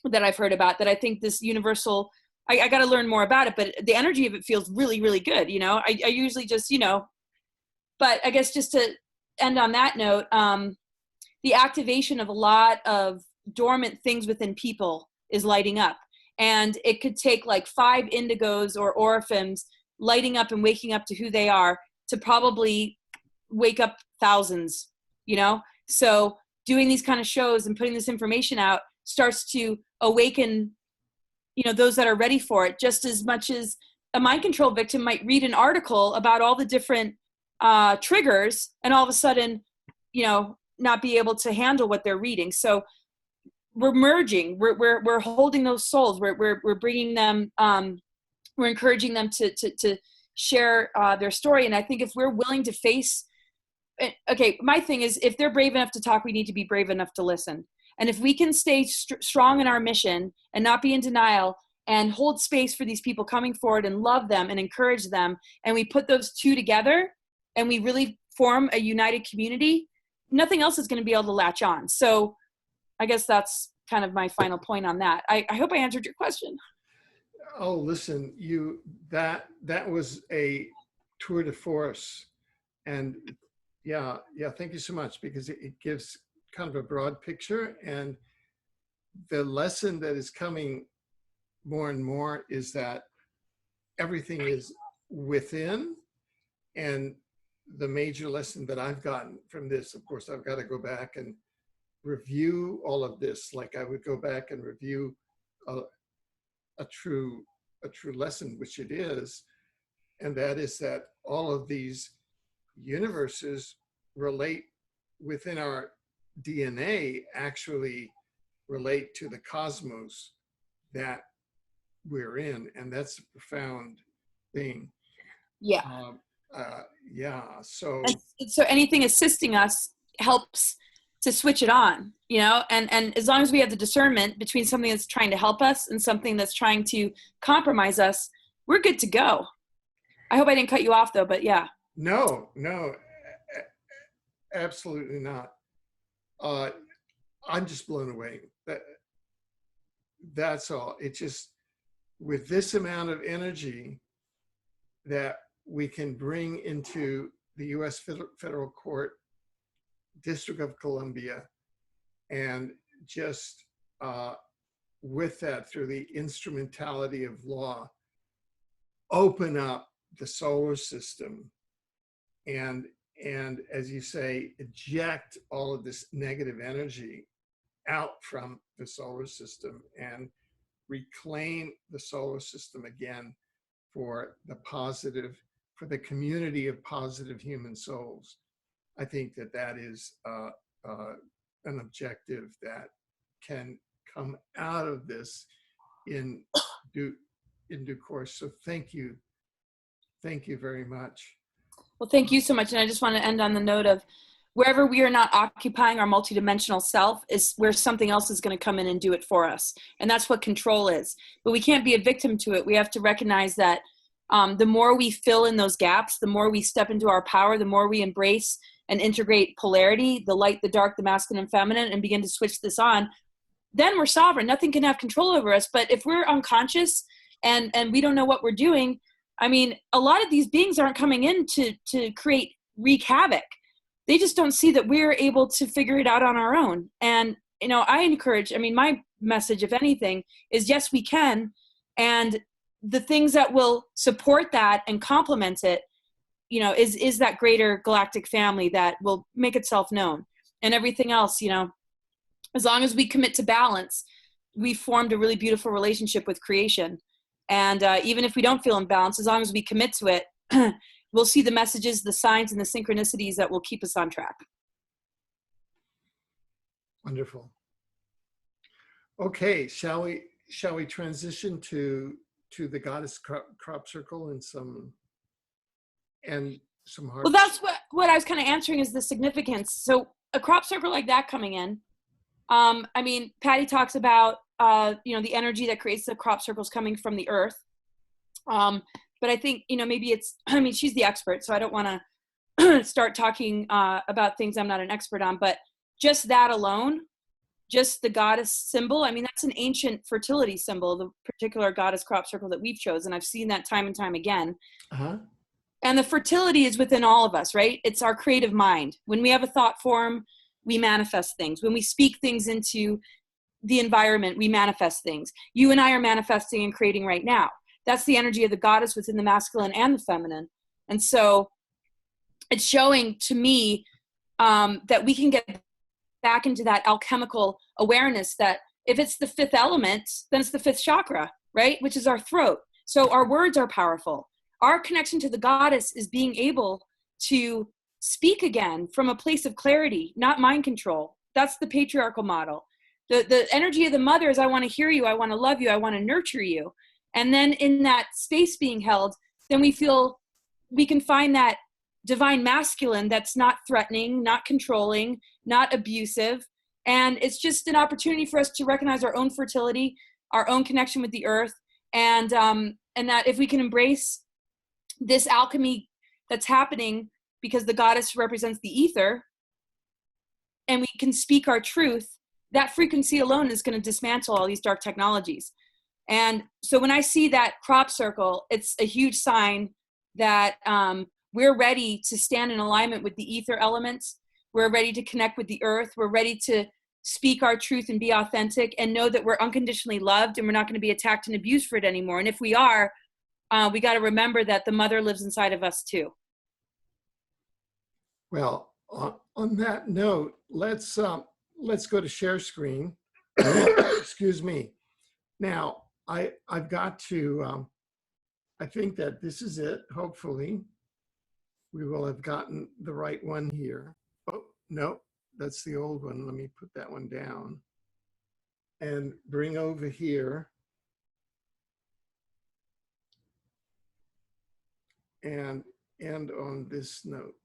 that I've heard about, that I think this universal, I got to learn more about it, but the energy of it feels really, really good. I usually just, but I guess just to end on that note, the activation of a lot of dormant things within people is lighting up. And it could take like 5 indigos or orphans lighting up and waking up to who they are to probably wake up thousands, So doing these kind of shows and putting this information out starts to awaken, those that are ready for it, just as much as a mind control victim might read an article about all the different triggers and all of a sudden, not be able to handle what they're reading. So we're merging, we're holding those souls, we're bringing them, we're encouraging them to share their story. And I think if we're willing to face, okay, my thing is, if they're brave enough to talk, we need to be brave enough to listen. And if we can stay strong in our mission and not be in denial and hold space for these people coming forward and love them and encourage them, and we put those two together and we really form a united community, nothing else is going to be able to latch on. So I guess that's kind of my final point on that. I hope I answered your question. Oh, listen, that was a tour de force. And yeah, thank you so much, because it gives kind of a broad picture. And the lesson that is coming more and more is that everything is within. And the major lesson that I've gotten from this, of course, I've got to go back and review all of this, like I would go back and review a true lesson, which it is, and that is that all of these universes relate within our DNA, actually relate to the cosmos that we're in, and that's a profound thing. Yeah. So anything assisting us helps to switch it on, and as long as we have the discernment between something that's trying to help us and something that's trying to compromise us, we're good to go. I hope I didn't cut you off though, but yeah. No, absolutely not. I'm just blown away. That's all. It just, with this amount of energy that we can bring into the U.S. Federal Court, District of Columbia, and just with that, through the instrumentality of law, open up the solar system and as you say, eject all of this negative energy out from the solar system and reclaim the solar system again for the positive, for the community of positive human souls. I think that that is an objective that can come out of this in due course. So thank you very much. Well, thank you so much. And I just want to end on the note of wherever we are not occupying our multidimensional self is where something else is going to come in and do it for us. And that's what control is. But we can't be a victim to it. We have to recognize that the more we fill in those gaps, the more we step into our power, the more we embrace and integrate polarity, the light, the dark, the masculine and feminine, and begin to switch this on, then we're sovereign. Nothing can have control over us. But if we're unconscious and we don't know what we're doing, I mean, a lot of these beings aren't coming in to wreak havoc. They just don't see that we're able to figure it out on our own. And, you know, I encourage, I mean, my message, if anything, is yes, we can. And the things that will support that and complement it, you know, is that greater galactic family that will make itself known. And everything else, you know, as long as we commit to balance, we formed a really beautiful relationship with creation. And even if we don't feel imbalanced, as long as we commit to it, we'll see the messages, the signs, and the synchronicities that will keep us on track. Wonderful. Okay, shall we transition to the goddess crop circle and some hard. Well, that's what I was kind of answering is the significance. So a crop circle like that coming in, I mean, Patty talks about you know, the energy that creates the crop circles coming from the earth. But I think, you know, maybe it's, I mean, she's the expert, so I don't want to start talking about things I'm not an expert on, but just that alone, just the goddess symbol, I mean, that's an ancient fertility symbol, the particular goddess crop circle that we've chosen. I've seen that time and time again. Uh-huh. And the fertility is within all of us, right? It's our creative mind. When we have a thought form, we manifest things. When we speak things into the environment, we manifest things. You and I are manifesting and creating right now. That's the energy of the goddess within the masculine and the feminine. And so it's showing to me that we can get back into that alchemical awareness that if it's the fifth element, then it's the fifth chakra, right? Which is our throat. So our words are powerful. Our connection to the goddess is being able to speak again from a place of clarity, not mind control. That's the patriarchal model. The energy of the mother is, I want to hear you, I want to love you, I want to nurture you. And then in that space being held, then we feel we can find that divine masculine that's not threatening, not controlling, not abusive. And it's just an opportunity for us to recognize our own fertility, our own connection with the earth. And that if we can embrace this alchemy that's happening because the goddess represents the ether, and we can speak our truth, that frequency alone is going to dismantle all these dark technologies. And so when I see that crop circle, it's a huge sign that we're ready to stand in alignment with the ether elements. We're ready to connect with the earth. We're ready to speak our truth and be authentic and know that we're unconditionally loved and we're not going to be attacked and abused for it anymore. And if we are, we got to remember that the mother lives inside of us too. Well, on that note, let's go to share screen. Excuse me. Now, I've got to, I think that this is it. Hopefully, we will have gotten the right one here. Oh, no, that's the old one. Let me put that one down and bring over here. And end on this note.